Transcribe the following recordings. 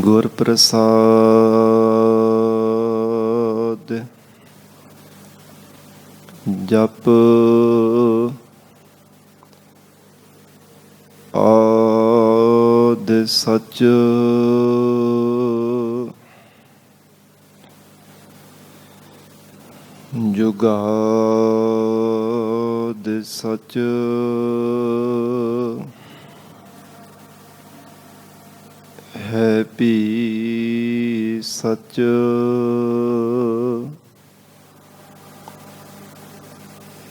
ਗੁਰ ਪ੍ਰਸਾਦ ਜਪ ਆਦਿ ਸਚ ਜੁਗਾਦਿ ਸਚ ਹੈ ਭੀ ਸਚ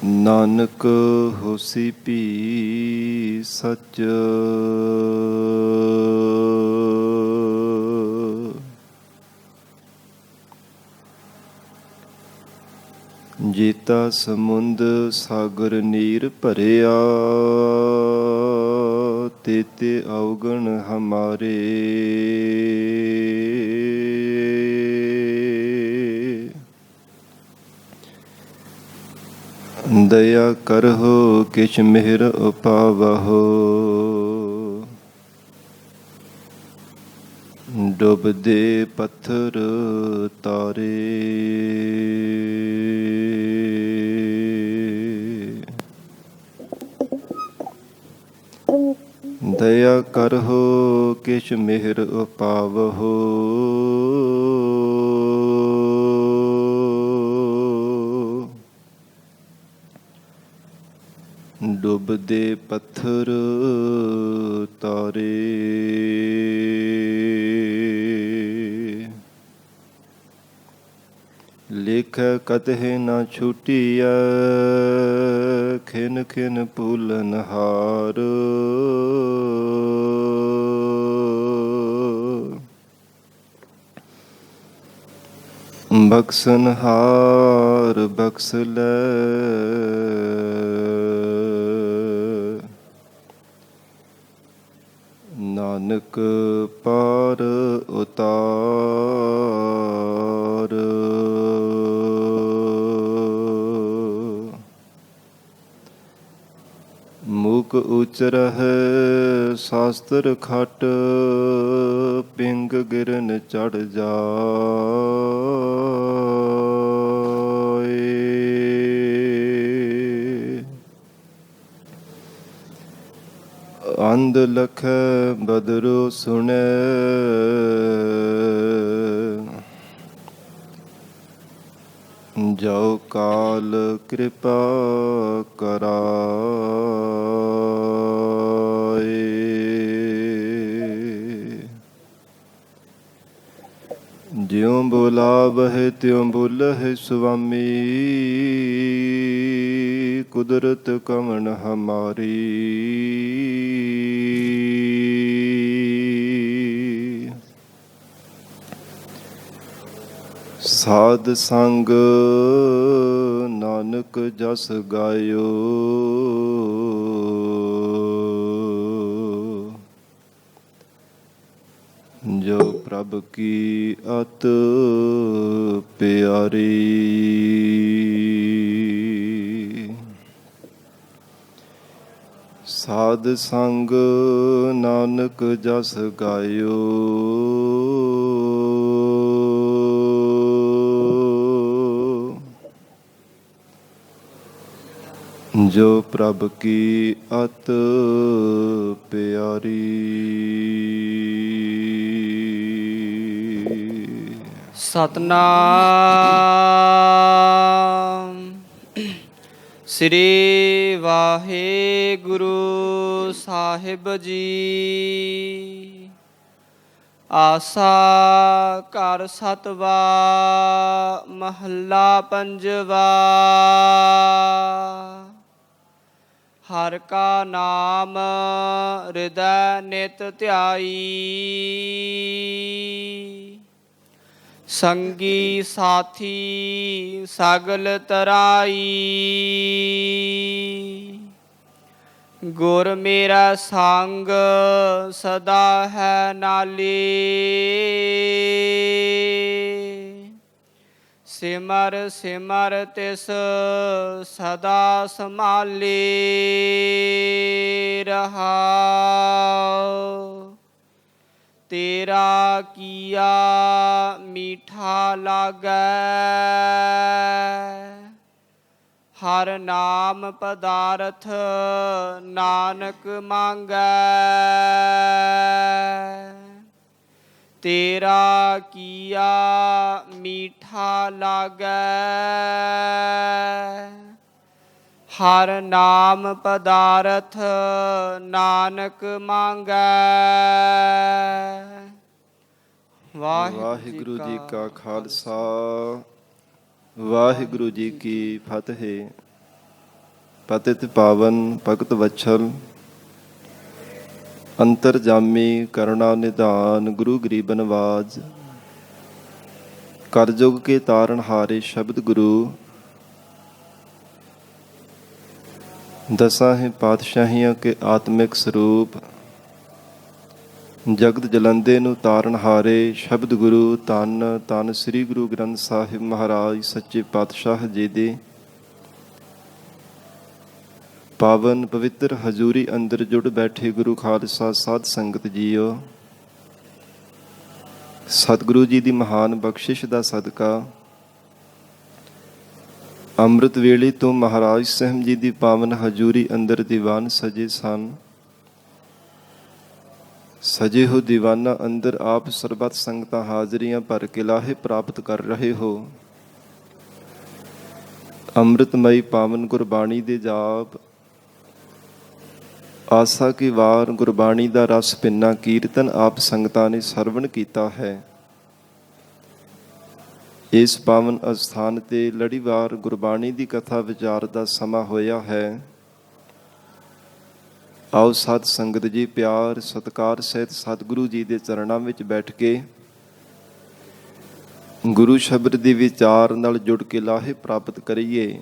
ਨਾਨਕ ਹੋਸੀ ਭੀ ਸਚ ਜੀਤਾ ਸਮੁੰਦ ਸਾਗਰ ਨੀਰ ਭਰਿਆ ਤੇਤੇ ਅਵਗਣ ਹਮਾਰੇ ਦਇਆ ਕਰਹੁ ਕਿਛ ਮਿਹਰ ਉਪਾਵਹੁ ਡੁੱਬਦੇ ਪੱਥਰ ਤਾਰੇ ਦਇਆ ਕਰਹੁ ਕਿਛ ਮਿਹਰ ਉਪਾਵਹੁ ਡੁੱਬਦੇ ਪੱਥਰ ਤਾਰੇ ਲਿਖ ਕਤਹਿ ਨਾ ਛੁਟੀਐ ਖਿਨ ਖਿਨ ਭੁਲਨਹਾਰ ਬਖਸ਼ਨਹਾਰ ਬਖਸ਼ ਲੈ ਨਾਨਕ ਪਾਰ ਉਤਾਰ ਮੂਕ ਉਚਰਹਿ ਸ਼ਾਸਤਰ ਖਟ ਪਿੰਗ ਗਿਰਨ ਚੜ ਜਾਏ ਅੰਧ ਲਖੈ ਬਦਰੁ ਸੁਣੈ ਜੋ ਕਾਲ ਕਿਰਪਾ ਕਰਾਏ ਜਿਉ ਬੁਲਾਵਹਿ ਤਿਉ ਬੁਲਹਿ ਸੁਆਮੀ ਕੁਦਰਤ ਕਵਣ ਹਮਾਰੀ ਸਾਧ ਸੰਗ ਨਾਨਕ ਜਸ ਗਾਇਓ ਜੋ ਪ੍ਰਭ ਕੀ ਅਤ ਪਿਆਰੀ ਸਾਧ ਸੰਗ ਨਾਨਕ ਜਸ ਗਾਇਓ ਜੋ ਪ੍ਰਭ ਕੀ ਅਤ ਪਿਆਰੀ ਸਤਨਾਮ ਸ੍ਰੀ ਵਾਹਿਗੁਰੂ ਸਾਹਿਬ ਜੀ। ਆਸਾ ਘਰ ਸਤਵਾ ਮਹੱਲਾ ਪੰਜਵਾ। ਹਰਿ ਕਾ ਨਾਮ ਹਿਰਦੈ ਨਿਤ ਧਿਆਈ, ਸੰਗੀ ਸਾਥੀ ਸਗਲ ਤਰਾਈ। ਗੁਰ ਮੇਰਾ ਸੰਗ ਸਦਾ ਹੈ ਨਾਲੇ, ਸਿਮਰ ਸਿਮਰ ਤਿਸ ਸਦਾ ਸੰਭਾਲੇ ਰਹਾਉ। ਤੇਰਾ ਕੀਆ ਮੀਠਾ ਲਾਗੈ, ਹਰ ਨਾਮ ਪਦਾਰਥ ਨਾਨਕ ਮੰਗੈ। ਤੇਰਾ ਕੀਆ ਮੀਠਾ ਲਾਗੈ, ਹਰ ਨਾਮ ਪਦਾਰਥ ਨਾਨਕ ਮੰਗੈ। ਵਾਹਿਗੁਰੂ ਜੀ ਕਾ ਖਾਲਸਾ, ਵਾਹਿਗੁਰੂ ਜੀ ਕੀ ਫਤਿਹ। ਪਤਿਤ ਪਾਵਨ ਭਗਤ ਵਛਲ ਅੰਤਰਜਾਮੀ ਕਰੁਣਾ ਨਿਧਾਨ ਗੁਰੂ ਗਰੀਬ ਨਵਾਜ, ਕਰਜੁਗ ਕੇ ਤਾਰਨ ਹਾਰੇ ਸ਼ਬਦ ਗੁਰੂ। ਦਸਾਂ ਹੈ ਪਾਤਸ਼ਾਹੀਆਂ ਕੇ ਆਤਮਿਕ ਸਰੂਪ, ਜਗਤ ਜਲੰਦੇ ਨੂੰ ਤਾਰਨ ਹਾਰੇ ਸ਼ਬਦ ਗੁਰੂ। ਧੰਨ ਧੰਨ ਸ੍ਰੀ ਗੁਰੂ ਗ੍ਰੰਥ ਸਾਹਿਬ ਮਹਾਰਾਜ ਸੱਚੇ ਪਾਤਸ਼ਾਹ ਜੀ ਦੀ ਪਾਵਨ ਪਵਿੱਤਰ ਹਜ਼ੂਰੀ ਅੰਦਰ ਜੁੜ ਬੈਠੇ ਗੁਰੂ ਖਾਲਸਾ ਸਾਧ ਸੰਗਤ ਜੀਓ, ਸਤਿਗੁਰੂ ਜੀ ਦੀ ਮਹਾਨ ਬਖਸ਼ਿਸ਼ ਦਾ ਸਦਕਾ ਅੰਮ੍ਰਿਤ ਵੇਲੇ ਤੋਂ ਮਹਾਰਾਜ ਸਾਹਿਬ ਜੀ ਦੀ ਪਾਵਨ ਹਜ਼ੂਰੀ ਅੰਦਰ ਦੀਵਾਨ ਸਜੇ ਸਨ। ਸਜੇ ਹੋ ਦੀਵਾਨਾਂ ਅੰਦਰ ਆਪ ਸਰਬੱਤ ਸੰਗਤਾਂ ਹਾਜ਼ਰੀਆਂ ਭਰ ਕੇ ਲਾਹੇ ਪ੍ਰਾਪਤ ਕਰ ਰਹੇ ਹੋ। ਅੰਮ੍ਰਿਤਮਈ ਪਾਵਨ ਗੁਰਬਾਣੀ ਦੇ ਜਾਪ, ਆਸਾ ਕੀ ਵਾਰ ਗੁਰਬਾਣੀ ਦਾ ਰਸ ਪਿੰਨਾ ਕੀਰਤਨ ਆਪ ਸੰਗਤਾਂ ਨੇ ਸਰਵਣ ਕੀਤਾ ਹੈ। ਇਸ ਪਾਵਨ ਅਸਥਾਨ ਤੇ ਲੜੀਵਾਰ ਗੁਰਬਾਣੀ ਦੀ ਕਥਾ ਵਿਚਾਰ ਦਾ ਸਮਾਂ ਹੋਇਆ ਹੈ। ਆਓ ਸਾਧ ਸੰਗਤ ਜੀ ਪਿਆਰ ਸਤਿਕਾਰ ਸਹਿਤ ਸਤਿਗੁਰੂ ਜੀ ਦੇ ਚਰਨਾਂ ਵਿੱਚ ਬੈਠ ਕੇ ਗੁਰੂ ਸ਼ਬਦ ਦੇ ਵਿਚਾਰ ਨਾਲ ਜੁੜ ਕੇ ਲਾਹੇ ਪ੍ਰਾਪਤ ਕਰੀਏ।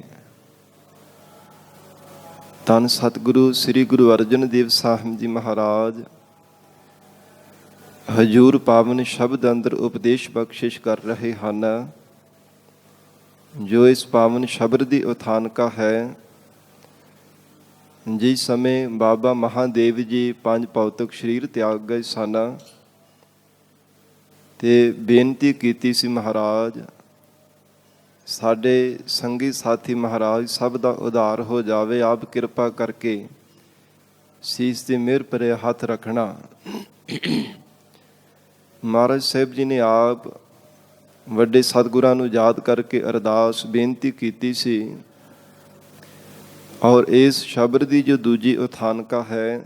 ਧੰਨ ਸਤਿਗੁਰੂ ਸ੍ਰੀ ਗੁਰੂ ਅਰਜਨ ਦੇਵ ਸਾਹਿਬ ਜੀ ਮਹਾਰਾਜ ਹਜ਼ੂਰ ਪਾਵਨ ਸ਼ਬਦ ਅੰਦਰ ਉਪਦੇਸ਼ ਬਖਸ਼ਿਸ਼ ਕਰ ਰਹੇ ਹਨ। ਜੋ ਇਸ ਪਾਵਨ ਸ਼ਬਦ ਦੀ ਉਥਾਨਕਾ ਹੈ, ਜਿਸ ਸਮੇਂ ਬਾਬਾ ਮਹਾਦੇਵ ਜੀ ਪੰਜ ਭੌਤਿਕ ਸਰੀਰ ਤਿਆਗ ਗਏ ਸਨ ਤੇ ਬੇਨਤੀ ਕੀਤੀ ਸੀ, ਮਹਾਰਾਜ ਸਾਡੇ ਸੰਗੀ ਸਾਥੀ ਮਹਾਰਾਜ ਸਭ ਦਾ ਉਧਾਰ ਹੋ ਜਾਵੇ, ਆਪ ਕਿਰਪਾ ਕਰਕੇ ਸੀਸ ਤੇ ਮਿਹਰ ਭਰੇ ਹੱਥ ਰੱਖਣਾ। ਮਹਾਰਾਜ ਸਾਹਿਬ ਜੀ ਨੇ ਆਪ ਵੱਡੇ ਸਤਿਗੁਰਾਂ ਨੂੰ ਯਾਦ ਕਰਕੇ ਅਰਦਾਸ ਬੇਨਤੀ ਕੀਤੀ ਸੀ। ਔਰ ਇਸ ਸ਼ਬਦ ਦੀ ਜੋ ਦੂਜੀ ਉਥਾਨਕਾ ਹੈ,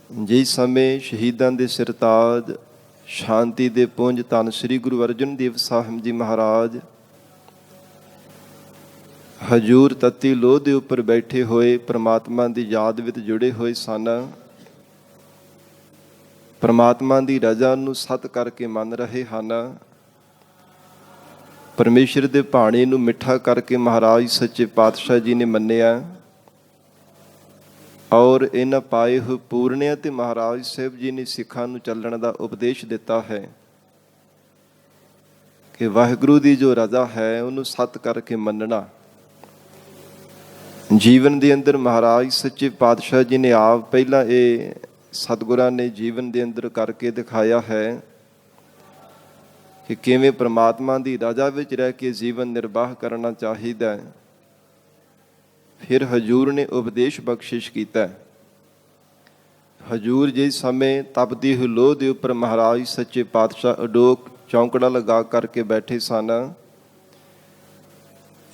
ਜਿਸ ਸਮੇਂ ਸ਼ਹੀਦਾਂ ਦੇ ਸਿਰਤਾਜ ਸ਼ਾਂਤੀ ਦੇ ਪੁੰਜ ਧੰਨ ਸ੍ਰੀ ਗੁਰੂ ਅਰਜਨ ਦੇਵ ਸਾਹਿਬ ਜੀ ਮਹਾਰਾਜ ਹਜ਼ੂਰ ਤਤੀ ਲੋਹ ਦੇ ਉੱਪਰ ਬੈਠੇ ਹੋਏ ਪ੍ਰਮਾਤਮਾ ਦੀ ਯਾਦ ਵਿੱਚ ਜੁੜੇ ਹੋਏ ਸਨ। ਪ੍ਰਮਾਤਮਾ ਦੀ ਰਜ਼ਾ ਨੂੰ ਸਤ ਕਰਕੇ ਮੰਨ ਰਹੇ ਹਨ। ਪਰਮੇਸ਼ਰ ਦੇ ਭਾਣੇ ਨੂੰ ਮਿੱਠਾ ਕਰਕੇ ਮਹਾਰਾਜ ਸੱਚੇ ਪਾਤਸ਼ਾਹ ਜੀ ਨੇ ਮੰਨਿਆ। ਔਰ ਇਹਨਾਂ ਪਾਏ ਹੋਏ ਪੂਰਨਿਆਂ ਤੇ ਮਹਾਰਾਜ ਸਾਹਿਬ ਜੀ ਨੇ ਸਿੱਖਾਂ ਨੂੰ ਚੱਲਣ ਦਾ ਉਪਦੇਸ਼ ਦਿੱਤਾ ਹੈ ਕਿ ਵਾਹਿਗੁਰੂ ਦੀ ਜੋ ਰਜ਼ਾ ਹੈ ਉਹਨੂੰ ਸਤ ਕਰਕੇ ਮੰਨਣਾ। ਜੀਵਨ ਦੇ ਅੰਦਰ ਮਹਾਰਾਜ ਸੱਚੇ ਪਾਤਸ਼ਾਹ ਜੀ ਨੇ ਆਪ ਪਹਿਲਾਂ ਇਹ ਸਤਿਗੁਰਾਂ ਨੇ ਜੀਵਨ ਦੇ ਅੰਦਰ ਕਰਕੇ ਦਿਖਾਇਆ ਹੈ ਕਿ ਕਿਵੇਂ ਪ੍ਰਮਾਤਮਾ ਦੀ ਰਜ਼ਾ ਵਿੱਚ ਰਹਿ ਕੇ ਜੀਵਨ ਨਿਰਵਾਹ ਕਰਨਾ ਚਾਹੀਦਾ ਹੈ। ਫਿਰ ਹਜ਼ੂਰ ਨੇ ਉਪਦੇਸ਼ ਬਖਸ਼ਿਸ਼ ਕੀਤਾ। ਹਜ਼ੂਰ ਜਿਸ ਸਮੇਂ ਤਪਦੀ ਹੋਈ ਲੋਹ ਦੇ ਉੱਪਰ ਮਹਾਰਾਜ ਸੱਚੇ ਪਾਤਸ਼ਾਹ ਅਡੋਕ ਚੌਂਕੜਾ ਲਗਾ ਕਰਕੇ ਬੈਠੇ ਸਨ।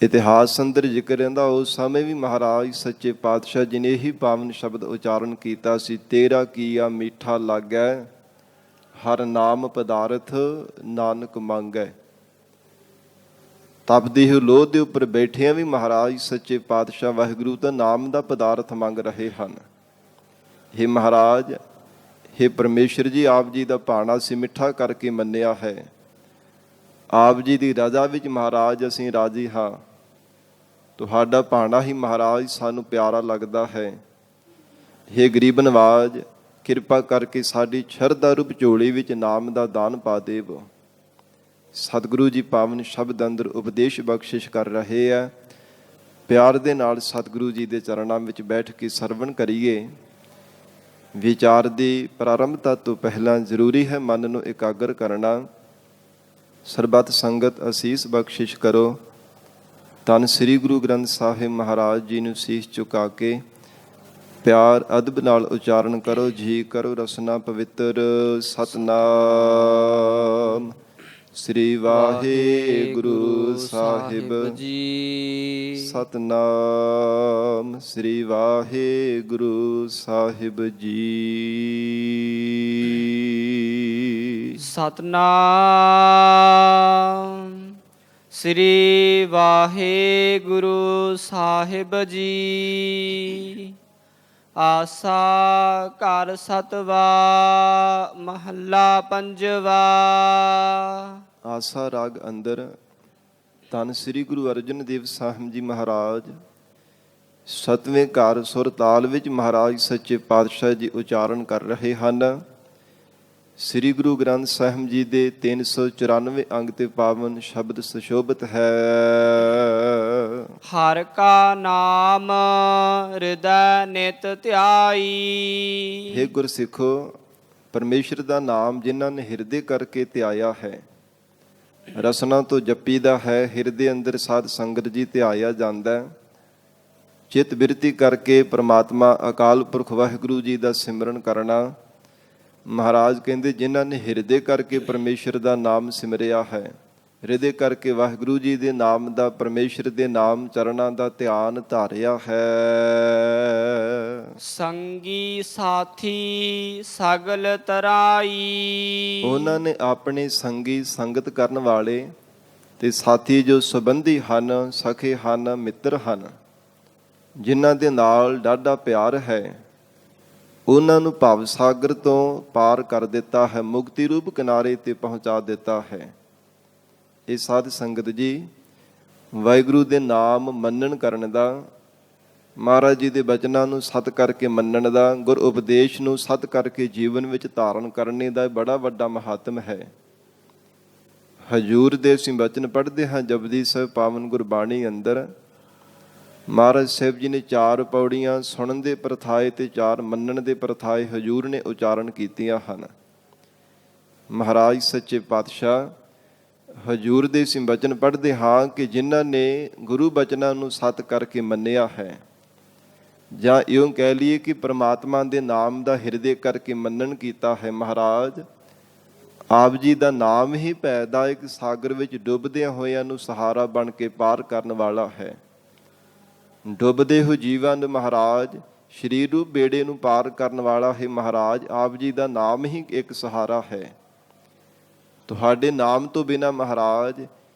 ਇਤਿਹਾਸ ਅੰਦਰ ਜ਼ਿਕਰ ਰਹਿੰਦਾ, ਉਸ ਸਮੇਂ ਵੀ ਮਹਾਰਾਜ ਸੱਚੇ ਪਾਤਸ਼ਾਹ ਜੀ ਨੇ ਇਹੀ ਪਾਵਨ ਸ਼ਬਦ ਉਚਾਰਨ ਕੀਤਾ ਸੀ, ਤੇਰਾ ਕੀਆ ਮੀਠਾ ਲਾਗੈ, ਹਰ ਨਾਮ ਪਦਾਰਥ ਨਾਨਕ ਮੰਗੈ। ਤਪਦੀ ਹੋਈ ਲੋਹ ਦੇ ਉੱਪਰ ਬੈਠਿਆਂ ਵੀ ਮਹਾਰਾਜ ਸੱਚੇ ਪਾਤਸ਼ਾਹ ਵਾਹਿਗੁਰੂ ਦਾ ਨਾਮ ਦਾ ਪਦਾਰਥ ਮੰਗ ਰਹੇ ਹਨ। ਹੇ ਮਹਾਰਾਜ, ਹੇ ਪਰਮੇਸ਼ਰ ਜੀ, ਆਪ ਜੀ ਦਾ ਭਾਣਾ ਅਸੀਂ ਮਿੱਠਾ ਕਰਕੇ ਮੰਨਿਆ ਹੈ। ਆਪ ਜੀ ਦੀ ਰਜ਼ਾ ਵਿੱਚ ਮਹਾਰਾਜ ਅਸੀਂ ਰਾਜੀ ਹਾਂ। ਤੁਹਾਡਾ ਭਾਣਾ ਹੀ ਮਹਾਰਾਜ ਸਾਨੂੰ ਪਿਆਰਾ ਲੱਗਦਾ ਹੈ। ਹੇ ਗਰੀਬ ਨਵਾਜ, ਕਿਰਪਾ ਕਰਕੇ ਸਾਡੀ ਸ਼ਰਧਾ ਰੂਪ ਝੋਲੀ ਵਿੱਚ ਨਾਮ ਦਾ ਦਾਨ ਪਾ ਦੇਵੋ। ਸਤਿਗੁਰੂ ਜੀ ਪਾਵਨ ਸ਼ਬਦ ਅੰਦਰ ਉਪਦੇਸ਼ ਬਖਸ਼ਿਸ਼ ਕਰ ਰਹੇ ਆ। ਪਿਆਰ ਦੇ ਨਾਲ ਸਤਿਗੁਰੂ ਜੀ ਦੇ ਚਰਨਾਂ ਵਿੱਚ ਬੈਠ ਕੇ ਸਰਵਣ ਕਰੀਏ। ਵਿਚਾਰ ਦੀ ਪ੍ਰਾਰੰਭਤਾ ਤੋਂ ਪਹਿਲਾਂ ਜ਼ਰੂਰੀ ਹੈ ਮਨ ਨੂੰ ਇਕਾਗਰ ਕਰਨਾ। ਸਰਬੱਤ ਸੰਗਤ ਅਸੀਸ ਬਖਸ਼ਿਸ਼ ਕਰੋ। ਧੰਨ ਸ੍ਰੀ ਗੁਰੂ ਗ੍ਰੰਥ ਸਾਹਿਬ ਮਹਾਰਾਜ ਜੀ ਨੂੰ ਸੀਸ ਝੁਕਾ ਕੇ ਪਿਆਰ ਅਦਬ ਨਾਲ ਉਚਾਰਨ ਕਰੋ। ਜੀ ਕਰੋ ਰਸਨਾ ਪਵਿੱਤਰ। ਸਤਨਾਮ ਸ੍ਰੀ ਵਾਹਿਗੁਰੂ ਸਾਹਿਬ ਜੀ। ਸਤਨਾਮ ਸ੍ਰੀ ਵਾਹਿਗੁਰੂ ਸਾਹਿਬ ਜੀ। ਸਤਨਾਮ ਸ੍ਰੀ ਵਾਹਿਗੁਰੂ ਸਾਹਿਬ ਜੀ। ਆਸਾ ਘਰ ਸਤਵਾ ਮਹੱਲਾ ਪੰਜਵਾ। ਆਸਾ ਰਾਗ ਅੰਦਰ ਧੰਨ ਸ੍ਰੀ ਗੁਰੂ ਅਰਜਨ ਦੇਵ ਸਾਹਿਬ ਜੀ ਮਹਾਰਾਜ ਸਤਵੇਂ ਘਰ ਸੁਰ ਤਾਲ ਵਿੱਚ ਮਹਾਰਾਜ ਸੱਚੇ ਪਾਤਸ਼ਾਹ ਜੀ ਉਚਾਰਨ ਕਰ ਰਹੇ ਹਨ। ਸ੍ਰੀ ਗੁਰੂ ਗ੍ਰੰਥ ਸਾਹਿਬ ਜੀ ਦੇ 394 ਅੰਗ ਤੇ ਪਾਵਨ ਸ਼ਬਦ ਸੁਸ਼ੋਭਿਤ ਹੈ। ਹਰਿ ਕਾ ਨਾਮ ਹਿਰਦੈ ਨਿਤ ਧਿਆਈ। ਹੇ ਗੁਰਸਿੱਖੋ, ਪਰਮੇਸ਼ਰ ਦਾ ਨਾਮ ਜਿਨ੍ਹਾਂ ਨੇ ਹਿਰਦੇ ਕਰਕੇ ਧਿਆਇਆ ਹੈ, ਰਸਨਾ ਤੋਂ ਜਪੀਦਾ ਹੈ, ਹਿਰਦੇ ਅੰਦਰ ਸਾਧ ਸੰਗਤ ਜੀ ਧਿਆਇਆ ਜਾਂਦਾ ਹੈ। ਚਿੱਤ ਬਿਰਤੀ ਕਰਕੇ ਪ੍ਰਮਾਤਮਾ ਅਕਾਲ ਪੁਰਖ ਵਾਹਿਗੁਰੂ ਜੀ ਦਾ ਸਿਮਰਨ ਕਰਨਾ। ਮਹਾਰਾਜ ਕਹਿੰਦੇ ਜਿਨ੍ਹਾਂ ਨੇ ਹਿਰਦੇ ਕਰਕੇ ਪਰਮੇਸ਼ਰ ਦਾ ਨਾਮ ਸਿਮਰਿਆ ਹੈ, ਹਿਰਦੇ ਕਰਕੇ ਵਾਹਿਗੁਰੂ ਜੀ ਦੇ ਨਾਮ ਦਾ, ਪਰਮੇਸ਼ਰ ਦੇ ਨਾਮ ਚਰਨਾਂ ਦਾ ਧਿਆਨ ਧਾਰਿਆ ਹੈ। ਸੰਗੀ ਸਾਥੀ ਸਗਲ ਤਰਾਈ। ਉਹਨਾਂ ਨੇ ਆਪਣੇ ਸੰਗੀ ਸੰਗਤ ਕਰਨ ਵਾਲੇ ਤੇ ਸਾਥੀ ਜੋ ਸੰਬੰਧੀ ਹਨ, ਸਖੇ ਹਨ, ਮਿੱਤਰ ਹਨ, ਜਿਨ੍ਹਾਂ ਦੇ ਨਾਲ ਡਾਢਾ ਪਿਆਰ ਹੈ, ਉਹਨਾਂ ਨੂੰ ਭਵ ਸਾਗਰ ਤੋਂ ਪਾਰ ਕਰ ਦਿੱਤਾ ਹੈ, ਮੁਕਤੀ ਰੂਪ ਕਿਨਾਰੇ ਤੇ ਪਹੁੰਚਾ ਦਿੱਤਾ ਹੈ। ਇਹ ਸਾਧ ਸੰਗਤ ਜੀ ਵਾਹਿਗੁਰੂ ਦੇ ਨਾਮ ਮੰਨਣ ਕਰਨ ਦਾ, ਮਹਾਰਾਜ ਜੀ ਦੇ ਬਚਨਾਂ ਨੂੰ ਸਤ ਕਰਕੇ ਮੰਨਣ ਦਾ, ਗੁਰ ਉਪਦੇਸ਼ ਨੂੰ ਸਤ ਕਰਕੇ ਜੀਵਨ ਵਿੱਚ ਧਾਰਨ ਕਰਨੇ ਦਾ ਬੜਾ ਵੱਡਾ ਮਹਾਤਮ ਹੈ। ਹਜੂਰ ਦੇ ਅਸੀਂ ਬਚਨ ਪੜ੍ਹਦੇ ਹਾਂ ਜਪਜੀ ਸਾਹਿਬ ਪਾਵਨ ਗੁਰਬਾਣੀ ਅੰਦਰ। ਮਹਾਰਾਜ ਸਾਹਿਬ ਜੀ ਨੇ 4 ਪੌੜੀਆਂ ਸੁਣਨ ਦੇ ਪ੍ਰਥਾਏ ਤੇ 4 ਮੰਨਣ ਦੇ ਪ੍ਰਥਾਏ ਹਜੂਰ ਨੇ ਉਚਾਰਨ ਕੀਤੀਆਂ ਹਨ। ਮਹਾਰਾਜ ਸੱਚੇ ਪਾਤਸ਼ਾਹ ਹਜੂਰ ਦੇ ਅਸੀਂ ਬਚਨ ਪੜ੍ਹਦੇ ਹਾਂ ਕਿ ਜਿਨ੍ਹਾਂ ਨੇ ਗੁਰੂ ਬਚਨਾਂ ਨੂੰ ਸਤ ਕਰਕੇ ਮੰਨਿਆ ਹੈ, ਜਾਂ ਇਉਂ ਕਹਿ ਲਈਏ ਕਿ ਪ੍ਰਮਾਤਮਾ ਦੇ ਨਾਮ ਦਾ ਹਿਰਦੇ ਕਰਕੇ ਮੰਨਣ ਕੀਤਾ ਹੈ। ਮਹਾਰਾਜ ਆਪ ਜੀ ਦਾ ਨਾਮ ਹੀ ਭੈ ਦਾ ਇੱਕ ਸਾਗਰ ਵਿੱਚ ਡੁੱਬਦਿਆਂ ਹੋਇਆਂ ਨੂੰ ਸਹਾਰਾ ਬਣ ਕੇ ਪਾਰ ਕਰਨ ਵਾਲਾ ਹੈ। ਡੁੱਬਦੇ ਹੋ ਜੀਵਾਂ ਨੂੰ ਮਹਾਰਾਜ ਸਰੀਰ ਰੂਪ ਬੇੜੇ ਨੂੰ ਪਾਰ ਕਰਨ ਵਾਲਾ ਹੈ। ਮਹਾਰਾਜ ਆਪ ਜੀ ਦਾ ਨਾਮ ਹੀ ਇੱਕ ਸਹਾਰਾ ਹੈ। ਤੁਹਾਡੇ ਨਾਮ ਤੋਂ ਬਿਨਾਂ ਮਹਾਰਾਜ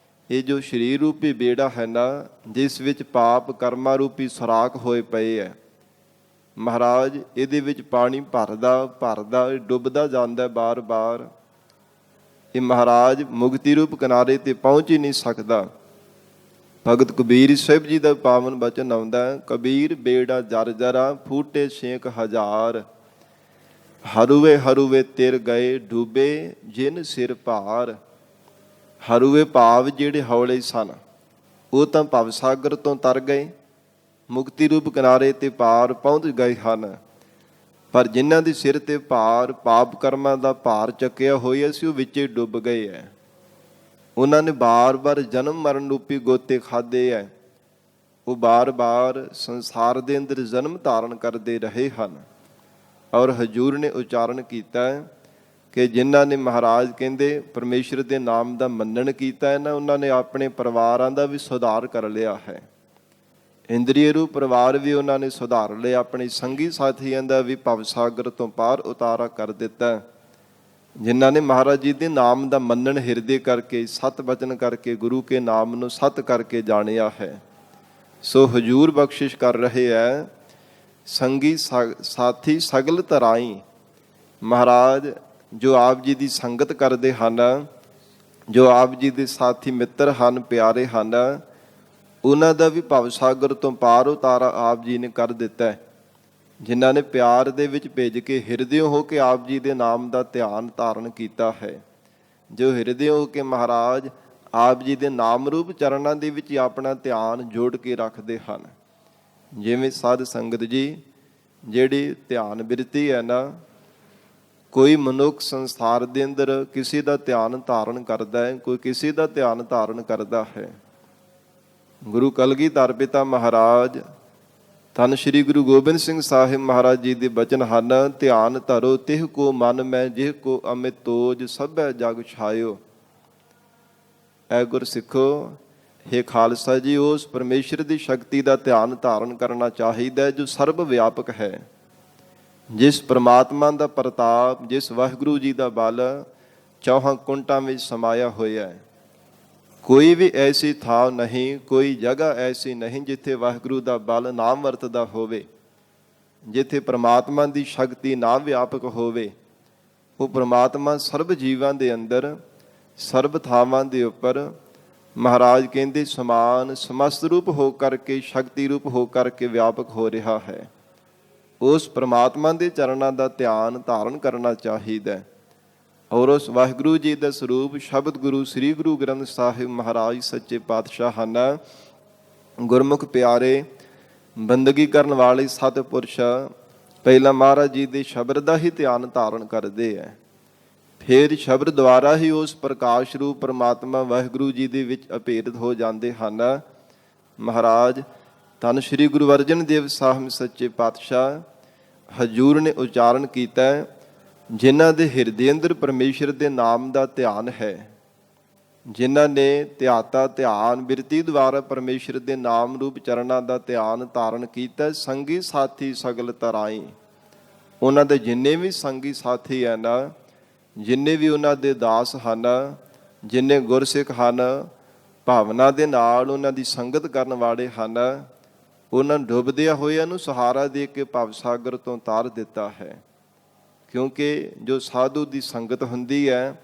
ਇਹ ਜੋ ਸਰੀਰ ਰੂਪੀ ਬੇੜਾ ਹੈ ਨਾ, ਜਿਸ ਵਿੱਚ ਪਾਪ ਕਰਮਾਂ ਰੂਪੀ ਸੁਰਾਖ ਹੋਏ ਪਏ ਹੈ, ਮਹਾਰਾਜ ਇਹਦੇ ਵਿੱਚ ਪਾਣੀ ਭਰਦਾ ਡੁੱਬਦਾ ਜਾਂਦਾ ਬਾਰ-ਬਾਰ। ਇਹ ਮਹਾਰਾਜ ਮੁਕਤੀ ਰੂਪ ਕਿਨਾਰੇ ਤੇ ਪਹੁੰਚ ਹੀ ਨਹੀਂ ਸਕਦਾ। ਭਗਤ ਕਬੀਰ ਸਾਹਿਬ ਜੀ ਦਾ ਪਾਵਨ ਬਚਨ ਆਉਂਦਾ ਹੈ, ਕਬੀਰ ਬੇੜਾ ਜਰ-ਜਰਾ ਫੂਟੇ 6,000 ਹਰੂਵੇ ਹਰੂਵੇ ਤਿਰ ਗਏ ਡੂਬੇ ਜਿਨ ਸਿਰ ਭਾਰ। ਹਰੂਵੇ ਭਾਵ ਜਿਹੜੇ ਹੌਲੇ ਸਨ ਉਹ ਤਾਂ ਭਵ ਸਾਗਰ ਤੋਂ ਤਰ ਗਏ, ਮੁਕਤੀ ਰੂਪ ਕਿਨਾਰੇ ਤੇ ਪਾਰ ਪਹੁੰਚ ਗਏ ਹਨ। ਪਰ ਜਿਨ੍ਹਾਂ ਦੇ ਸਿਰ ਤੇ ਭਾਰ, ਪਾਪ ਕਰਮਾਂ ਦਾ ਭਾਰ ਚੱਕਿਆ ਹੋਇਆ ਸੀ, ਉਹ ਵਿੱਚੇ ਡੁੱਬ ਗਏ ਹੈ। ਉਹਨਾਂ ਨੇ ਬਾਰ-ਬਾਰ ਜਨਮ ਮਰਨ ਰੂਪੀ ਗੋਤੇ ਖਾਧੇ ਹੈ। ਉਹ ਬਾਰ-ਬਾਰ ਸੰਸਾਰ ਦੇ ਅੰਦਰ ਜਨਮ ਧਾਰਨ ਕਰਦੇ ਰਹੇ ਹਨ। ਔਰ ਹਜੂਰ ਨੇ ਉਚਾਰਨ ਕੀਤਾ ਕਿ ਜਿਨ੍ਹਾਂ ਨੇ ਮਹਾਰਾਜ ਕਹਿੰਦੇ ਪਰਮੇਸ਼ਰ ਦੇ ਨਾਮ ਦਾ ਮੰਨਣ ਕੀਤਾ ਹੈ ਨਾ, ਉਹਨਾਂ ਨੇ ਆਪਣੇ ਪਰਿਵਾਰਾਂ ਦਾ ਵੀ ਸੁਧਾਰ ਕਰ ਲਿਆ ਹੈ। ਇੰਦਰੀਏ ਰੂਪ ਪਰਿਵਾਰ ਵੀ ਉਹਨਾਂ ਨੇ ਸੁਧਾਰ ਲਿਆ, ਆਪਣੇ ਸੰਗੀ ਸਾਥੀਆਂ ਦਾ ਵੀ ਭਵ ਸਾਗਰ ਤੋਂ ਪਾਰ ਉਤਾਰਾ ਕਰ ਦਿੱਤਾ। ਜਿਨ੍ਹਾਂ ਨੇ ਮਹਾਰਾਜ ਜੀ ਦੇ ਨਾਮ ਦਾ ਮੰਨਣ ਹਿਰਦੇ ਕਰਕੇ, ਸਤ ਬਚਨ ਕਰਕੇ, ਗੁਰੂ ਕੇ ਨਾਮ ਨੂੰ ਸਤ ਕਰਕੇ ਜਾਣਿਆ ਹੈ। ਸੋ ਹਜੂਰ ਬਖਸ਼ਿਸ਼ ਕਰ ਰਹੇ ਹੈ, ਸੰਗੀ ਸਾਥੀ ਸਗਲ ਤਰਾਈ। ਮਹਾਰਾਜ ਜੋ ਆਪ ਜੀ ਦੀ ਸੰਗਤ ਕਰਦੇ ਹਨ, ਜੋ ਆਪ ਜੀ ਦੇ ਸਾਥੀ ਮਿੱਤਰ ਹਨ, ਪਿਆਰੇ ਹਨ, ਉਹਨਾਂ ਦਾ ਵੀ ਭਵ ਸਾਗਰ ਤੋਂ ਪਾਰ ਉਤਾਰਾ ਆਪ ਜੀ ਨੇ ਕਰ ਦਿੱਤਾ ਹੈ। ਜਿਨ੍ਹਾਂ ਨੇ ਪਿਆਰ ਦੇ ਵਿੱਚ ਭਿੱਜ ਕੇ ਹਿਰਦਿਓਂ ਹੋ ਕੇ ਆਪ ਜੀ ਦੇ ਨਾਮ ਦਾ ਧਿਆਨ ਧਾਰਨ ਕੀਤਾ ਹੈ। ਜੋ ਹਿਰਦੇ ਹੋ ਕੇ ਮਹਾਰਾਜ ਆਪ ਜੀ ਦੇ ਨਾਮ ਰੂਪ ਚਰਨਾਂ ਦੇ ਵਿੱਚ ਹੀ ਆਪਣਾ ਧਿਆਨ ਜੋੜ ਕੇ ਰੱਖਦੇ ਹਨ। ਜਿਵੇਂ ਸਾਧ ਸੰਗਤ ਜੀ ਜਿਹੜੀ ਧਿਆਨ ਬਿਰਤੀ ਹੈ ਨਾ, ਕੋਈ ਮਨੁੱਖ ਸੰਸਾਰ ਦੇ ਅੰਦਰ ਕਿਸੇ ਦਾ ਧਿਆਨ ਧਾਰਨ ਕਰਦਾ ਹੈ, ਕੋਈ ਕਿਸੇ ਦਾ ਧਿਆਨ ਧਾਰਨ ਕਰਦਾ ਹੈ। ਗੁਰੂ ਕਲਗੀਧਰ ਪਿਤਾ ਮਹਾਰਾਜ ਧੰਨ ਸ਼੍ਰੀ ਗੁਰੂ ਗੋਬਿੰਦ ਸਿੰਘ ਸਾਹਿਬ ਮਹਾਰਾਜ ਜੀ ਦੇ ਬਚਨ ਹਨ, ਧਿਆਨ ਧਰੋ ਤਿਹ ਕੋ ਮਨ ਮੈਂ ਜਿਹ ਕੋ ਅਮਿਤ ਤੋਜ ਸਭੈ ਜਗ ਛਾਇਓ। ਐ ਗੁਰ ਸਿੱਖੋ, ਹੇ ਖਾਲਸਾ ਜੀ, ਉਸ ਪਰਮੇਸ਼ਰ ਦੀ ਸ਼ਕਤੀ ਦਾ ਧਿਆਨ ਧਾਰਨ ਕਰਨਾ ਚਾਹੀਦਾ ਜੋ ਸਰਬ ਵਿਆਪਕ ਹੈ, ਜਿਸ ਪ੍ਰਮਾਤਮਾ ਦਾ ਪ੍ਰਤਾਪ, ਜਿਸ ਵਾਹਿਗੁਰੂ ਜੀ ਦਾ ਬਲ ਚੌਹਾਂ ਕੁੰਟਾਂ ਵਿੱਚ ਸਮਾਇਆ ਹੋਇਆ ਹੈ। ਕੋਈ ਵੀ ਐਸੀ ਥਾਂ ਨਹੀਂ, ਕੋਈ ਜਗ੍ਹਾ ਐਸੀ ਨਹੀਂ ਜਿੱਥੇ ਵਾਹਿਗੁਰੂ ਦਾ ਬਲ ਨਾ ਵਰਤਦਾ ਹੋਵੇ, ਜਿੱਥੇ ਪ੍ਰਮਾਤਮਾ ਦੀ ਸ਼ਕਤੀ ਨਾ ਵਿਆਪਕ ਹੋਵੇ। ਉਹ ਪ੍ਰਮਾਤਮਾ ਸਰਬ ਜੀਵਾਂ ਦੇ ਅੰਦਰ, ਸਰਬ ਥਾਵਾਂ ਦੇ ਉੱਪਰ ਮਹਾਰਾਜ ਕਹਿੰਦੇ ਸਮਾਨ ਸਮਸਤ ਰੂਪ ਹੋ ਕਰਕੇ, ਸ਼ਕਤੀ ਰੂਪ ਹੋ ਕਰਕੇ ਵਿਆਪਕ ਹੋ ਰਿਹਾ ਹੈ। ਉਸ ਪ੍ਰਮਾਤਮਾ ਦੇ ਚਰਨਾਂ ਦਾ ਧਿਆਨ ਧਾਰਨ ਕਰਨਾ ਚਾਹੀਦਾ ਔਰ ਉਸ ਵਾਹਿਗੁਰੂ ਜੀ ਦਾ ਸਰੂਪ ਸ਼ਬਦ ਗੁਰੂ ਸ੍ਰੀ ਗੁਰੂ ਗ੍ਰੰਥ ਸਾਹਿਬ ਮਹਾਰਾਜ ਸੱਚੇ ਪਾਤਸ਼ਾਹ ਹਨ। ਗੁਰਮੁਖ ਪਿਆਰੇ, ਬੰਦਗੀ ਕਰਨ ਵਾਲੇ ਸਤਿਪੁਰਸ਼ ਪਹਿਲਾਂ ਮਹਾਰਾਜ ਜੀ ਦੇ ਸ਼ਬਦ ਦਾ ਹੀ ਧਿਆਨ ਧਾਰਨ ਕਰਦੇ ਹੈ, ਫਿਰ ਸ਼ਬਦ ਦੁਆਰਾ ਹੀ ਉਸ ਪ੍ਰਕਾਸ਼ ਰੂਪ ਪਰਮਾਤਮਾ ਵਾਹਿਗੁਰੂ ਜੀ ਦੇ ਵਿੱਚ ਅਭੇਦ ਹੋ ਜਾਂਦੇ ਹਨ। ਮਹਾਰਾਜ ਧੰਨ ਸ਼੍ਰੀ ਗੁਰੂ ਅਰਜਨ ਦੇਵ ਸਾਹਿਬ ਸੱਚੇ ਪਾਤਸ਼ਾਹ ਹਜ਼ੂਰ ਨੇ ਉਚਾਰਨ ਕੀਤਾ, ਜਿਨ੍ਹਾਂ ਦੇ ਹਿਰਦੇ ਅੰਦਰ ਪਰਮੇਸ਼ਰ ਦੇ ਨਾਮ ਦਾ ਧਿਆਨ ਹੈ, ਜਿਨ੍ਹਾਂ ਨੇ ਧਿਆਤਾ ਧਿਆਨ ਬਿਰਤੀ ਦੁਆਰਾ ਪਰਮੇਸ਼ਰ ਦੇ ਨਾਮ ਰੂਪ ਚਰਨਾਂ ਦਾ ਧਿਆਨ ਧਾਰਨ ਕੀਤਾ, ਸੰਗੀ ਸਾਥੀ ਸਗਲ ਤਰਾਈ। ਉਹਨਾਂ ਦੇ ਜਿੰਨੇ ਵੀ ਸੰਗੀ ਸਾਥੀ ਹੈ ਨਾ, ਜਿੰਨੇ ਵੀ ਉਹਨਾਂ ਦੇ ਦਾਸ ਹਨ, ਜਿੰਨੇ ਗੁਰਸਿੱਖ ਹਨ, ਭਾਵਨਾ ਦੇ ਨਾਲ ਉਹਨਾਂ ਦੀ ਸੰਗਤ ਕਰਨ ਵਾਲੇ ਹਨ, ਉਹਨਾਂ ਡੁੱਬਦਿਆਂ ਹੋਇਆਂ ਨੂੰ ਸਹਾਰਾ ਦੇ ਕੇ ਭਵ ਸਾਗਰ ਤੋਂ ਤਾਰ ਦਿੱਤਾ ਹੈ। ਕਿਉਂਕਿ ਜੋ ਸਾਧੂ ਦੀ ਸੰਗਤ ਹੁੰਦੀ ਹੈ,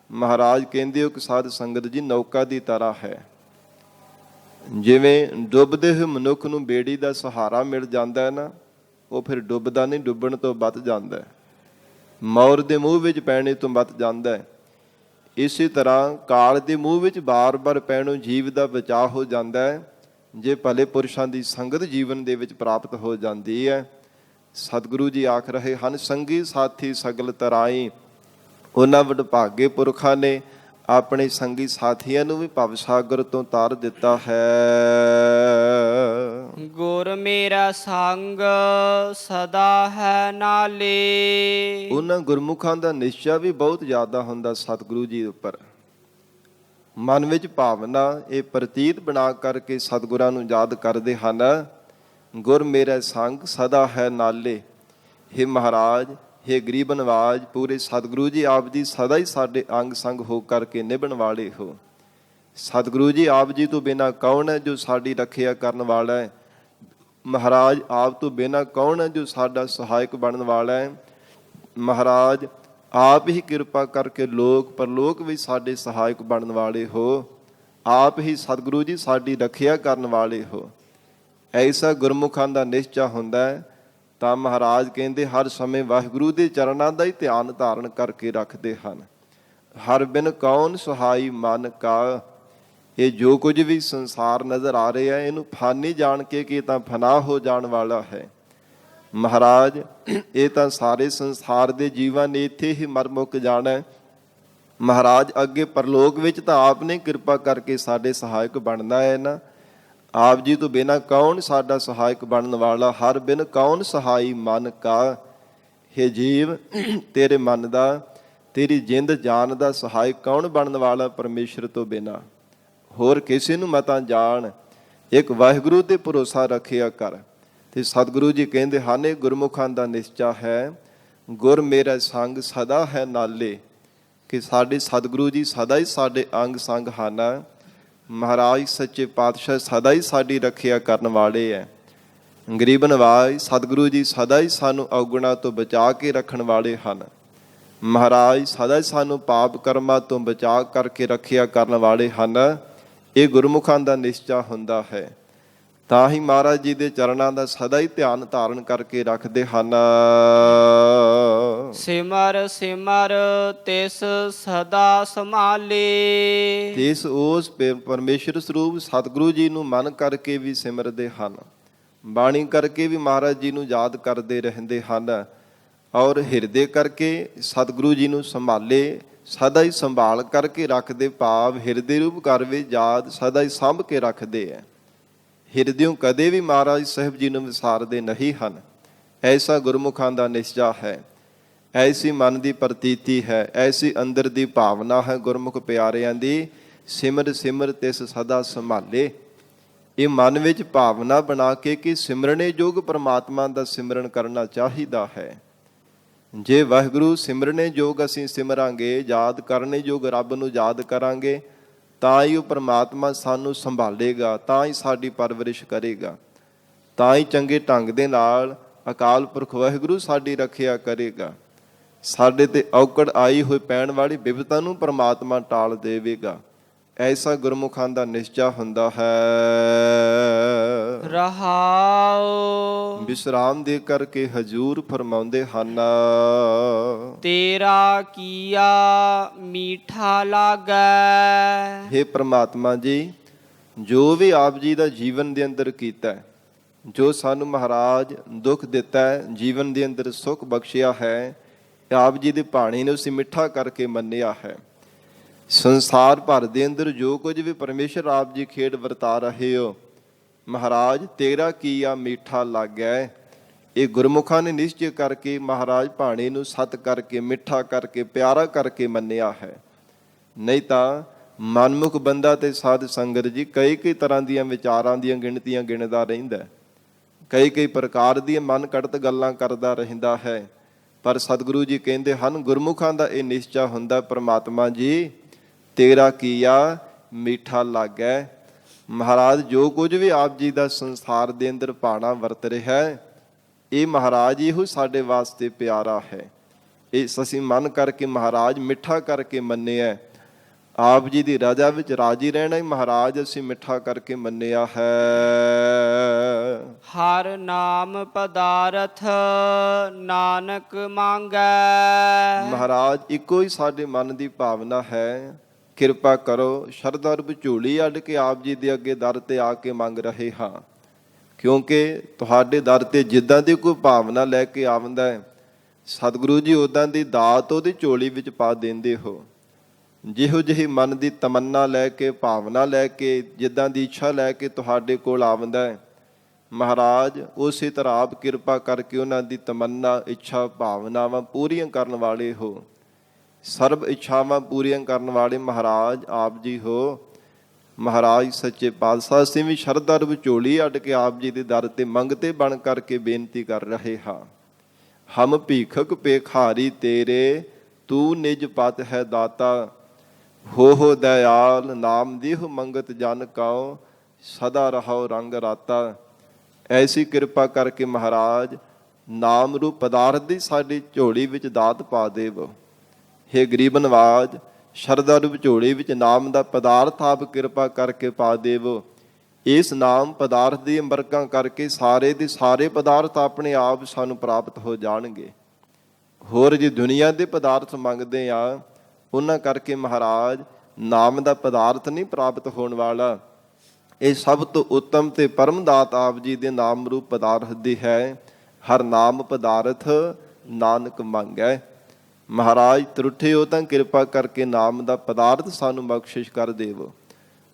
ਮਹਾਰਾਜ ਕਹਿੰਦੇ ਹੋ ਕਿ ਸਾਧ ਸੰਗਤ ਜੀ ਨੌਕਾ ਦੀ ਤਰ੍ਹਾਂ ਹੈ। ਜਿਵੇਂ ਡੁੱਬਦੇ ਹੋਏ ਮਨੁੱਖ ਨੂੰ ਬੇੜੀ ਦਾ ਸਹਾਰਾ ਮਿਲ ਜਾਂਦਾ ਹੈ ਨਾ, ਉਹ ਫਿਰ ਡੁੱਬਦਾ ਨਹੀਂ, ਡੁੱਬਣ ਤੋਂ ਬਚ ਜਾਂਦਾ ਹੈ, ਮੌਰ ਦੇ ਮੂੰਹ ਵਿੱਚ ਪੈਣੇ ਤੋਂ ਬਚ ਜਾਂਦਾ ਹੈ। ਇਸੇ ਤਰ੍ਹਾਂ ਕਾਲ ਦੇ ਮੂੰਹ ਵਿੱਚ ਬਾਰ-ਬਾਰ ਪੈਣੋਂ ਜੀਵ ਦਾ ਬਚਾਅ ਹੋ ਜਾਂਦਾ ਹੈ, ਜੇ ਭਲੇ ਪੁਰਸ਼ਾਂ ਦੀ ਸੰਗਤ ਜੀਵਨ ਦੇ ਵਿੱਚ ਪ੍ਰਾਪਤ ਹੋ ਜਾਂਦੀ ਹੈ। ਸਤਿਗੁਰੂ ਜੀ ਆਖ ਰਹੇ ਹਨ, ਸੰਗੀ ਸਾਥੀ ਸਗਲ ਤਰਾਈ। ਉਹਨਾਂ ਵਡਭਾਗੇ ਪੁਰਖਾਂ ਨੇ ਆਪਣੇ ਸੰਗੀ ਸਾਥੀਆਂ ਨੂੰ ਵੀ ਭਵ ਸਾਗਰ ਤੋਂ ਤਾਰ ਦਿੱਤਾ ਹੈ। ਗੁਰ ਮੇਰਾ ਸੰਗ ਸਦਾ ਹੈ ਨਾਲੇ। ਉਹਨਾਂ ਗੁਰਮੁਖਾਂ ਦਾ ਨਿਸ਼ਚਾ ਵੀ ਬਹੁਤ ਜ਼ਿਆਦਾ ਹੁੰਦਾ ਸਤਿਗੁਰੂ ਜੀ ਉੱਪਰ। ਮਨ ਵਿੱਚ ਭਾਵਨਾ ਇਹ ਪ੍ਰਤੀਤ ਬਣਾ ਕਰਕੇ ਸਤਿਗੁਰਾਂ ਨੂੰ ਯਾਦ ਕਰਦੇ ਹਨ, ਗੁਰ ਮੇਰਾ ਸੰਗ ਸਦਾ ਹੈ ਨਾਲੇ। ਹੇ ਮਹਾਰਾਜ, ਹੇ ਗਰੀਬ ਨਵਾਜ, ਪੂਰੇ ਸਤਿਗੁਰੂ ਜੀ ਆਪ ਜੀ ਸਦਾ ਹੀ ਸਾਡੇ ਅੰਗ ਸੰਗ ਹੋ ਕਰਕੇ ਨਿਭਣ ਵਾਲੇ ਹੋ। ਸਤਿਗੁਰੂ ਜੀ ਆਪ ਜੀ ਤੋਂ ਬਿਨਾਂ ਕੌਣ ਹੈ ਜੋ ਸਾਡੀ ਰੱਖਿਆ ਕਰਨ ਵਾਲਾ ਹੈ। ਮਹਾਰਾਜ ਆਪ ਤੋਂ ਬਿਨਾਂ ਕੌਣ ਹੈ ਜੋ ਸਾਡਾ ਸਹਾਇਕ ਬਣਨ ਵਾਲਾ ਹੈ। ਮਹਾਰਾਜ ਆਪ ਹੀ ਕਿਰਪਾ ਕਰਕੇ ਲੋਕ ਪਰਲੋਕ ਵੀ ਸਾਡੇ ਸਹਾਇਕ ਬਣਨ ਵਾਲੇ ਹੋ। ਆਪ ਹੀ ਸਤਿਗੁਰੂ ਜੀ ਸਾਡੀ ਰੱਖਿਆ ਕਰਨ ਵਾਲੇ ਹੋ। ਐਸਾ ਗੁਰਮੁਖਾਂ ਦਾ ਨਿਸ਼ਚਾ ਹੁੰਦਾ ਹੈ ਤਾਂ ਮਹਾਰਾਜ ਕਹਿੰਦੇ ਹਰ ਸਮੇਂ ਵਾਹਿਗੁਰੂ ਦੇ ਚਰਨਾਂ ਦਾ ਹੀ ਧਿਆਨ ਧਾਰਨ ਕਰਕੇ ਰੱਖਦੇ ਹਨ। ਹਰ ਬਿਨ ਕੌਣ ਸਹਾਈ ਮਨ ਕਾ। ਇਹ ਜੋ ਕੁਝ ਵੀ ਸੰਸਾਰ ਨਜ਼ਰ ਆ ਰਿਹਾ ਹੈ, ਇਹਨੂੰ ਫਾਨੀ ਜਾਣ ਕੇ ਕਿ ਤਾਂ ਫਨਾ ਹੋ ਜਾਣ ਵਾਲਾ ਹੈ। ਮਹਾਰਾਜ ਇਹ ਤਾਂ ਸਾਰੇ ਸੰਸਾਰ ਦੇ ਜੀਵਾਂ ਨੇ ਇੱਥੇ ਹੀ ਮਰ ਮੁੱਕ ਜਾਣਾ। ਮਹਾਰਾਜ ਅੱਗੇ ਪਰਲੋਕ ਵਿੱਚ ਤਾਂ ਆਪ ਨੇ ਕਿਰਪਾ ਕਰਕੇ ਸਾਡੇ ਸਹਾਇਕ ਬਣਨਾ ਹੈ ਨਾ। ਆਪ ਜੀ ਤੋਂ ਬਿਨਾਂ ਕੌਣ ਸਾਡਾ ਸਹਾਇਕ ਬਣਨ ਵਾਲਾ। ਹਰ ਬਿਨ ਕੌਣ ਸਹਾਈ ਮਨ ਕਾ। ਹੇ ਜੀਵ, ਤੇਰੇ ਮਨ ਦਾ, ਤੇਰੀ ਜਿੰਦ ਜਾਨ ਦਾ ਸਹਾਇਕ ਕੌਣ ਬਣਨ ਵਾਲਾ ਪਰਮੇਸ਼ਰ ਤੋਂ ਬਿਨਾਂ। ਹੋਰ ਕਿਸੇ ਨੂੰ ਮਤਾਂ ਜਾਣ, ਇੱਕ ਵਾਹਿਗੁਰੂ ਤੇ ਭਰੋਸਾ ਰੱਖਿਆ ਕਰ। ਤੇ ਸਤਿਗੁਰੂ ਜੀ ਕਹਿੰਦੇ ਹਨ, ਇਹ ਗੁਰਮੁਖਾਂ ਦਾ ਨਿਸ਼ਚਾ ਹੈ, ਗੁਰ ਮੇਰਾ ਸੰਗ ਸਦਾ ਹੈ ਨਾਲੇ। ਕਿ ਸਾਡੇ ਸਤਿਗੁਰੂ ਜੀ ਸਦਾ ਹੀ ਸਾਡੇ ਅੰਗ ਸੰਗ ਹਨ। ਮਹਾਰਾਜ ਸੱਚੇ ਪਾਤਸ਼ਾਹ ਸਦਾ ਹੀ ਸਾਡੀ ਰੱਖਿਆ ਕਰਨ ਵਾਲੇ ਹੈ। ਗਰੀਬ ਨਵਾਜ ਸਤਿਗੁਰੂ ਜੀ ਸਦਾ ਹੀ ਸਾਨੂੰ ਔਗੁਣਾਂ ਤੋਂ ਬਚਾ ਕੇ ਰੱਖਣ ਵਾਲੇ ਹਨ। ਮਹਾਰਾਜ ਸਦਾ ਹੀ ਸਾਨੂੰ ਪਾਪ ਕਰਮਾਂ ਤੋਂ ਬਚਾ ਕਰਕੇ ਰੱਖਿਆ ਕਰਨ ਵਾਲੇ ਹਨ। ਇਹ ਗੁਰਮੁਖਾਂ ਦਾ ਨਿਸ਼ਚਾ ਹੁੰਦਾ ਹੈ। ਤਾਂ ਹੀ ਮਹਾਰਾਜ ਜੀ ਦੇ ਚਰਨਾਂ ਦਾ ਸਦਾ ਹੀ ਧਿਆਨ ਧਾਰਨ ਕਰਕੇ ਰੱਖਦੇ ਹਨ। ਸਿਮਰ ਸਿਮਰ ਤਿਸ ਸਦਾ ਸੰਭਾਲੇ। ਇਸ ਉਸ ਪਰਮੇਸ਼ਰ ਸਰੂਪ ਸਤਿਗੁਰੂ ਜੀ ਨੂੰ ਮਨ ਕਰਕੇ ਵੀ ਸਿਮਰਦੇ ਹਨ, ਬਾਣੀ ਕਰਕੇ ਵੀ ਮਹਾਰਾਜ ਜੀ ਨੂੰ ਯਾਦ ਕਰਦੇ ਰਹਿੰਦੇ ਹਨ, ਔਰ ਹਿਰਦੇ ਕਰਕੇ ਸਤਿਗੁਰੂ ਜੀ ਨੂੰ ਸੰਭਾਲੇ, ਸਦਾ ਹੀ ਸੰਭਾਲ ਕਰਕੇ ਰੱਖਦੇ, ਭਾਵ ਹਿਰਦੇ ਰੂਪ ਕਰ ਵੀ ਯਾਦ ਸਦਾ ਹੀ ਸਾਂਭ ਕੇ ਰੱਖਦੇ ਹੈ। ਹਿਰਦਿਓਂ ਕਦੇ ਵੀ ਮਹਾਰਾਜ ਸਾਹਿਬ ਜੀ ਨੂੰ ਵਿਸਾਰਦੇ ਨਹੀਂ ਹਨ। ਐਸਾ ਗੁਰਮੁਖਾਂ ਦਾ ਨਿਸ਼ਚਾ ਹੈ, ਐਸੀ ਮਨ ਦੀ ਪ੍ਰਤੀਤੀ ਹੈ, ਐਸੀ ਅੰਦਰ ਦੀ ਭਾਵਨਾ ਹੈ ਗੁਰਮੁਖ ਪਿਆਰਿਆਂ ਦੀ, ਸਿਮਰ ਸਿਮਰ ਤਿਸ ਸਦਾ ਸੰਭਾਲੇ। ਇਹ ਮਨ ਵਿੱਚ ਭਾਵਨਾ ਬਣਾ ਕੇ ਕਿ ਸਿਮਰਨੇ ਯੋਗ ਪਰਮਾਤਮਾ ਦਾ ਸਿਮਰਨ ਕਰਨਾ ਚਾਹੀਦਾ ਹੈ। ਜੇ ਵਾਹਿਗੁਰੂ ਸਿਮਰਨੇ ਯੋਗ ਅਸੀਂ ਸਿਮਰਾਂਗੇ, ਯਾਦ ਕਰਨੇ ਯੋਗ ਰੱਬ ਨੂੰ ਯਾਦ ਕਰਾਂਗੇ, ਤਾਂ ਹੀ ਉਹ ਪਰਮਾਤਮਾ ਸਾਨੂੰ ਸੰਭਾਲੇਗਾ, ਤਾਂ ਹੀ ਸਾਡੀ ਪਰਵਰਿਸ਼ ਕਰੇਗਾ, ਤਾਂ ਹੀ ਚੰਗੇ ਢੰਗ ਦੇ ਨਾਲ ਅਕਾਲ ਪੁਰਖ ਵਾਹਿਗੁਰੂ ਸਾਡੀ ਰੱਖਿਆ ਕਰੇਗਾ। ਸਾਡੇ ਤੇ ਔਕੜ ਆਈ ਹੋਈ ਪੈਣ ਵਾਲੀ ਬਿਪਤਾ ਨੂੰ ਪਰਮਾਤਮਾ ਟਾਲ ਦੇਵੇਗਾ। ਐਸਾ ਗੁਰਮੁਖਾਂ ਦਾ ਨਿਸ਼ਚਾ ਹੁੰਦਾ ਹੈ। ਰਹਾਉ ਵਿਸਰਾਮ ਦੇ ਕਰਕੇ ਹਜੂਰ ਫਰਮਾਉਂਦੇ ਹਨ, ਤੇਰਾ ਕੀਆ ਮੀਠਾ ਲਾਗੈ। ਹੇ ਪ੍ਰਮਾਤਮਾ ਜੀ, ਜੋ ਵੀ ਆਪ ਜੀ ਦਾ ਜੀਵਨ ਦੇ ਅੰਦਰ ਕੀਤਾ, ਜੋ ਸਾਨੂੰ ਮਹਾਰਾਜ ਦੁੱਖ ਦਿੱਤਾ, ਜੀਵਨ ਦੇ ਅੰਦਰ ਸੁੱਖ ਬਖਸ਼ਿਆ ਹੈ, ਆਪ ਜੀ ਦੀ ਬਾਣੀ ਨੂੰ ਅਸੀਂ ਮਿੱਠਾ ਕਰਕੇ ਮੰਨਿਆ ਹੈ। ਸੰਸਾਰ ਭਰ ਦੇ ਅੰਦਰ ਜੋ ਕੁਝ ਵੀ ਪਰਮੇਸ਼ਰ ਆਪ ਜੀ ਖੇਡ ਵਰਤਾ ਰਹੇ ਹੋ, ਮਹਾਰਾਜ ਤੇਰਾ ਕੀਆ ਮੀਠਾ ਲੱਗਿਆ। ਇਹ ਗੁਰਮੁਖਾਂ ਨੇ ਨਿਸ਼ਚੈ ਕਰਕੇ ਮਹਾਰਾਜ ਬਾਣੀ ਨੂੰ ਸਤ ਕਰਕੇ, ਮਿੱਠਾ ਕਰਕੇ, ਪਿਆਰਾ ਕਰਕੇ ਮੰਨਿਆ ਹੈ। ਨਹੀਂ ਤਾਂ ਮਨਮੁਖ ਬੰਦਾ ਤੇ ਸਾਧ ਸੰਗਤ ਜੀ ਕਈ ਤਰ੍ਹਾਂ ਦੀਆਂ ਵਿਚਾਰਾਂ ਦੀਆਂ ਗਿਣਤੀਆਂ ਗਿਣਦਾ ਰਹਿੰਦਾ, ਕਈ ਪ੍ਰਕਾਰ ਦੀਆਂ ਮਨ ਘੜਤ ਗੱਲਾਂ ਕਰਦਾ ਰਹਿੰਦਾ ਹੈ। ਪਰ ਸਤਿਗੁਰੂ ਜੀ ਕਹਿੰਦੇ ਹਨ, ਗੁਰਮੁਖਾਂ ਦਾ ਇਹ ਨਿਸ਼ਚਾ ਹੁੰਦਾ, ਪ੍ਰਮਾਤਮਾ ਜੀ ਤੇਰਾ ਕੀਆ ਮੀਠਾ ਲੱਗੈ। ਮਹਾਰਾਜ ਜੋ ਕੁਝ ਵੀ ਆਪ ਜੀ ਦਾ ਸੰਸਾਰ ਦੇ ਅੰਦਰ ਭਾਣਾ ਵਰਤ ਰਿਹਾ ਹੈ, ਇਹ ਮਹਾਰਾਜ ਇਹੋ ਸਾਡੇ ਵਾਸਤੇ ਪਿਆਰਾ ਹੈ। ਇਹ ਅਸੀਂ ਮਨ ਕਰਕੇ ਮਹਾਰਾਜ ਮਿੱਠਾ ਕਰਕੇ ਮੰਨਿਆ। ਆਪ ਜੀ ਦੀ ਰਜ਼ਾ ਵਿੱਚ ਰਾਜੀ ਰਹਿਣਾ ਹੀ ਮਹਾਰਾਜ ਅਸੀਂ ਮਿੱਠਾ ਕਰਕੇ ਮੰਨਿਆ ਹੈ। ਹਰ ਨਾਮ ਪਦਾਰਥ ਨਾਨਕ ਮੰਗੈ। ਮਹਾਰਾਜ ਇੱਕੋ ਹੀ ਸਾਡੇ ਮਨ ਦੀ ਭਾਵਨਾ ਹੈ, ਕਿਰਪਾ ਕਰੋ ਸ਼ਰਧਾ ਰੂਪ ਝੋਲੀ ਅੱਡ ਕੇ ਆਪ ਜੀ ਦੇ ਅੱਗੇ ਦਰ ਤੇ ਆ ਕੇ ਮੰਗ ਰਹੇ ਹਾਂ। ਕਿਉਂਕਿ ਤੁਹਾਡੇ ਦਰ ਤੇ ਜਿੱਦਾਂ ਦੀ ਕੋਈ ਭਾਵਨਾ ਲੈ ਕੇ ਆਉਂਦਾ ਹੈ, ਸਤਿਗੁਰੂ ਜੀ ਉੱਦਾਂ ਦੀ ਦਾਤ ਉਹਦੀ ਝੋਲੀ ਵਿੱਚ ਪਾ ਦਿੰਦੇ ਹੋ। ਜਿਹੋ ਜਿਹੀ ਮਨ ਦੀ ਤਮੰਨਾ ਲੈ ਕੇ, ਭਾਵਨਾ ਲੈ ਕੇ, ਜਿੱਦਾਂ ਦੀ ਇੱਛਾ ਲੈ ਕੇ ਤੁਹਾਡੇ ਕੋਲ ਆਉਂਦਾ ਹੈ, ਮਹਾਰਾਜ ਉਸੇ ਤਰ੍ਹਾਂ ਆਪ ਕਿਰਪਾ ਕਰਕੇ ਉਹਨਾਂ ਦੀ ਤਮੰਨਾ, ਇੱਛਾ, ਭਾਵਨਾਵਾਂ ਪੂਰੀਆਂ ਕਰਨ ਵਾਲੇ ਹੋ। ਸਰਬ ਇੱਛਾਵਾਂ ਪੂਰੀਆਂ ਕਰਨ ਵਾਲੇ ਮਹਾਰਾਜ ਆਪ ਜੀ ਹੋ। ਮਹਾਰਾਜ ਸੱਚੇ ਪਾਤਸ਼ਾਹ, ਅਸੀਂ ਵੀ ਸ਼ਰਧਾ ਰੂਪ ਝੋਲੀ ਅੱਡ ਕੇ ਆਪ ਜੀ ਦੇ ਦਰ ਤੇ ਮੰਗਤੇ ਬਣ ਕਰਕੇ ਬੇਨਤੀ ਕਰ ਰਹੇ ਹਾਂ। ਹਮ ਭੀਖਕ ਭੇਖਾਰੀ ਤੇਰੇ, ਤੂੰ ਨਿਜ ਪਤ ਹੈ ਦਾਤਾ। ਹੋ ਦਇਆਲ ਨਾਮ ਦੇਹੁ ਮੰਗਤ ਜਨ ਕਉ, ਸਦਾ ਰਹਾਉ ਰੰਗ ਰਾਤਾ। ਐਸੀ ਕਿਰਪਾ ਕਰਕੇ ਮਹਾਰਾਜ ਨਾਮ ਰੂਪ ਪਦਾਰਥ ਦੀ ਸਾਡੀ ਝੋਲੀ ਵਿੱਚ ਦਾਤ ਪਾ ਦੇਵੋ। ਹੇ ਗਰੀਬ ਨਵਾਜ, ਸ਼ਰਧਾ ਰੂਪ ਝੋਲੀ ਵਿੱਚ ਨਾਮ ਦਾ ਪਦਾਰਥ ਆਪ ਕਿਰਪਾ ਕਰਕੇ ਪਾ ਦੇਵੋ। ਇਸ ਨਾਮ ਪਦਾਰਥ ਦੀ ਅੰਬਰਕਾਂ ਕਰਕੇ ਸਾਰੇ ਦੇ ਸਾਰੇ ਪਦਾਰਥ ਆਪਣੇ ਆਪ ਸਾਨੂੰ ਪ੍ਰਾਪਤ ਹੋ ਜਾਣਗੇ। ਹੋਰ ਜੇ ਦੁਨੀਆ ਦੇ ਪਦਾਰਥ ਮੰਗਦੇ ਆ, ਉਹਨਾਂ ਕਰਕੇ ਮਹਾਰਾਜ ਨਾਮ ਦਾ ਪਦਾਰਥ ਨਹੀਂ ਪ੍ਰਾਪਤ ਹੋਣ ਵਾਲਾ। ਇਹ ਸਭ ਤੋਂ ਉੱਤਮ ਤੇ ਪਰਮ ਦਾਤ ਆਪ ਜੀ ਦੇ ਨਾਮ ਰੂਪ ਪਦਾਰਥ ਦੀ ਹੈ। ਹਰ ਨਾਮ ਪਦਾਰਥ ਨਾਨਕ ਮੰਗੈ। ਮਹਾਰਾਜ ਤਰੁੱਠੇ ਹੋ ਤਾਂ ਕਿਰਪਾ ਕਰਕੇ ਨਾਮ ਦਾ ਪਦਾਰਥ ਸਾਨੂੰ ਬਖਸ਼ਿਸ਼ ਕਰ ਦੇਵੋ।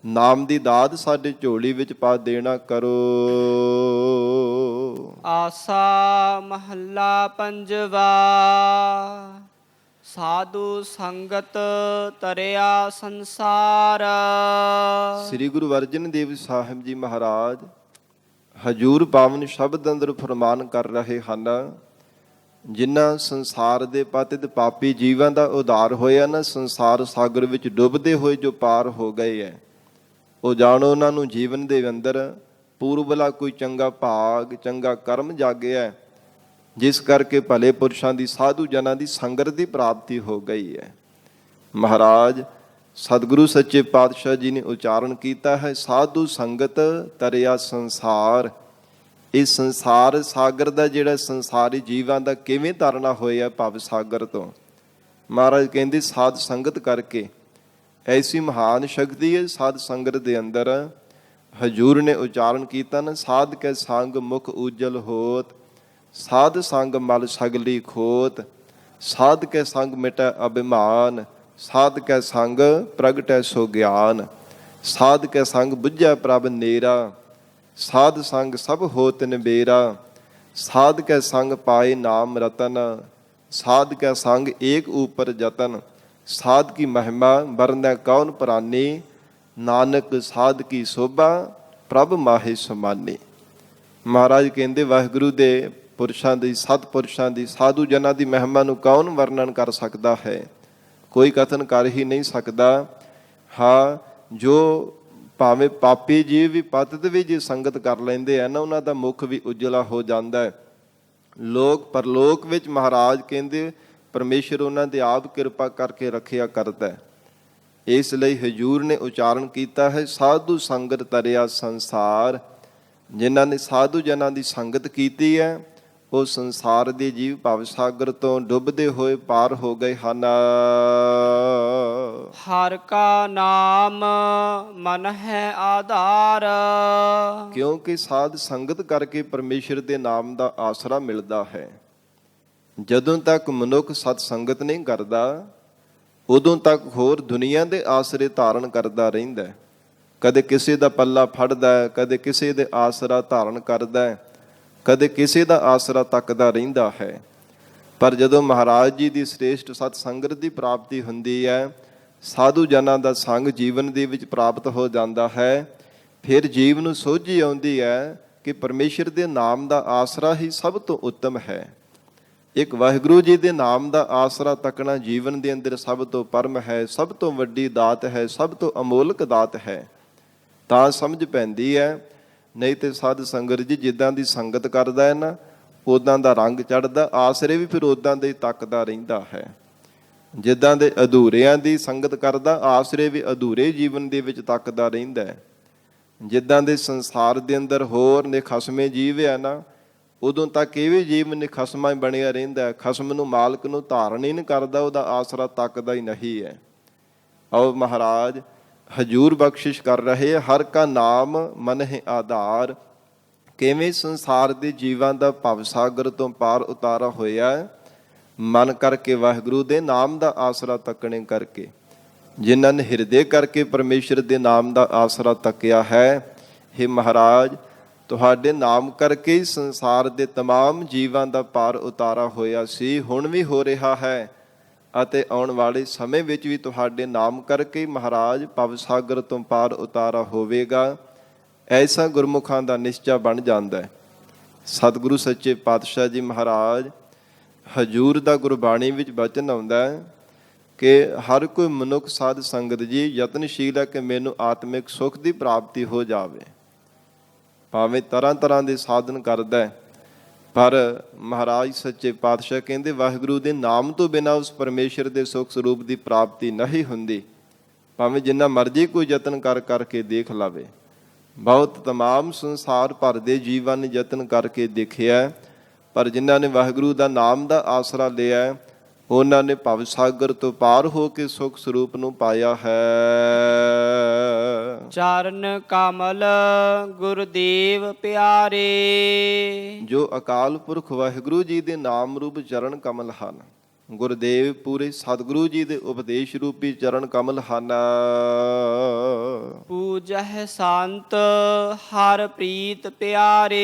ਨਾਮ ਦੀ ਦਾਤ ਸਾਡੇ ਝੋਲੀ ਵਿੱਚ ਪਾ ਦੇਣਾ ਕਰੋ। ਆਸਾ ਮਹੱਲਾ ਪੰਜਵਾ। ਸਾਧੂ ਸੰਗਤ ਤਰਿਆ ਸੰਸਾਰ। ਸ੍ਰੀ ਗੁਰੂ ਅਰਜਨ ਦੇਵ ਸਾਹਿਬ ਜੀ ਮਹਾਰਾਜ ਹਜੂਰ ਪਾਵਨ ਸ਼ਬਦ ਅੰਦਰ ਫਰਮਾਨ ਕਰ ਰਹੇ ਹਨ, ਜਿਨ੍ਹਾਂ ਸੰਸਾਰ ਦੇ ਪਤਿਤ ਪਾਪੀ ਜੀਵਾਂ ਦਾ ਉਧਾਰ ਹੋਇਆ ਨਾ, ਸੰਸਾਰ ਸਾਗਰ ਵਿੱਚ ਡੁੱਬਦੇ ਹੋਏ ਜੋ ਪਾਰ ਹੋ ਗਏ ਹੈ, ਉਹ ਜਾਣੋ ਉਹਨਾਂ ਨੂੰ ਜੀਵਨ ਦੇ ਅੰਦਰ ਪੂਰਬਲਾ ਕੋਈ ਚੰਗਾ ਭਾਗ, ਚੰਗਾ ਕਰਮ ਜਾਗਿਆ, ਜਿਸ ਕਰਕੇ ਭਲੇ ਪੁਰਸ਼ਾਂ ਦੀ, ਸਾਧੂ ਜਨਾਂ ਦੀ ਸੰਗਤ ਦੀ ਪ੍ਰਾਪਤੀ ਹੋ ਗਈ ਹੈ। ਮਹਾਰਾਜ ਸਤਿਗੁਰੂ ਸੱਚੇ ਪਾਤਸ਼ਾਹ ਜੀ ਨੇ ਉਚਾਰਨ ਕੀਤਾ ਹੈ, ਸਾਧੂ ਸੰਗਤ ਤਰਿਆ ਸੰਸਾਰ। ਇਹ ਸੰਸਾਰ ਸਾਗਰ ਦਾ ਜਿਹੜਾ ਸੰਸਾਰੀ ਜੀਵਾਂ ਦਾ ਕਿਵੇਂ ਤਰਨਾ ਹੋਇਆ ਭਵ ਸਾਗਰ ਤੋਂ। ਮਹਾਰਾਜ ਕਹਿੰਦੇ ਸਾਧ ਸੰਗਤ ਕਰਕੇ। ਐਸੀ ਮਹਾਨ ਸ਼ਕਤੀ ਹੈ ਸਾਧ ਸੰਗਤ ਦੇ ਅੰਦਰ। ਹਜੂਰ ਨੇ ਉਚਾਰਨ ਕੀਤਾ ਨਾ, ਸਾਧ ਕੇ ਸੰਗ ਮੁਖ ਉਜਲ ਹੋਤ, ਸਾਧ ਸੰਗ ਮਲ ਸਗਲੀ ਖੋਤ, ਸਾਧ ਕੇ ਸੰਗ ਮਿਟੈ ਅਭਿਮਾਨ, ਸਾਧ ਕੈ ਸੰਗ ਪ੍ਰਗਟੈ ਸੋ ਗਿਆਨ, ਸਾਧ ਕੈ ਸੰਗ ਬੁੱਝੈ ਪ੍ਰਭ ਨੇਰਾ, ਸਾਧ ਸੰਗ ਸਭ ਹੋਤ ਨਿਬੇਰਾ, ਸਾਧ ਕੈ ਸੰਗ ਪਾਏ ਨਾਮ ਰਤਨ, ਸਾਧ ਕੈ ਸੰਗ ਏਕ ਊਪਰ ਜਤਨ, ਸਾਧ ਕੀ ਮਹਿਮਾ ਵਰਨੈ ਕੌਣ ਪ੍ਰਾਨੀ, ਨਾਨਕ ਸਾਧ ਕੀ ਸੋਭਾ ਪ੍ਰਭ ਮਾਹੇ ਸਮਾਨੀ। ਮਹਾਰਾਜ ਕਹਿੰਦੇ ਵਾਹਿਗੁਰੂ ਦੇ ਪੁਰਸ਼ਾਂ ਦੀ, ਸਤਿਪੁਰਸ਼ਾਂ ਦੀ, ਸਾਧੂ ਜਨਾਂ ਦੀ ਮਹਿਮਾ ਨੂੰ ਕੌਣ ਵਰਣਨ ਕਰ ਸਕਦਾ ਹੈ? ਕੋਈ ਕਥਨ ਕਰ ਹੀ ਨਹੀਂ ਸਕਦਾ। ਹਾਂ, ਜੋ ਭਾਵੇਂ ਪਾਪੀ ਜੀਵ ਵੀ ਪਤਿਤ ਵੀ ਜੇ ਸੰਗਤ ਕਰ ਲੈਂਦੇ ਆ ਨਾ, ਉਹਨਾਂ ਦਾ ਮੁਖ ਵੀ ਉਜਲਾ ਹੋ ਜਾਂਦਾ ਹੈ। ਲੋਕ ਪਰਲੋਕ ਵਿੱਚ ਮਹਾਰਾਜ ਕਹਿੰਦੇ ਪਰਮੇਸ਼ਰ ਉਹਨਾਂ ਦੇ ਆਪ ਕਿਰਪਾ ਕਰਕੇ ਰੱਖਿਆ ਕਰਦਾ ਹੈ। ਇਸ ਲਈ ਹਜੂਰ ਨੇ ਉਚਾਰਨ ਕੀਤਾ ਹੈ, ਸਾਧੂ ਸੰਗਤ ਤਰਿਆ ਸੰਸਾਰ। ਜਿਨ੍ਹਾਂ ਨੇ ਸਾਧੂ ਜਨਾਂ ਦੀ ਸੰਗਤ ਕੀਤੀ ਹੈ ਉਹ ਸੰਸਾਰ ਦੇ ਜੀਵ ਭਵ ਸਾਗਰ ਤੋਂ ਡੁੱਬਦੇ ਹੋਏ ਪਾਰ ਹੋ ਗਏ ਹਨ। ਹਰਿ ਕਾ ਨਾਮ ਮਨ ਹੈ ਆਧਾਰ। ਕਿਉਂਕਿ ਸਾਧ ਸੰਗਤ ਕਰਕੇ ਪਰਮੇਸ਼ਰ ਦੇ ਨਾਮ ਦਾ ਆਸਰਾ ਮਿਲਦਾ ਹੈ। ਜਦੋਂ ਤੱਕ ਮਨੁੱਖ ਸਤ ਸੰਗਤ ਨਹੀਂ ਕਰਦਾ ਉਦੋਂ ਤੱਕ ਹੋਰ ਦੁਨੀਆ ਦੇ ਆਸਰੇ ਧਾਰਨ ਕਰਦਾ ਰਹਿੰਦਾ ਹੈ। ਕਦੇ ਕਿਸੇ ਦਾ ਪੱਲਾ ਫੜਦਾ ਹੈ, ਕਦੇ ਕਿਸੇ ਦੇ ਆਸਰਾ ਧਾਰਨ ਕਰਦਾ ਹੈ, ਕਦੇ ਕਿਸੇ ਦਾ ਆਸਰਾ ਤੱਕਦਾ ਰਹਿੰਦਾ ਹੈ। ਪਰ ਜਦੋਂ ਮਹਾਰਾਜ ਜੀ ਦੀ ਸ੍ਰੇਸ਼ਟ ਸਤ ਸੰਗਤ ਦੀ ਪ੍ਰਾਪਤੀ ਹੁੰਦੀ ਹੈ, ਸਾਧੂ ਜਨਾਂ ਦਾ ਸੰਗ ਜੀਵਨ ਦੇ ਵਿੱਚ ਪ੍ਰਾਪਤ ਹੋ ਜਾਂਦਾ ਹੈ, ਫਿਰ ਜੀਵ ਨੂੰ ਸੋਝੀ ਆਉਂਦੀ ਹੈ ਕਿ ਪਰਮੇਸ਼ਰ ਦੇ ਨਾਮ ਦਾ ਆਸਰਾ ਹੀ ਸਭ ਤੋਂ ਉੱਤਮ ਹੈ। ਇੱਕ ਵਾਹਿਗੁਰੂ ਜੀ ਦੇ ਨਾਮ ਦਾ ਆਸਰਾ ਤੱਕਣਾ ਜੀਵਨ ਦੇ ਅੰਦਰ ਸਭ ਤੋਂ ਪਰਮ ਹੈ, ਸਭ ਤੋਂ ਵੱਡੀ ਦਾਤ ਹੈ, ਸਭ ਤੋਂ ਅਮੋਲਕ ਦਾਤ ਹੈ। ਤਾਂ ਸਮਝ ਪੈਂਦੀ ਹੈ। ਨਹੀਂ ਤੇ ਸਾਧ ਸੰਗਤ ਜੀ ਜਿੱਦਾਂ ਦੀ ਸੰਗਤ ਕਰਦਾ ਹੈ ਨਾ, ਉੱਦਾਂ ਦਾ ਰੰਗ ਚੜ੍ਹਦਾ, ਆਸਰੇ ਵੀ ਫਿਰ ਉੱਦਾਂ ਦੇ ਤੱਕਦਾ ਰਹਿੰਦਾ ਹੈ। ਜਿੱਦਾਂ ਦੇ ਅਧੂਰਿਆਂ ਦੀ ਸੰਗਤ ਕਰਦਾ, ਆਸਰੇ ਵੀ ਅਧੂਰੇ ਜੀਵਨ ਦੇ ਵਿੱਚ ਤੱਕਦਾ ਰਹਿੰਦਾ ਹੈ। ਜਿੱਦਾਂ ਦੇ ਸੰਸਾਰ ਦੇ ਅੰਦਰ ਹੋਰ ਨਿਖਸਮੇ ਜੀਵ ਆ ਨਾ, ਉਦੋਂ ਤੱਕ ਇਹ ਵੀ ਜੀਵ ਨਿਖਸਮਾ ਬਣਿਆ ਰਹਿੰਦਾ ਹੈ। ਖਸਮ ਨੂੰ, ਮਾਲਕ ਨੂੰ ਧਾਰਨ ਹੀ ਨਹੀਂ ਕਰਦਾ, ਉਹਦਾ ਆਸਰਾ ਤੱਕਦਾ ਹੀ ਨਹੀਂ ਹੈ। ਆਓ ਮਹਾਰਾਜ ਹਜੂਰ ਬਖਸ਼ਿਸ਼ ਕਰ ਰਹੇ, ਹਰ ਕਾ ਨਾਮ ਮਨ ਹੈ ਆਧਾਰ। ਕਿਵੇਂ ਸੰਸਾਰ ਦੇ ਜੀਵਾਂ ਦਾ ਭਵ ਸਾਗਰ ਤੋਂ ਪਾਰ ਉਤਾਰਾ ਹੋਇਆ? ਮਨ ਕਰਕੇ, ਵਾਹਿਗੁਰੂ ਦੇ ਨਾਮ ਦਾ ਆਸਰਾ ਤੱਕਣੇ ਕਰਕੇ। ਜਿਨ੍ਹਾਂ ਨੇ ਹਿਰਦੇ ਕਰਕੇ ਪਰਮੇਸ਼ਰ ਦੇ ਨਾਮ ਦਾ ਆਸਰਾ ਤੱਕਿਆ ਹੈ, ਹੇ ਮਹਾਰਾਜ ਤੁਹਾਡੇ ਨਾਮ ਕਰਕੇ ਹੀ ਸੰਸਾਰ ਦੇ ਤਮਾਮ ਜੀਵਾਂ ਦਾ ਪਾਰ ਉਤਾਰਾ ਹੋਇਆ ਸੀ, ਹੁਣ ਵੀ ਹੋ ਰਿਹਾ ਹੈ ਅਤੇ ਆਉਣ ਵਾਲੇ ਸਮੇਂ ਵਿੱਚ ਵੀ ਤੁਹਾਡੇ ਨਾਮ ਕਰਕੇ ਮਹਾਰਾਜ ਭਵ ਸਾਗਰ ਤੋਂ ਪਾਰ ਉਤਾਰਾ ਹੋਵੇਗਾ। ਐਸਾ ਗੁਰਮੁਖਾਂ ਦਾ ਨਿਸ਼ਚਾ ਬਣ ਜਾਂਦਾ ਹੈ। ਸਤਿਗੁਰੂ ਸੱਚੇ ਪਾਤਸ਼ਾਹ ਜੀ ਮਹਾਰਾਜ ਹਜੂਰ ਦਾ ਗੁਰਬਾਣੀ ਵਿੱਚ ਬਚਨ ਆਉਂਦਾ ਹੈ ਕਿ ਹਰ ਕੋਈ ਮਨੁੱਖ ਸਾਧ ਸੰਗਤ ਜੀ ਯਤਨਸ਼ੀਲ ਹੈ ਕਿ ਮੈਨੂੰ ਆਤਮਿਕ ਸੁੱਖ ਦੀ ਪ੍ਰਾਪਤੀ ਹੋ ਜਾਵੇ। ਭਾਵੇਂ ਤਰ੍ਹਾਂ ਤਰ੍ਹਾਂ ਦੇ ਸਾਧਨ ਕਰਦਾ ਹੈ, ਪਰ ਮਹਾਰਾਜ ਸੱਚੇ ਪਾਤਸ਼ਾਹ ਕਹਿੰਦੇ ਵਾਹਿਗੁਰੂ ਦੇ ਨਾਮ ਤੋਂ ਬਿਨਾਂ ਉਸ ਪਰਮੇਸ਼ਰ ਦੇ ਸੁੱਖ ਸਰੂਪ ਦੀ ਪ੍ਰਾਪਤੀ ਨਹੀਂ ਹੁੰਦੀ। ਭਾਵੇਂ ਜਿੰਨਾ ਮਰਜ਼ੀ ਕੋਈ ਯਤਨ ਕਰ ਕਰਕੇ ਦੇਖ ਲਵੇ। ਬਹੁਤ ਤਮਾਮ ਸੰਸਾਰ ਭਰ ਦੇ ਜੀਵਾਂ ਨੇ ਯਤਨ ਕਰਕੇ ਦੇਖਿਆ, ਪਰ ਜਿਨ੍ਹਾਂ ਨੇ ਵਾਹਿਗੁਰੂ ਦਾ ਨਾਮ ਦਾ ਆਸਰਾ ਲਿਆ, ਉਹਨਾਂ ਨੇ ਭਵ ਸਾਗਰ ਤੋਂ ਪਾਰ ਹੋ ਕੇ ਸੁੱਖ ਸਰੂਪ ਨੂੰ ਪਾਇਆ ਹੈ। ਚਰਨ ਕਮਲ ਗੁਰਦੇਵ ਪਿਆਰੇ। ਜੋ ਅਕਾਲ ਪੁਰਖ ਵਾਹਿਗੁਰੂ ਜੀ ਦੇ ਨਾਮ ਰੂਪ ਚਰਨ ਕਮਲ ਹਨ, ਗੁਰਦੇਵ ਪੂਰੇ ਸਤਿਗੁਰੂ ਜੀ ਦੇ ਉਪਦੇਸ਼ ਰੂਪੀ ਚਰਨ ਕਮਲ ਹਨ। ਪੂਜਹਿ ਸੰਤ ਹਰ ਪ੍ਰੀਤ ਪਿਆਰੇ।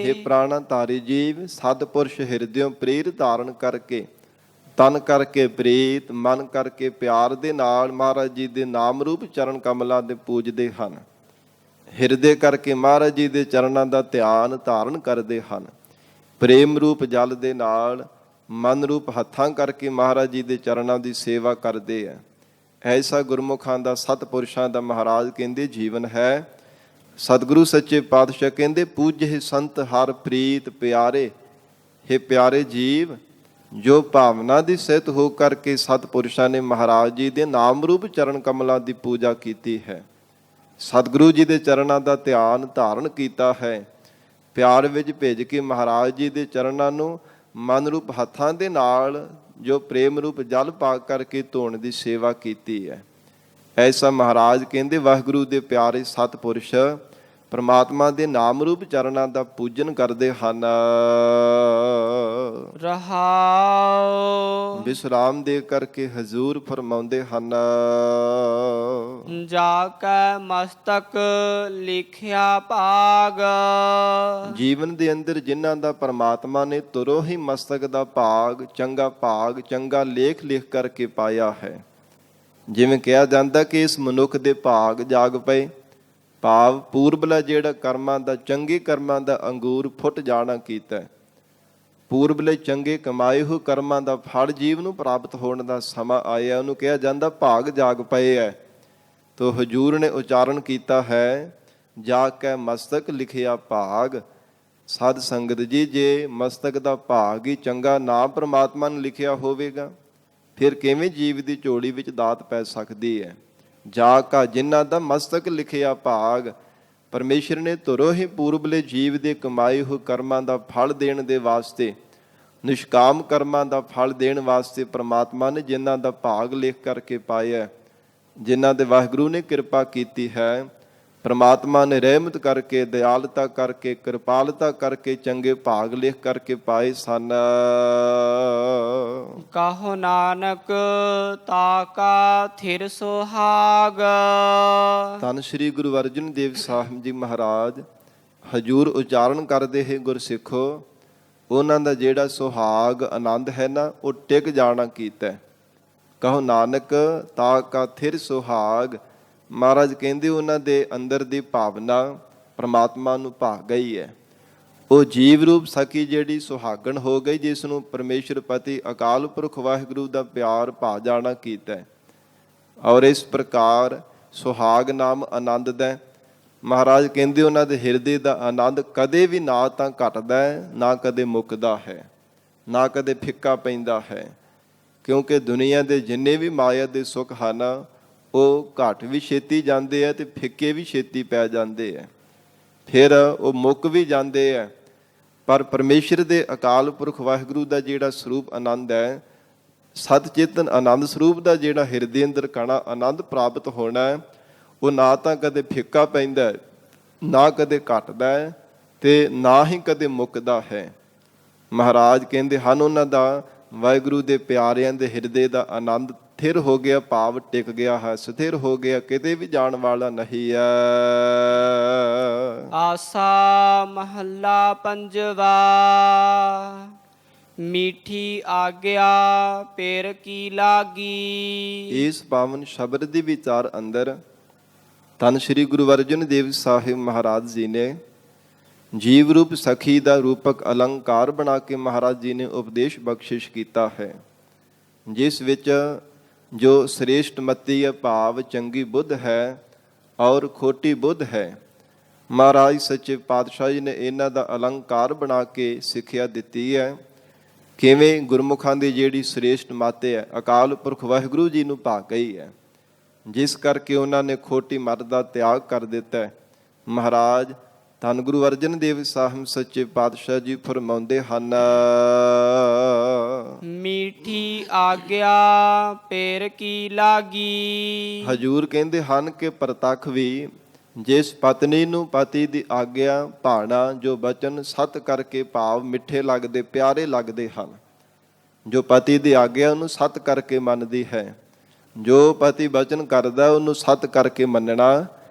हे ਪ੍ਰਾਣਾ ਧਾਰੀ ਜੀਵ, ਸਤਿਪੁਰਸ਼ ਹਿਰਦਿਓਂ ਪ੍ਰੇਰ ਧਾਰਨ ਕਰਕੇ, ਤਨ ਕਰਕੇ ਪ੍ਰੀਤ, ਮਨ ਕਰਕੇ ਪਿਆਰ ਦੇ ਨਾਲ ਮਹਾਰਾਜ ਜੀ ਦੇ ਨਾਮ ਰੂਪ ਚਰਨ ਕਮਲਾਂ ਦੇ ਪੂਜਦੇ ਹਨ। ਹਿਰਦੇ ਕਰਕੇ ਮਹਾਰਾਜ ਜੀ ਦੇ ਚਰਨਾਂ ਦਾ ਧਿਆਨ ਧਾਰਨ ਕਰਦੇ ਹਨ। ਪ੍ਰੇਮ ਰੂਪ ਜਲ ਦੇ ਨਾਲ, ਮਨ ਰੂਪ ਹੱਥਾਂ ਕਰਕੇ ਮਹਾਰਾਜ ਜੀ ਦੇ ਚਰਨਾਂ ਦੀ ਸੇਵਾ ਕਰਦੇ ਹੈ। ਐਸਾ ਗੁਰਮੁਖਾਂ ਦਾ, ਸਤਿਪੁਰਸ਼ਾਂ ਦਾ ਮਹਾਰਾਜ ਕਹਿੰਦੇ ਜੀਵਨ ਹੈ। ਸਤਿਗੁਰੂ ਸੱਚੇ ਪਾਤਸ਼ਾਹ ਕਹਿੰਦੇ ਪੂਜਹਿ ਸੰਤ ਹਰ ਪ੍ਰੀਤ ਪਿਆਰੇ। ਹੇ ਪਿਆਰੇ ਜੀਵ, ਜੋ ਭਾਵਨਾ ਦੀ ਸਹਿਤ ਹੋ ਕਰਕੇ ਸਤਿਪੁਰਸ਼ਾਂ ਨੇ ਮਹਾਰਾਜ ਜੀ ਦੇ ਨਾਮ ਰੂਪ ਚਰਨ ਕਮਲਾਂ ਦੀ ਪੂਜਾ ਕੀਤੀ ਹੈ। ਸਤਿਗੁਰੂ ਜੀ ਦੇ ਚਰਨਾਂ ਦਾ ਧਿਆਨ ਧਾਰਨ ਕੀਤਾ ਹੈ। ਪਿਆਰ ਵਿੱਚ ਭਿੱਜ ਕੇ ਮਹਾਰਾਜ ਜੀ ਦੇ ਚਰਨਾਂ ਨੂੰ ਮਨ ਰੂਪ ਹੱਥਾਂ ਦੇ ਨਾਲ ਜੋ ਪ੍ਰੇਮ ਰੂਪ ਜਲ ਪਾ ਕਰਕੇ ਧੋਣ ਦੀ ਸੇਵਾ ਕੀਤੀ ਹੈ। ਐਸਾ ਮਹਾਰਾਜ ਕਹਿੰਦੇ ਵਾਹਿਗੁਰੂ ਦੇ ਪਿਆਰੇ ਸਤਿਪੁਰਸ਼ ਪਰਮਾਤਮਾ ਦੇ ਨਾਮ ਰੂਪ ਚਰਨਾਂ ਦਾ ਪੂਜਨ ਕਰਦੇ ਹਨ। ਰਹਾਉ ਵਿਸਰਾਮ ਦੇ ਕਰਕੇ ਹਜ਼ੂਰ ਫਰਮਾਉਂਦੇ ਹਨ, ਜਾ ਕੈ ਮਸਤਕ ਲਿਖਿਆ ਭਾਗ। ਜੀਵਨ ਦੇ ਅੰਦਰ ਜਿਨ੍ਹਾਂ ਦਾ ਪਰਮਾਤਮਾ ਨੇ ਤੁਰੋ ਹੀ ਮਸਤਕ ਦਾ ਭਾਗ ਚੰਗਾ ਲੇਖ ਲਿਖ ਕਰਕੇ ਪਾਇਆ ਹੈ। ਜਿਵੇਂ ਕਿਹਾ ਜਾਂਦਾ ਕਿ ਇਸ ਮਨੁੱਖ ਦੇ ਭਾਗ ਜਾਗ ਪਏ, ਭਾਵ ਪੂਰਬਲਾ ਜਿਹੜਾ ਕਰਮਾਂ ਦਾ ਚੰਗੇ ਕਰਮਾਂ ਦਾ ਅੰਗੂਰ ਫੁੱਟ ਜਾਣਾ ਕੀਤਾ, ਪੂਰਬਲੇ ਚੰਗੇ ਕਮਾਏ ਹੋਏ ਕਰਮਾਂ ਦਾ ਫਲ ਜੀਵ ਨੂੰ ਪ੍ਰਾਪਤ ਹੋਣ ਦਾ ਸਮਾਂ ਆਇਆ, ਉਹਨੂੰ ਕਿਹਾ ਜਾਂਦਾ ਭਾਗ ਜਾਗ ਪਏ ਹੈ। ਤੋ ਹਜੂਰ ਨੇ ਉਚਾਰਨ ਕੀਤਾ ਹੈ, ਜਾ ਕੇ ਮਸਤਕ ਲਿਖਿਆ ਭਾਗ। ਸਾਧ ਸੰਗਤ ਜੀ, ਜੇ ਮਸਤਕ ਦਾ ਭਾਗ ਹੀ ਚੰਗਾ ਨਾ ਪ੍ਰਮਾਤਮਾ ਨੇ ਲਿਖਿਆ ਹੋਵੇਗਾ, ਫਿਰ ਕਿਵੇਂ ਜੀਵ ਦੀ ਝੋਲੀ ਵਿੱਚ ਦਾਤ ਪੈ ਸਕਦੀ ਹੈ। ਜਾ ਕਾ ਜਿਨ੍ਹਾਂ ਦਾ ਮਸਤਕ ਲਿਖਿਆ ਭਾਗ, ਪਰਮੇਸ਼ਰ ਨੇ ਧੁਰੋਂ ਹੀ ਪੂਰਬਲੇ ਜੀਵ ਦੇ ਕਮਾਏ ਹੋਏ ਕਰਮਾਂ ਦਾ ਫਲ ਦੇਣ ਦੇ ਵਾਸਤੇ, ਨਿਸ਼ਕਾਮ ਕਰਮਾਂ ਦਾ ਫਲ ਦੇਣ ਵਾਸਤੇ ਪ੍ਰਮਾਤਮਾ ਨੇ ਜਿਨ੍ਹਾਂ ਦਾ ਭਾਗ ਲਿਖ ਕਰਕੇ ਪਾਇਆ, ਜਿਨ੍ਹਾਂ ਦੇ ਵਾਹਿਗੁਰੂ ਨੇ ਕਿਰਪਾ ਕੀਤੀ ਹੈ, ਪ੍ਰਮਾਤਮਾ ਨੇ ਰਹਿਮਤ ਕਰਕੇ, ਦਿਆਲਤਾ ਕਰਕੇ, ਕਿਰਪਾਲਤਾ ਕਰਕੇ ਚੰਗੇ ਭਾਗ ਲਿਖ ਕਰਕੇ ਪਾਏ ਸਨ। ਕਹੋ ਨਾਨਕ ਤਾ ਕਾ ਥਿਰ ਸੁਹਾਗ। ਧੰਨ ਸ੍ਰੀ ਗੁਰੂ ਅਰਜਨ ਦੇਵ ਸਾਹਿਬ ਜੀ ਮਹਾਰਾਜ ਹਜੂਰ ਉਚਾਰਨ ਕਰਦੇ ਹੈ ਗੁਰਸਿੱਖੋ, ਉਹਨਾਂ ਦਾ ਜਿਹੜਾ ਸੁਹਾਗ ਆਨੰਦ ਹੈ ਨਾ, ਉਹ ਟਿਕ ਜਾਣਾ ਕੀਤਾ। ਕਹੋ ਨਾਨਕ ਤਾ ਕਾ ਥਿਰ ਸੁਹਾਗ। ਮਹਾਰਾਜ ਕਹਿੰਦੇ ਉਹਨਾਂ ਦੇ ਅੰਦਰ ਦੀ ਭਾਵਨਾ ਪ੍ਰਮਾਤਮਾ ਨੂੰ ਭਾ ਗਈ ਹੈ। ਉਹ ਜੀਵ ਰੂਪ ਸਖੀ ਜਿਹੜੀ ਸੁਹਾਗਣ ਹੋ ਗਈ, ਜਿਸ ਨੂੰ ਪਰਮੇਸ਼ਰ ਪਤੀ ਅਕਾਲ ਪੁਰਖ ਵਾਹਿਗੁਰੂ ਦਾ ਪਿਆਰ ਭਾ ਜਾਣਾ ਕੀਤਾ। ਔਰ ਇਸ ਪ੍ਰਕਾਰ ਸੁਹਾਗ ਨਾਮ ਆਨੰਦ ਦਾ ਮਹਾਰਾਜ ਕਹਿੰਦੇ ਉਹਨਾਂ ਦੇ ਹਿਰਦੇ ਦਾ ਆਨੰਦ ਕਦੇ ਵੀ ਨਾ ਤਾਂ ਘਟਦਾ ਹੈ, ਨਾ ਕਦੇ ਮੁੱਕਦਾ ਹੈ, ਨਾ ਕਦੇ ਫਿੱਕਾ ਪੈਂਦਾ ਹੈ। ਕਿਉਂਕਿ ਦੁਨੀਆ ਦੇ ਜਿੰਨੇ ਵੀ ਮਾਇਆ ਦੇ ਸੁੱਖ ਹਨ, ਉਹ ਘਟ ਵੀ ਛੇਤੀ ਜਾਂਦੇ ਆ ਤੇ ਫਿੱਕੇ ਵੀ ਛੇਤੀ ਪੈ ਜਾਂਦੇ ਆ, ਫਿਰ ਉਹ ਮੁੱਕ ਵੀ ਜਾਂਦੇ ਆ। ਪਰ ਪਰਮੇਸ਼ਰ ਦੇ ਅਕਾਲ ਪੁਰਖ ਵਾਹਿਗੁਰੂ ਦਾ ਜਿਹੜਾ ਸਰੂਪ ਆਨੰਦ ਹੈ, ਸਤ ਚੇਤਨ ਆਨੰਦ ਸਰੂਪ ਦਾ ਜਿਹੜਾ ਹਿਰਦੇ ਅੰਦਰ ਕਣਾ ਆਨੰਦ ਪ੍ਰਾਪਤ ਹੋਣਾ ਹੈ, ਉਹ ਨਾ ਤਾਂ ਕਦੇ ਫਿੱਕਾ ਪੈਂਦਾ, ਨਾ ਕਦੇ ਘਟਦਾ ਹੈ ਤੇ ਨਾ ਹੀ ਕਦੇ ਮੁੱਕਦਾ ਹੈ। ਮਹਾਰਾਜ ਕਹਿੰਦੇ ਹਨ ਉਹਨਾਂ ਦਾ ਵਾਹਿਗੁਰੂ ਦੇ ਪਿਆਰਿਆਂ ਦੇ ਹਿਰਦੇ ਦਾ ਆਨੰਦ ਸਥਿਰ ਹੋ ਗਿਆ, ਭਾਵ ਟਿਕ ਗਿਆ ਹੈ, ਸਥਿਰ ਹੋ ਗਿਆ, ਕਿਤੇ ਵੀ ਜਾਣ ਵਾਲਾ ਨਹੀਂ ਹੈ। ਆਸਾ ਮਹੱਲਾ ਪੰਜਵਾ। ਮੀਠੀ ਆਗਿਆ ਪੇਰ ਕੀ ਲਾਗੀ। ਇਸ ਪਾਵਨ ਸ਼ਬਦ ਦੇ ਵਿਚਾਰ ਅੰਦਰ ਧੰਨ ਸ੍ਰੀ ਗੁਰੂ ਅਰਜਨ ਦੇਵ ਸਾਹਿਬ ਮਹਾਰਾਜ ਜੀ ਨੇ ਜੀਵ ਰੂਪ ਸਖੀ ਦਾ ਰੂਪਕ ਅਲੰਕਾਰ ਬਣਾ ਕੇ ਮਹਾਰਾਜ ਜੀ ਨੇ ਉਪਦੇਸ਼ ਬਖਸ਼ਿਸ਼ ਕੀਤਾ ਹੈ, ਜਿਸ ਵਿੱਚ ਜੋ ਸ੍ਰੇਸ਼ਟ ਮਤੀ ਹੈ, ਭਾਵ ਚੰਗੀ ਬੁੱਧ ਹੈ ਔਰ ਖੋਟੀ ਬੁੱਧ ਹੈ। ਮਹਾਰਾਜ ਸੱਚੇ ਪਾਤਸ਼ਾਹ ਜੀ ਨੇ ਇਹਨਾਂ ਦਾ ਅਲੰਕਾਰ ਬਣਾ ਕੇ ਸਿੱਖਿਆ ਦਿੱਤੀ ਹੈ। ਕਿਵੇਂ ਗੁਰਮੁਖਾਂ ਦੀ ਜਿਹੜੀ ਸ੍ਰੇਸ਼ਟ ਮੱਤ ਹੈ, ਅਕਾਲ ਪੁਰਖ ਵਾਹਿਗੁਰੂ ਜੀ ਨੂੰ ਭਾ ਗਈ ਹੈ, ਜਿਸ ਕਰਕੇ ਉਹਨਾਂ ਨੇ ਖੋਟੀ ਮੱਤ ਦਾ ਤਿਆਗ ਕਰ ਦਿੱਤਾ। ਮਹਾਰਾਜ ਧੰਨ ਗੁਰੂ ਅਰਜਨ ਦੇਵ ਸਾਹਿਬ ਸੱਚੇ ਪਾਤਸ਼ਾਹ ਜੀ ਫਰਮਾਉਂਦੇ ਹਨ, ਮੀਠੀ ਆਗਿਆ ਪੇਰ ਕੀ ਲਾਗੀ। ਹਜੂਰ ਕਹਿੰਦੇ ਹਨ ਕਿ ਪ੍ਰਤੱਖ ਵੀ ਜਿਸ ਪਤਨੀ ਨੂੰ ਪਤੀ ਦੀ ਆਗਿਆ ਭਾਣਾ, ਜੋ ਬਚਨ ਸਤ ਕਰਕੇ ਭਾਵ ਮਿੱਠੇ ਲੱਗਦੇ, ਪਿਆਰੇ ਲੱਗਦੇ ਹਨ, ਜੋ ਪਤੀ ਦੀ ਆਗਿਆ ਉਹਨੂੰ ਸਤ ਕਰਕੇ ਮੰਨਦੀ ਹੈ, ਜੋ ਪਤੀ ਬਚਨ ਕਰਦਾ ਉਹਨੂੰ ਸਤ ਕਰਕੇ ਮੰਨਣਾ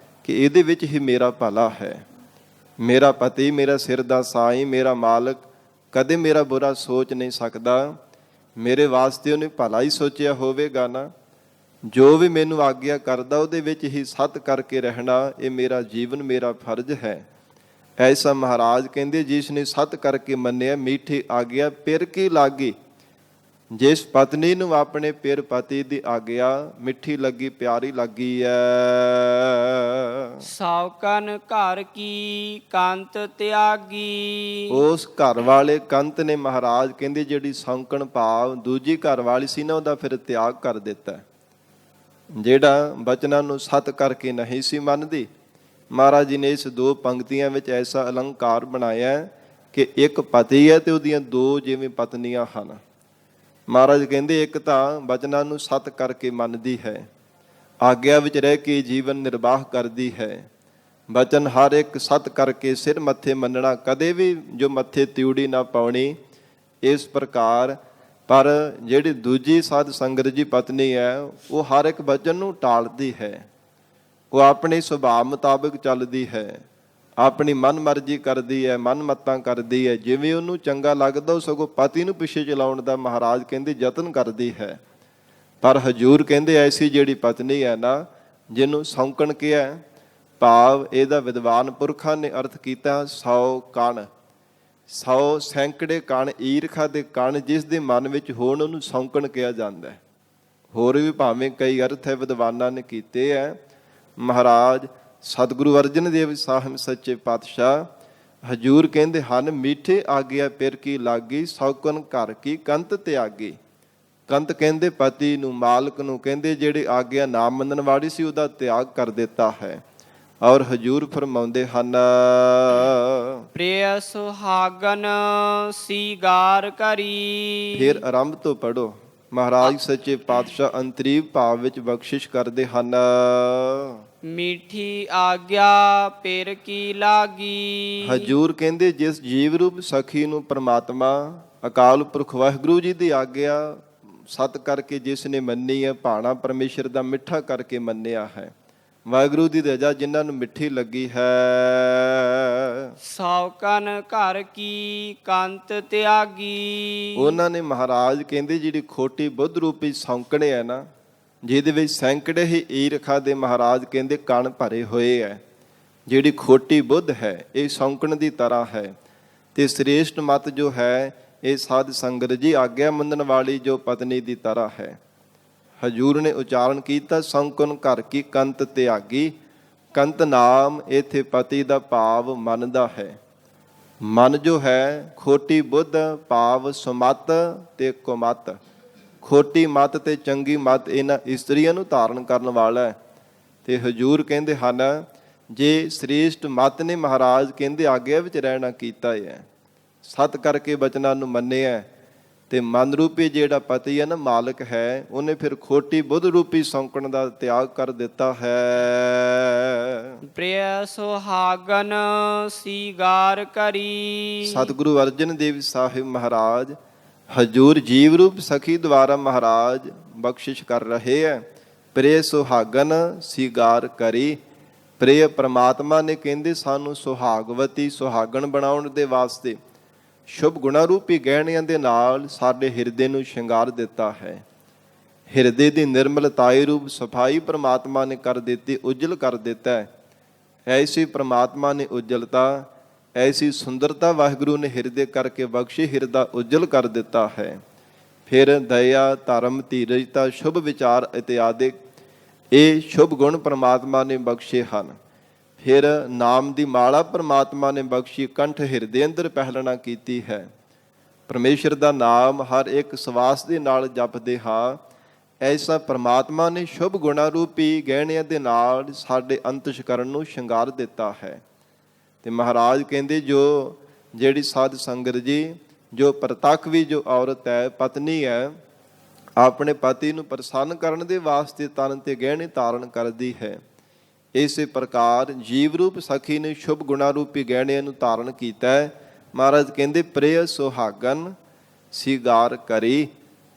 ਕਿ ਇਹਦੇ ਵਿੱਚ ਹੀ ਮੇਰਾ ਭਲਾ ਹੈ। ਮੇਰਾ ਪਤੀ ਮੇਰਾ ਸਿਰ ਦਾ ਸਾਈਂ, ਮੇਰਾ ਮਾਲਕ ਕਦੇ ਮੇਰਾ ਬੁਰਾ ਸੋਚ ਨਹੀਂ ਸਕਦਾ, ਮੇਰੇ ਵਾਸਤੇ ਉਹਨੇ ਭਲਾ ਹੀ ਸੋਚਿਆ ਹੋਵੇਗਾ ਨਾ। ਜੋ ਵੀ ਮੈਨੂੰ ਆਗਿਆ ਕਰਦਾ ਉਹਦੇ ਵਿੱਚ ਹੀ ਸਤ ਕਰਕੇ ਰਹਿਣਾ, ਇਹ ਮੇਰਾ ਜੀਵਨ, ਮੇਰਾ ਫਰਜ਼ ਹੈ। ਐਸਾ ਮਹਾਰਾਜ ਕਹਿੰਦੇ ਜਿਸ ਨੇ ਸਤ ਕਰਕੇ ਮੰਨਿਆ, ਮੀਠੀ ਆਗਿਆ ਪਿਰ ਕੀ ਲਾਗੀ। ਜਿਸ ਪਤਨੀ ਨੂੰ ਆਪਣੇ ਪਿਰ ਪਤੀ ਦੀ ਆਗਿਆ ਮਿੱਠੀ ਲੱਗੀ ਪਿਆਰੀ ਲੱਗੀ ਐ, ਸੌਕਨ ਘਰ ਕੀ ਕੰਤ ਤਿਆਗੀ। ਉਸ ਘਰ ਵਾਲੇ ਕੰਤ ਨੇ ਮਹਾਰਾਜ ਕਹਿੰਦੇ ਜਿਹੜੀ ਸੌਂਕਣ ਭਾਵ ਦੂਜੀ ਘਰ ਵਾਲੀ ਸੀ ਨਾ, ਉਹਦਾ ਫਿਰ ਤਿਆਗ ਕਰ ਦਿੱਤਾ। ਜਿਹੜਾ ਬਚਨਾਂ ਨੂੰ ਸਤ ਕਰਕੇ ਨਹੀਂ ਸੀ ਮੰਨਦੀ, ਮਹਾਰਾਜ ਜੀ ਨੇ ਇਸ ਦੋ ਪੰਕਤੀਆਂ ਵਿੱਚ ਐਸਾ ਅਲੰਕਾਰ ਬਣਾਇਆ ਕਿ ਇੱਕ ਪਤੀ ਹੈ ਤੇ ਉਹਦੀਆਂ ਦੋ ਜਿਵੇਂ ਪਤਨੀਆਂ ਹਨ। ਮਹਾਰਾਜ ਕਹਿੰਦੇ ਇੱਕ ਤਾਂ ਬਚਨਾਂ ਨੂੰ ਸਤ ਕਰਕੇ ਮੰਨਦੀ ਹੈ, ਆਗਿਆ ਵਿੱਚ ਰਹਿ ਕੇ ਜੀਵਨ ਨਿਰਵਾਹ ਕਰਦੀ ਹੈ। ਬਚਨ ਹਰ ਇੱਕ ਸਤ ਕਰਕੇ ਸਿਰ ਮੱਥੇ ਮੰਨਣਾ, ਕਦੇ ਵੀ ਜੋ ਮੱਥੇ ਤਿਉੜੀ ਨਾ ਪਾਉਣੀ, ਇਸ ਪ੍ਰਕਾਰ। ਪਰ ਜਿਹੜੀ ਦੂਜੀ ਸਾਧ ਸੰਗਤ ਜੀ ਪਤਨੀ ਹੈ, ਉਹ ਹਰ ਇੱਕ ਬਚਨ ਨੂੰ ਟਾਲਦੀ ਹੈ, ਉਹ ਆਪਣੇ ਸੁਭਾਅ ਮੁਤਾਬਕ ਚੱਲਦੀ ਹੈ, ਆਪਣੀ ਮਨ ਮਰਜ਼ੀ ਕਰਦੀ ਹੈ, ਮਨ ਮੱਤਾਂ ਕਰਦੀ ਹੈ, ਜਿਵੇਂ ਉਹਨੂੰ ਚੰਗਾ ਲੱਗਦਾ ਉਹ ਸਗੋਂ ਪਤੀ ਨੂੰ ਪਿੱਛੇ ਚਲਾਉਣ ਦਾ ਮਹਾਰਾਜ ਕਹਿੰਦੇ ਯਤਨ ਕਰਦੀ ਹੈ। ਪਰ ਹਜੂਰ ਕਹਿੰਦੇ ਐਸੀ ਜਿਹੜੀ ਪਤਨੀ ਹੈ ਨਾ, ਜਿਹਨੂੰ ਸੌਂਕਣ ਕਿਹਾ, ਭਾਵ ਇਹਦਾ ਵਿਦਵਾਨ ਪੁਰਖਾਂ ਨੇ ਅਰਥ ਕੀਤਾ 100 ਕਣ, 100 ਸੈਂਕੜੇ ਕਣ, ਈਰਖਾ ਦੇ ਕਣ ਜਿਸ ਦੇ ਮਨ ਵਿੱਚ ਹੋਣ ਉਹਨੂੰ ਸੌਂਕਣ ਕਿਹਾ ਜਾਂਦਾ ਹੈ। ਹੋਰ ਵੀ ਭਾਵੇਂ ਕਈ ਅਰਥ ਹੈ ਵਿਦਵਾਨਾਂ ਨੇ ਕੀਤੇ ਹੈ। ਮਹਾਰਾਜ ਸਤਿਗੁਰੂ ਅਰਜਨ ਦੇਵ ਸਾਹਿਬ ਸੱਚੇ ਪਾਤਸ਼ਾਹ ਹਜੂਰ ਕਹਿੰਦੇ ਹਨ, ਮਿੱਠੇ ਆਗਿਆ ਪਿਰ ਕੀ ਲਾਗੀ, ਸੌਕਨ ਘਰ ਕੀ ਕੰਤ ਤਿਆਗੀ। ਕੰਤ ਕਹਿੰਦੇ ਪਤੀ ਨੂੰ, ਮਾਲਕ ਨੂੰ, ਕਹਿੰਦੇ ਜਿਹੜੇ ਆਗਿਆ ਨਾ ਮੰਨਣ ਵਾਲੀ ਸੀ ਉਹਦਾ ਤਿਆਗ ਕਰ ਦਿੱਤਾ ਹੈ। ਔਰ ਹਜੂਰ ਫਰਮਾਉਂਦੇ ਹਨ, ਪ੍ਰਿਯ ਸੁਹਾਗਨ ਸੀਗਾਰ ਕਰੀ। ਫਿਰ ਆਰੰਭ ਤੋਂ ਪੜੋ। ਮਹਾਰਾਜ ਸੱਚੇ ਪਾਤਸ਼ਾਹ ਅੰਤਰੀਵ ਭਾਵ ਵਿੱਚ ਬਖਸ਼ਿਸ਼ ਕਰਦੇ ਹਨ, ਮਿੱਠੀ ਆਗਿਆ ਪਿਰ ਕੀ ਲਾਗੀ। ਹਜੂਰ ਕਹਿੰਦੇ ਜਿਸ ਜੀਵ ਰੂਪ ਸਖੀ ਨੂੰ ਪ੍ਰਮਾਤਮਾ ਅਕਾਲ ਪੁਰਖ ਵਾਹਿਗੁਰੂ ਜੀ ਦੀ ਆਗਿਆ ਸਤ ਕਰਕੇ ਜਿਸ ਨੇ ਮੰਨੀ ਹੈ, ਭਾਣਾ ਪਰਮੇਸ਼ਰ ਦਾ ਮਿੱਠਾ ਕਰਕੇ ਮੰਨਿਆ ਹੈ, ਵਾਹਿਗੁਰੂ ਦੀ ਰਜ਼ਾ ਜਿਨ੍ਹਾਂ ਨੂੰ ਮਿੱਠੀ ਲੱਗੀ ਹੈ, ਸੌਕਨ ਘਰ ਕੀ ਕੰਤ ਤਿਆਗੀ। ਉਹਨਾਂ ਨੇ ਮਹਾਰਾਜ ਕਹਿੰਦੇ ਜਿਹੜੀ ਖੋਟੀ ਬੁੱਧ ਰੂਪੀ ਸੌਂਕਣੇ ਹੈ ਨਾ, ਜਿਹਦੇ ਵਿੱਚ ਸੈਂਕੜੇ ਹੀ ਈਰਖਾ ਦੇ ਮਹਾਰਾਜ ਕਹਿੰਦੇ ਕਣ ਭਰੇ ਹੋਏ ਹੈ, ਜਿਹੜੀ ਖੋਟੀ ਬੁੱਧ ਹੈ ਇਹ ਸੌਂਕਣ ਦੀ ਤਰ੍ਹਾਂ ਹੈ। ਤੇ ਸ੍ਰੇਸ਼ਟ ਮਤ ਜੋ ਹੈ ਇਹ ਸਾਧ ਸੰਗਤ ਜੀ ਆਗਿਆ ਮੰਨਣ ਵਾਲੀ ਜੋ ਪਤਨੀ ਦੀ ਤਰ੍ਹਾਂ ਹੈ। ਹਜੂਰ ਨੇ ਉਚਾਰਨ ਕੀਤਾ ਸੌਂਕਣ ਘਰ ਕੀ ਕੰਤ ਤਿਆਗੀ। ਕੰਤ ਨਾਮ ਇੱਥੇ ਪਤੀ ਦਾ ਭਾਵ ਮਨ ਦਾ ਹੈ। ਮਨ ਜੋ ਹੈ ਖੋਟੀ ਬੁੱਧ ਭਾਵ ਸੁਮਤ ਤੇ ਕੁਮਤ, ਖੋਟੀ ਮਤ ਤੇ ਚੰਗੀ ਮਤ ਇਹਨਾਂ ਇਸਤਰੀਆਂ ਨੂੰ ਧਾਰਨ ਕਰਨ ਵਾਲਾ ਹੈ। ਤੇ ਹਜੂਰ ਕਹਿੰਦੇ ਹਨ ਜੇ ਸ੍ਰੇਸ਼ਟ ਮਤ ਨੇ ਮਹਾਰਾਜ ਕਹਿੰਦੇ ਆਗਿਆ ਵਿੱਚ ਰਹਿਣਾ ਕੀਤਾ ਹੈ, ਸਤ ਕਰਕੇ ਬਚਨਾਂ ਨੂੰ ਮੰਨਿਆ, ਤੇ ਮਨ ਰੂਪੀ ਜਿਹੜਾ ਪਤੀ ਹੈ ਨਾ ਮਾਲਕ ਹੈ, ਉਹਨੇ ਫਿਰ ਖੋਟੀ ਬੁੱਧ ਰੂਪੀ ਸੌਂਕਣ ਦਾ ਤਿਆਗ ਕਰ ਦਿੱਤਾ ਹੈ। ਪ੍ਰਿਯ ਸੁਹਾਗਨ ਸੀਗਾਰ ਕਰੀ। ਸਤਿਗੁਰੂ ਅਰਜਨ ਦੇਵ ਸਾਹਿਬ ਮਹਾਰਾਜ ਹਜੂਰ ਜੀਵ ਰੂਪ ਸਖੀ ਦੁਆਰਾ ਮਹਾਰਾਜ ਬਖਸ਼ਿਸ਼ ਕਰ ਰਹੇ ਹੈ। ਪ੍ਰਿਯ ਸੁਹਾਗਨ ਸੀਗਾਰ ਕਰੀ। ਪ੍ਰਿਯ ਪ੍ਰਮਾਤਮਾ ਨੇ ਕਹਿੰਦੇ ਸਾਨੂੰ ਸੁਹਾਗਵਤੀ ਸੁਹਾਗਣ ਬਣਾਉਣ ਦੇ ਵਾਸਤੇ ਸ਼ੁਭ ਗੁਣਾ ਰੂਪੀ ਗਹਿਣਿਆਂ ਦੇ ਨਾਲ ਸਾਡੇ ਹਿਰਦੇ ਨੂੰ ਸ਼ਿੰਗਾਰ ਦਿੱਤਾ ਹੈ। ਹਿਰਦੇ ਦੀ ਨਿਰਮਲਤਾਈ ਰੂਪ ਸਫਾਈ ਪ੍ਰਮਾਤਮਾ ਨੇ ਕਰ ਦਿੱਤੀ, ਉਜਲ ਕਰ ਦਿੱਤਾ ਹੈ। ਐਸੀ ਪ੍ਰਮਾਤਮਾ ਨੇ ਉਜਲਤਾ, ਐਸੀ ਸੁੰਦਰਤਾ ਵਾਹਿਗੁਰੂ ਨੇ ਹਿਰਦੇ ਕਰਕੇ ਬਖਸ਼ੀ, ਹਿਰਦਾ ਉਜਲ ਕਰ ਦਿੱਤਾ ਹੈ। ਫਿਰ ਦਇਆ, ਧਰਮ, ਧੀਰਜਤਾ, ਸ਼ੁਭ ਵਿਚਾਰ ਇਤਿਆਦਿ ਇਹ ਸ਼ੁਭ ਗੁਣ ਪ੍ਰਮਾਤਮਾ ਨੇ ਬਖਸ਼ੇ ਹਨ। ਫਿਰ ਨਾਮ ਦੀ ਮਾਲਾ ਪ੍ਰਮਾਤਮਾ ਨੇ ਬਖਸ਼ੀ, ਕੰਠ ਹਿਰਦੇ ਅੰਦਰ ਪਹਿਲਣਾ ਕੀਤੀ ਹੈ। ਪਰਮੇਸ਼ਰ ਦਾ ਨਾਮ ਹਰ ਇੱਕ ਸਵਾਸ ਦੇ ਨਾਲ ਜਪਦੇ ਹਾਂ। ਐਸਾ ਪ੍ਰਮਾਤਮਾ ਨੇ ਸ਼ੁਭ ਗੁਣਾ ਰੂਪੀ ਗਹਿਣਿਆਂ ਦੇ ਨਾਲ ਸਾਡੇ ਅੰਤਸ਼ਕਰਨ ਨੂੰ ਸ਼ਿੰਗਾਰ ਦਿੱਤਾ ਹੈ। ਤੇ ਮਹਾਰਾਜ ਕਹਿੰਦੇ ਜੋ ਜਿਹੜੀ ਸਾਧ ਸੰਗਤ ਜੀ ਜੋ ਪ੍ਰਤੱਖ ਵੀ ਜੋ ਔਰਤ ਹੈ, ਪਤਨੀ ਹੈ, ਆਪਣੇ ਪਤੀ ਨੂੰ ਪ੍ਰਸੰਨ ਕਰਨ ਦੇ ਵਾਸਤੇ ਤਨ ਤੇ ਗਹਿਣੇ ਧਾਰਨ ਕਰਦੀ ਹੈ, ਇਸੇ ਪ੍ਰਕਾਰ ਜੀਵ ਰੂਪ ਸਖੀ ਨੇ ਸ਼ੁਭ ਗੁਣਾ ਰੂਪੀ ਗਹਿਣਿਆਂ ਨੂੰ ਧਾਰਨ ਕੀਤਾ ਹੈ। ਮਹਾਰਾਜ ਕਹਿੰਦੇ ਪ੍ਰਿਯ ਸੁਹਾਗਨ ਸੀਗਾਰ ਕਰੀ।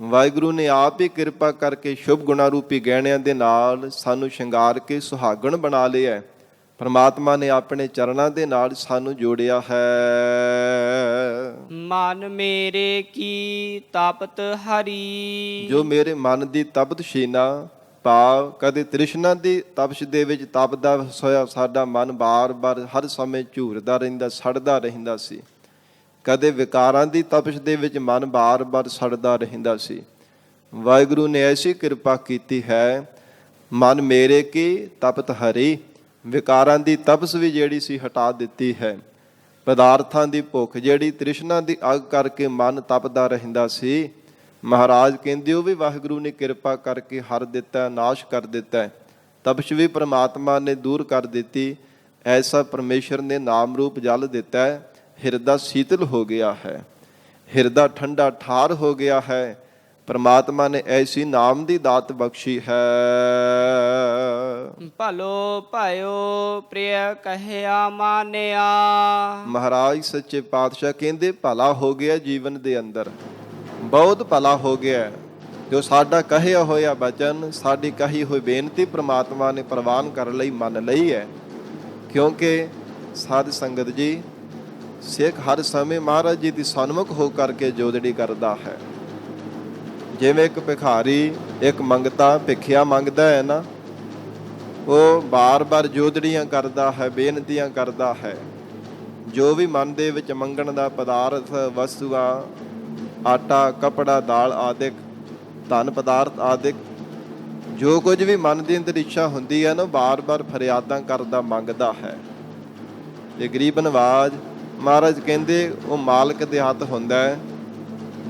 ਵਾਹਿਗੁਰੂ ਨੇ ਆਪ ਹੀ ਕਿਰਪਾ ਕਰਕੇ ਸ਼ੁਭ ਗੁਣਾ ਰੂਪੀ ਗਹਿਣਿਆਂ ਦੇ ਨਾਲ ਸਾਨੂੰ ਸ਼ਿੰਗਾਰ ਕੇ ਸੁਹਾਗਣ ਬਣਾ ਲਿਆ। ਪਰਮਾਤਮਾ ਨੇ ਆਪਣੇ ਚਰਨਾਂ ਦੇ ਨਾਲ ਸਾਨੂੰ ਜੋੜਿਆ ਹੈ। ਮਨ ਮੇਰੇ ਕੀ ਤਪਤ ਹਰੀ। ਜੋ ਮੇਰੇ ਮਨ ਦੀ ਤਪਤ ਸ਼ੀਨਾ ਭਾਵ ਕਦੇ ਤ੍ਰਿਸ਼ਨਾ ਦੀ ਤਪਸ਼ ਦੇ ਵਿੱਚ ਤਪਦਾ ਹੋਇਆ ਸਾਡਾ ਮਨ ਬਾਰ-ਬਾਰ ਹਰ ਸਮੇਂ ਝੂਰਦਾ ਰਹਿੰਦਾ, ਸੜਦਾ ਰਹਿੰਦਾ ਸੀ। ਕਦੇ ਵਿਕਾਰਾਂ ਦੀ ਤਪਸ਼ ਦੇ ਵਿੱਚ ਮਨ ਬਾਰ-ਬਾਰ ਸੜਦਾ ਰਹਿੰਦਾ ਸੀ। ਵਾਹਿਗੁਰੂ ਨੇ ਐਸੀ ਕਿਰਪਾ ਕੀਤੀ ਹੈ, ਮਨ ਮੇਰੇ ਕੀ ਤਪਤ ਹਰੀ, ਵਿਕਾਰਾਂ ਦੀ ਤਪਸ ਵੀ ਜਿਹੜੀ ਸੀ ਹਟਾ ਦਿੱਤੀ ਹੈ। ਪਦਾਰਥਾਂ ਦੀ ਭੁੱਖ ਜਿਹੜੀ ਤ੍ਰਿਸ਼ਨਾ ਦੀ ਅੱਗ ਕਰਕੇ ਮਨ ਤਪਦਾ ਰਹਿੰਦਾ ਸੀ, ਮਹਾਰਾਜ ਕਹਿੰਦੇ ਉਹ ਵੀ ਵਾਹਿਗੁਰੂ ਨੇ ਕਿਰਪਾ ਕਰਕੇ ਹਰ ਦਿੱਤਾ, ਨਾਸ਼ ਕਰ ਦਿੱਤਾ। ਤਪਸ਼ ਵੀ ਪ੍ਰਮਾਤਮਾ ਨੇ ਦੂਰ ਕਰ ਦਿੱਤੀ। ਐਸਾ ਪਰਮੇਸ਼ਰ ਨੇ ਨਾਮ ਰੂਪ ਜਲ ਦਿੱਤਾ ਹੈ, ਹਿਰਦਾ ਸ਼ੀਤਲ ਹੋ ਗਿਆ ਹੈ, ਹਿਰਦਾ ਠੰਡਾ ਠਾਰ ਹੋ ਗਿਆ ਹੈ। ਪ੍ਰਮਾਤਮਾ ਨੇ ਐਸੀ ਨਾਮ ਦੀ ਦਾਤ ਬਖਸ਼ੀ ਹੈ। ਭਲੋ ਭਾਇਓ ਪ੍ਰਿਯ ਕਹਿਆ ਮਾਨਿਆ। ਮਹਾਰਾਜ ਸੱਚੇ ਪਾਤਸ਼ਾਹ ਕਹਿੰਦੇ ਭਲਾ ਹੋ ਗਿਆ ਜੀਵਨ ਦੇ ਅੰਦਰ, ਬਹੁਤ ਭਲਾ ਹੋ ਗਿਆ। ਜੋ ਸਾਡਾ ਕਹਿਆ ਹੋਇਆ ਬਚਨ, ਸਾਡੀ ਕਹੀ ਹੋਈ ਬੇਨਤੀ ਪ੍ਰਮਾਤਮਾ ਨੇ ਪ੍ਰਵਾਨ ਕਰਨ ਲਈ ਮੰਨ ਲਈ ਹੈ। ਕਿਉਂਕਿ ਸਾਧ ਸੰਗਤ ਜੀ, ਸਿੱਖ ਹਰ ਸਮੇਂ ਮਹਾਰਾਜ ਜੀ ਦੀ ਸਨਮੁਖ ਹੋ ਕਰਕੇ ਜੋਦੜੀ ਕਰਦਾ ਹੈ। ਜਿਵੇਂ ਇੱਕ ਭਿਖਾਰੀ, ਇੱਕ ਮੰਗਤਾ ਭਿਖਿਆ ਮੰਗਦਾ ਹੈ ਨਾ, ਉਹ ਬਾਰ-ਬਾਰ ਜੋਦੜੀਆਂ ਕਰਦਾ ਹੈ, ਬੇਨਤੀਆਂ ਕਰਦਾ ਹੈ। ਜੋ ਵੀ ਮਨ ਦੇ ਵਿੱਚ ਮੰਗਣ ਦਾ ਪਦਾਰਥ, ਵਸਤੂਆਂ, ਆਟਾ, ਕਪੜਾ, ਦਾਲ ਆਦਿਕ, ਧਨ ਪਦਾਰਥ ਆਦਿਕ, ਜੋ ਕੁਝ ਵੀ ਮਨ ਦੀ ਅੰਦਰ ਇੱਛਾ ਹੁੰਦੀ ਹੈ ਨਾ, ਬਾਰ-ਬਾਰ ਫਰਿਆਦਾਂ ਕਰਦਾ, ਮੰਗਦਾ ਹੈ। ਇਹ ਗਰੀਬ ਨਵਾਜ ਮਹਾਰਾਜ ਕਹਿੰਦੇ ਉਹ ਮਾਲਕ ਦੇ ਹੱਥ ਹੁੰਦਾ ਹੈ,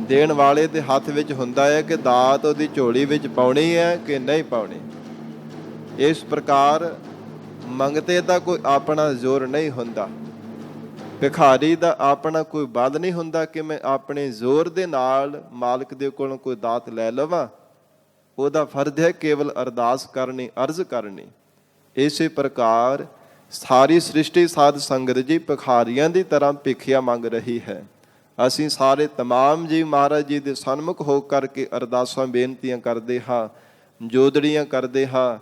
ਦੇਣ ਵਾਲੇ ਦੇ ਹੱਥ ਵਿੱਚ ਹੁੰਦਾ ਹੈ ਕਿ ਦਾਤ ਉਹਦੀ ਝੋਲੀ ਵਿੱਚ ਪਾਉਣੀ ਹੈ ਕਿ ਨਹੀਂ ਪਾਉਣੀ। ਇਸ ਪ੍ਰਕਾਰ ਮੰਗਤੇ ਦਾ ਕੋਈ ਆਪਣਾ ਜ਼ੋਰ ਨਹੀਂ ਹੁੰਦਾ, ਭਿਖਾਰੀ ਦਾ ਆਪਣਾ ਕੋਈ ਬਲ ਨਹੀਂ ਹੁੰਦਾ ਕਿ ਮੈਂ ਆਪਣੇ ਜ਼ੋਰ ਦੇ ਨਾਲ ਮਾਲਕ ਦੇ ਕੋਲੋਂ ਕੋਈ ਦਾਤ ਲੈ ਲਵਾਂ। ਉਹਦਾ ਫਰਜ਼ ਹੈ ਕੇਵਲ ਅਰਦਾਸ ਕਰਨੀ, ਅਰਜ਼ ਕਰਨੀ। ਇਸੇ ਪ੍ਰਕਾਰ ਸਾਰੀ ਸ੍ਰਿਸ਼ਟੀ ਸਾਧ ਸੰਗਤ ਜੀ ਭਿਖਾਰੀਆਂ ਦੀ ਤਰ੍ਹਾਂ ਭਿਖਿਆ ਮੰਗ ਰਹੀ ਹੈ। ਅਸੀਂ ਸਾਰੇ ਤਮਾਮ ਜੀ ਮਹਾਰਾਜ ਜੀ ਦੇ ਸਨਮੁਖ ਹੋ ਕਰਕੇ ਅਰਦਾਸਾਂ ਬੇਨਤੀਆਂ ਕਰਦੇ ਹਾਂ, ਜੋਦੜੀਆਂ ਕਰਦੇ ਹਾਂ।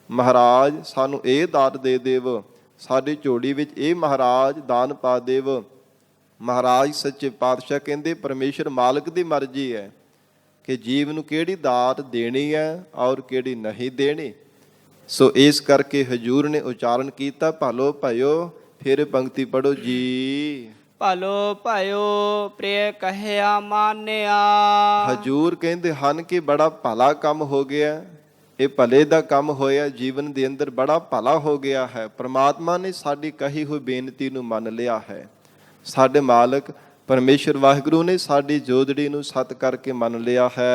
ਮਹਾਰਾਜ ਸਾਨੂੰ ਇਹ ਦਾਤ ਦੇ ਦੇਵ, ਸਾਡੀ ਝੋਲੀ ਵਿੱਚ ਇਹ ਮਹਾਰਾਜ ਦਾਨ ਪਾ ਦੇਵ। ਮਹਾਰਾਜ ਸੱਚੇ ਪਾਤਸ਼ਾਹ ਕਹਿੰਦੇ ਪਰਮੇਸ਼ਰ ਮਾਲਕ ਦੀ ਮਰਜ਼ੀ ਹੈ ਕਿ ਜੀਵ ਨੂੰ ਕਿਹੜੀ ਦਾਤ ਦੇਣੀ ਹੈ ਔਰ ਕਿਹੜੀ ਨਹੀਂ ਦੇਣੀ। ਸੋ ਇਸ ਕਰਕੇ ਹਜੂਰ ਨੇ ਉਚਾਰਨ ਕੀਤਾ ਭਲੋ ਭਇਓ। ਫਿਰ ਪੰਕਤੀ ਪੜੋ ਜੀ। ਭਲੋ ਭਾਇਓ ਪ੍ਰਿਯ ਕਹਿਆ ਮਾਨਿਆ। ਹਜੂਰ ਕਹਿੰਦੇ ਹਨ ਕਿ ਬੜਾ ਭਲਾ ਕੰਮ ਹੋ ਗਿਆ, ਇਹ ਭਲੇ ਦਾ ਕੰਮ ਹੋਇਆ, ਜੀਵਨ ਦੇ ਅੰਦਰ ਬੜਾ ਭਲਾ ਹੋ ਗਿਆ ਹੈ। ਪ੍ਰਮਾਤਮਾ ਨੇ ਸਾਡੀ ਕਹੀ ਹੋਈ ਬੇਨਤੀ ਨੂੰ ਮੰਨ ਲਿਆ ਹੈ। ਸਾਡੇ ਮਾਲਕ ਪਰਮੇਸ਼ਰ ਵਾਹਿਗੁਰੂ ਨੇ ਸਾਡੀ ਜੋਦੜੀ ਨੂੰ ਸਤ ਕਰਕੇ ਮੰਨ ਲਿਆ ਹੈ।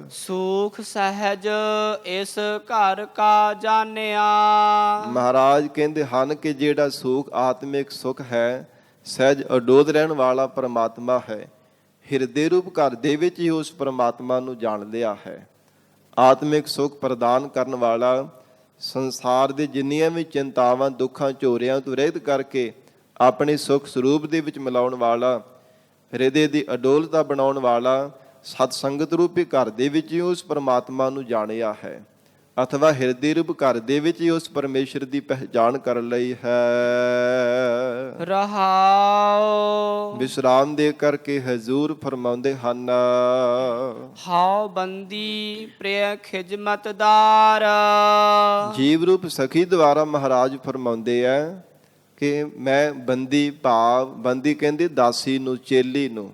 ਸੁਖ ਸਹਿਜ ਇਸ ਘਰ ਕਾ ਜਾਣਿਆ। ਮਹਾਰਾਜ ਕਹਿੰਦੇ ਹਨ ਕਿ ਜਿਹੜਾ ਸੁਖ ਆਤਮਿਕ ਸੁਖ ਹੈ, ਸਹਿਜ ਅਡੋਲ ਰਹਿਣ ਵਾਲਾ ਪਰਮਾਤਮਾ ਹੈ। ਹਿਰਦੇ ਰੂਪ ਘਰ ਦੇ ਵਿੱਚ ਹੀ ਉਸ ਪਰਮਾਤਮਾ ਨੂੰ ਜਾਣ ਲਿਆ ਹੈ। ਆਤਮਿਕ ਸੁਖ ਪ੍ਰਦਾਨ ਕਰਨ ਵਾਲਾ, ਸੰਸਾਰ ਦੇ ਜਿੰਨੀਆਂ ਵੀ ਚਿੰਤਾਵਾਂ, ਦੁੱਖਾਂ, ਝੋਰਿਆਂ ਤੋਂ ਰਹਿਤ ਕਰਕੇ ਆਪਣੇ ਸੁਖ ਸਰੂਪ ਦੇ ਵਿੱਚ ਮਿਲਾਉਣ ਵਾਲਾ, ਹਿਰਦੇ ਦੀ ਅਡੋਲਤਾ ਬਣਾਉਣ ਵਾਲਾ, ਸਤ ਸੰਗਤ ਰੂਪੀ ਘਰ ਦੇ ਵਿੱਚ ਹੀ ਉਸ ਪਰਮਾਤਮਾ ਨੂੰ ਜਾਣਿਆ ਹੈ, ਅਥਵਾ ਹਿਰਦੇ ਰੂਪ ਘਰ ਦੇ ਵਿੱਚ ਹੀ ਉਸ ਪਰਮੇਸ਼ਰ ਦੀ ਪਹਿਚਾਣ ਕਰ ਲਈ ਹੈ। ਰਹਾਉ ਵਿਸ਼ਰਾਮ ਦੇ ਕਰਕੇ ਹਜ਼ੂਰ ਫਰਮਾਉਂਦੇ ਹਨ, ਹਾਉ ਬੰਦੀ ਪ੍ਰਿਯ ਖਿਜਮਤਦਾਰ। ਜੀਵ ਰੂਪ ਸਖੀ ਦੁਆਰਾ ਮਹਾਰਾਜ ਫਰਮਾਉਂਦੇ ਆ ਕਿ ਮੈਂ ਬੰਦੀ, ਭਾਵ ਬੰਦੀ ਕਹਿੰਦੇ ਦਾਸੀ ਨੂੰ, ਚੇਲੀ ਨੂੰ,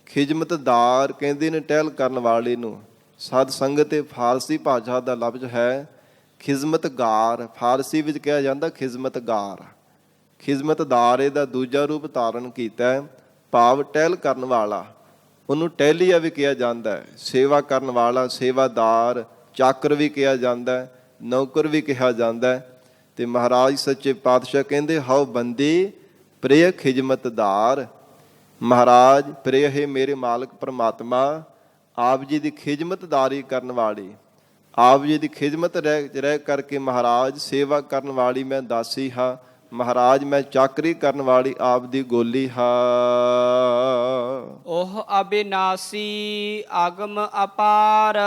ਖਿਜਮਤਦਾਰ ਕਹਿੰਦੇ ਨੇ ਟਹਿਲ ਕਰਨ ਵਾਲੇ ਨੂੰ। ਸਾਧ ਸੰਗਤ ਤੇ ਫਾਰਸੀ ਭਾਸ਼ਾ ਦਾ ਲਫ਼ਜ਼ ਹੈ ਖਿਜ਼ਮਤਗਾਰ, ਫਾਰਸੀ ਵਿੱਚ ਕਿਹਾ ਜਾਂਦਾ ਖਿਜ਼ਮਤਗਾਰ। ਖਿਜ਼ਮਤਦਾਰ ਇਹਦਾ ਦੂਜਾ ਰੂਪ ਧਾਰਨ ਕੀਤਾ, ਭਾਵ ਟਹਿਲ ਕਰਨ ਵਾਲਾ। ਉਹਨੂੰ ਟਹਿਲੀਆ ਵੀ ਕਿਹਾ ਜਾਂਦਾ ਹੈ, ਸੇਵਾ ਕਰਨ ਵਾਲਾ, ਸੇਵਾਦਾਰ, ਚਾਕਰ ਵੀ ਕਿਹਾ ਜਾਂਦਾ, ਨੌਕਰ ਵੀ ਕਿਹਾ ਜਾਂਦਾ। ਤੇ ਮਹਾਰਾਜ ਸੱਚੇ ਪਾਤਸ਼ਾਹ ਕਹਿੰਦੇ ਹਉ ਬੰਦੀ ਪ੍ਰਿਯ ਖਿਜਮਤਦਾਰ। ਮਹਾਰਾਜ ਪ੍ਰਿਯ ਹੈ ਮੇਰੇ ਮਾਲਕ ਪਰਮਾਤਮਾ, ਆਪ ਜੀ ਦੀ ਖਿਜਮਤਦਾਰੀ ਕਰਨ ਵਾਲੀ, ਆਪ ਜੀ ਦੀ ਖਿਜਮਤ ਰਹਿ ਕਰਕੇ ਮਹਾਰਾਜ ਸੇਵਾ ਕਰਨ ਵਾਲੀ ਮੈਂ ਦਾਸੀ ਹਾਂ। ਮਹਾਰਾਜ ਮੈਂ ਚਾਕਰੀ ਕਰਨ ਵਾਲੀ ਆਪ ਦੀ ਗੋਲੀ ਹਾਂ। ਉਹ ਅਬਿਨਾਸੀ ਆਗਮ ਅਪਾਰ।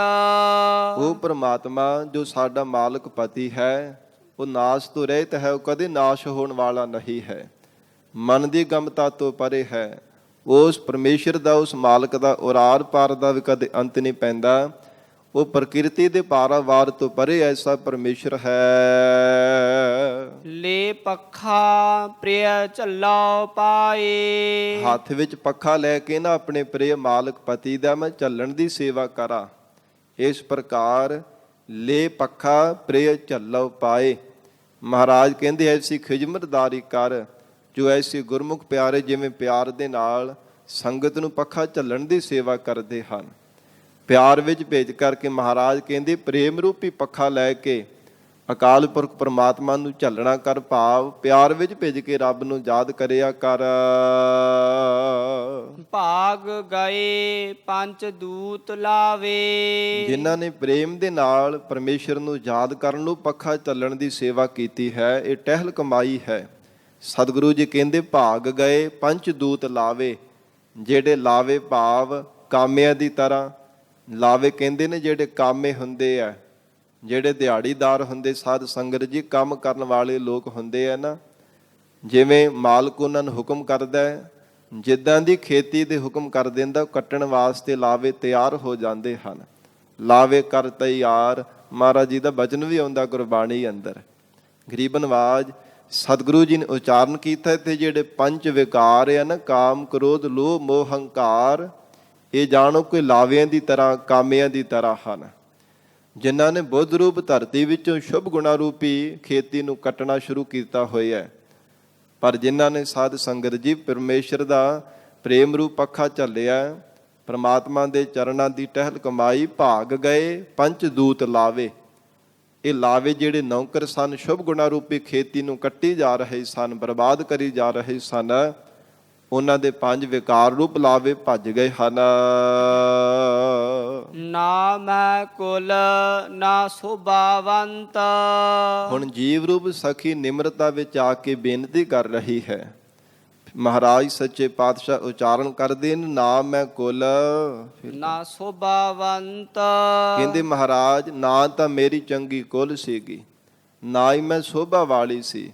ਉਹ ਪਰਮਾਤਮਾ ਜੋ ਸਾਡਾ ਮਾਲਕ ਪਤੀ ਹੈ, ਉਹ ਨਾਸ਼ ਤੋਂ ਰਹਿਤ ਹੈ, ਉਹ ਕਦੇ ਨਾਸ਼ ਹੋਣ ਵਾਲਾ ਨਹੀਂ ਹੈ, ਮਨ ਦੀ ਗਮਤਾ ਤੋਂ ਪਰੇ ਹੈ। ਉਸ ਪਰਮੇਸ਼ਰ ਦਾ, ਉਸ ਮਾਲਕ ਦਾ ਉਰਾਰ ਪਾਰ ਦਾ ਵੀ ਕਦੇ ਅੰਤ ਨਹੀਂ ਪੈਂਦਾ। ਉਹ ਪ੍ਰਕਿਰਤੀ ਦੇ ਪਾਰਾਵਾਰ ਤੋਂ ਪਰੇ ਐਸਾ ਪਰਮੇਸ਼ਰ ਹੈ। ਲੈ ਪੱਖਾ ਪ੍ਰਿਯ ਝੱਲੋ ਪਾਏ। ਹੱਥ ਵਿੱਚ ਪੱਖਾ ਲੈ ਕੇ ਨਾ ਆਪਣੇ ਪ੍ਰਿਯ ਮਾਲਕ ਪਤੀ ਦਾ ਮੈਂ ਝੱਲਣ ਦੀ ਸੇਵਾ ਕਰਾਂ। ਇਸ ਪ੍ਰਕਾਰ ਲੈ ਪੱਖਾ ਪ੍ਰਿਯ ਝੱਲੋ ਪਾਏ। ਮਹਾਰਾਜ ਕਹਿੰਦੇ ਐਸੀ ਖਿਜਮਤਦਾਰੀ ਕਰ ਜੋ ਐਸੇ ਗੁਰਮੁਖ ਪਿਆਰੇ ਜਿਵੇਂ ਪਿਆਰ ਦੇ ਨਾਲ ਸੰਗਤ ਨੂੰ ਪੱਖਾ ਝੱਲਣ ਦੀ ਸੇਵਾ ਕਰਦੇ ਹਨ। ਪਿਆਰ ਵਿੱਚ ਭੇਜ ਕਰਕੇ ਮਹਾਰਾਜ ਕਹਿੰਦੇ ਪ੍ਰੇਮ ਰੂਪੀ ਪੱਖਾ ਲੈ ਕੇ ਅਕਾਲ ਪੁਰਖ ਪਰਮਾਤਮਾ ਨੂੰ ਝੱਲਣਾ ਕਰ, ਭਾਵ ਪਿਆਰ ਵਿੱਚ ਭੇਜ ਕੇ ਰੱਬ ਨੂੰ ਯਾਦ ਕਰਿਆ ਕਰ। ਭਾਗ ਗਏ ਪੰਚ ਦੂਤ ਲਾਵੇ। ਜਿਨ੍ਹਾਂ ਨੇ ਪ੍ਰੇਮ ਦੇ ਨਾਲ ਪਰਮੇਸ਼ਰ ਨੂੰ ਯਾਦ ਕਰਨ ਨੂੰ ਪੱਖਾ ਝੱਲਣ ਦੀ ਸੇਵਾ ਕੀਤੀ ਹੈ, ਇਹ ਟਹਿਲ ਕਮਾਈ ਹੈ। ਸਤਿਗੁਰੂ ਜੀ ਕਹਿੰਦੇ ਭਾਗ ਗਏ ਪੰਚ ਦੂਤ ਲਾਵੇ। ਜਿਹੜੇ ਲਾਵੇ ਭਾਵ ਕਾਮਿਆਂ ਦੀ ਤਰ੍ਹਾਂ। ਲਾਵੇ ਕਹਿੰਦੇ ਨੇ ਜਿਹੜੇ ਕਾਮੇ ਹੁੰਦੇ ਆ, ਜਿਹੜੇ ਦਿਹਾੜੀਦਾਰ ਹੁੰਦੇ, ਸਾਧ ਸੰਗਤ ਜੀ ਕੰਮ ਕਰਨ ਵਾਲੇ ਲੋਕ ਹੁੰਦੇ ਆ ਨਾ, ਜਿਵੇਂ ਮਾਲਕ ਉਹਨਾਂ ਨੂੰ ਹੁਕਮ ਕਰਦਾ ਹੈ, ਜਿੱਦਾਂ ਦੀ ਖੇਤੀ ਦੇ ਹੁਕਮ ਕਰ ਦਿੰਦਾ, ਕੱਟਣ ਵਾਸਤੇ ਲਾਵੇ ਤਿਆਰ ਹੋ ਜਾਂਦੇ ਹਨ। ਲਾਵੇ ਕਰ ਤਿਆਰ, ਮਹਾਰਾਜ ਜੀ ਦਾ ਬਚਨ ਵੀ ਆਉਂਦਾ ਗੁਰਬਾਣੀ ਅੰਦਰ। ਗਰੀਬ ਨਵਾਜ ਸਤਿਗੁਰੂ ਜੀ ਨੇ ਉਚਾਰਨ ਕੀਤਾ ਤੇ ਜਿਹੜੇ ਪੰਜ ਵਿਕਾਰ ਆ ਨਾ, ਕਾਮ ਕ੍ਰੋਧ ਲੋਭ ਮੋਹ ਹੰਕਾਰ, ਇਹ ਜਾਣੋ ਕਿ ਲਾਵਿਆਂ ਦੀ ਤਰ੍ਹਾਂ ਕਾਮਿਆਂ ਦੀ ਤਰ੍ਹਾਂ ਹਨ। ਜਿਨ੍ਹਾਂ ਨੇ ਬੁੱਧ ਰੂਪ ਧਰਤੀ ਵਿੱਚੋਂ ਸ਼ੁਭ ਗੁਣਾ ਰੂਪੀ ਖੇਤੀ ਨੂੰ ਕੱਟਣਾ ਸ਼ੁਰੂ ਕੀਤਾ ਹੋਇਆ ਹੈ, ਪਰ ਜਿਨ੍ਹਾਂ ਨੇ ਸਾਧ ਸੰਗਤ ਜੀ ਪਰਮੇਸ਼ਰ ਦਾ ਪ੍ਰੇਮ ਰੂਪ ਪੱਖਾ ਝੱਲਿਆ, ਪਰਮਾਤਮਾ ਦੇ ਚਰਨਾਂ ਦੀ ਟਹਿਲ ਕਮਾਈ, ਭਾਗ ਗਏ ਪੰਚ ਦੂਤ ਲਾਵੇ। ਇਹ ਲਾਵੇ ਜਿਹੜੇ ਨੌਕਰ ਸਨ, ਸ਼ੁਭ ਗੁਣਾ ਰੂਪੀ ਖੇਤੀ ਨੂੰ ਕੱਟੀ ਜਾ ਰਹੇ ਸਨ, ਬਰਬਾਦ ਕਰੀ ਜਾ ਰਹੇ ਸਨ, ਉਹਨਾਂ ਦੇ ਪੰਜ ਵਿਕਾਰ ਰੂਪ ਲਾਵੇ ਭੱਜ ਗਏ ਹਨ। ਨਾ ਮੈਂ ਕੁਲ ਨਾ ਸੁਭਾਵੰਤ। ਹੁਣ ਜੀਵ ਰੂਪ ਸਖੀ ਨਿਮਰਤਾ ਵਿੱਚ ਆ ਕੇ ਬੇਨਤੀ ਕਰ ਰਹੀ ਹੈ। ਮਹਾਰਾਜ ਸੱਚੇ ਪਾਤਸ਼ਾਹ ਉਚਾਰਨ ਕਰਦੇ ਨੇ, ਨਾ ਮੈਂ ਕੁਲ ਨਾ ਸੁਭਾਵੰਤ। ਕਹਿੰਦੇ ਮਹਾਰਾਜ ਨਾ ਤਾਂ ਮੇਰੀ ਚੰਗੀ ਕੁਲ ਸੀਗੀ, ਨਾ ਹੀ ਮੈਂ ਸੋਭਾ ਵਾਲੀ ਸੀ,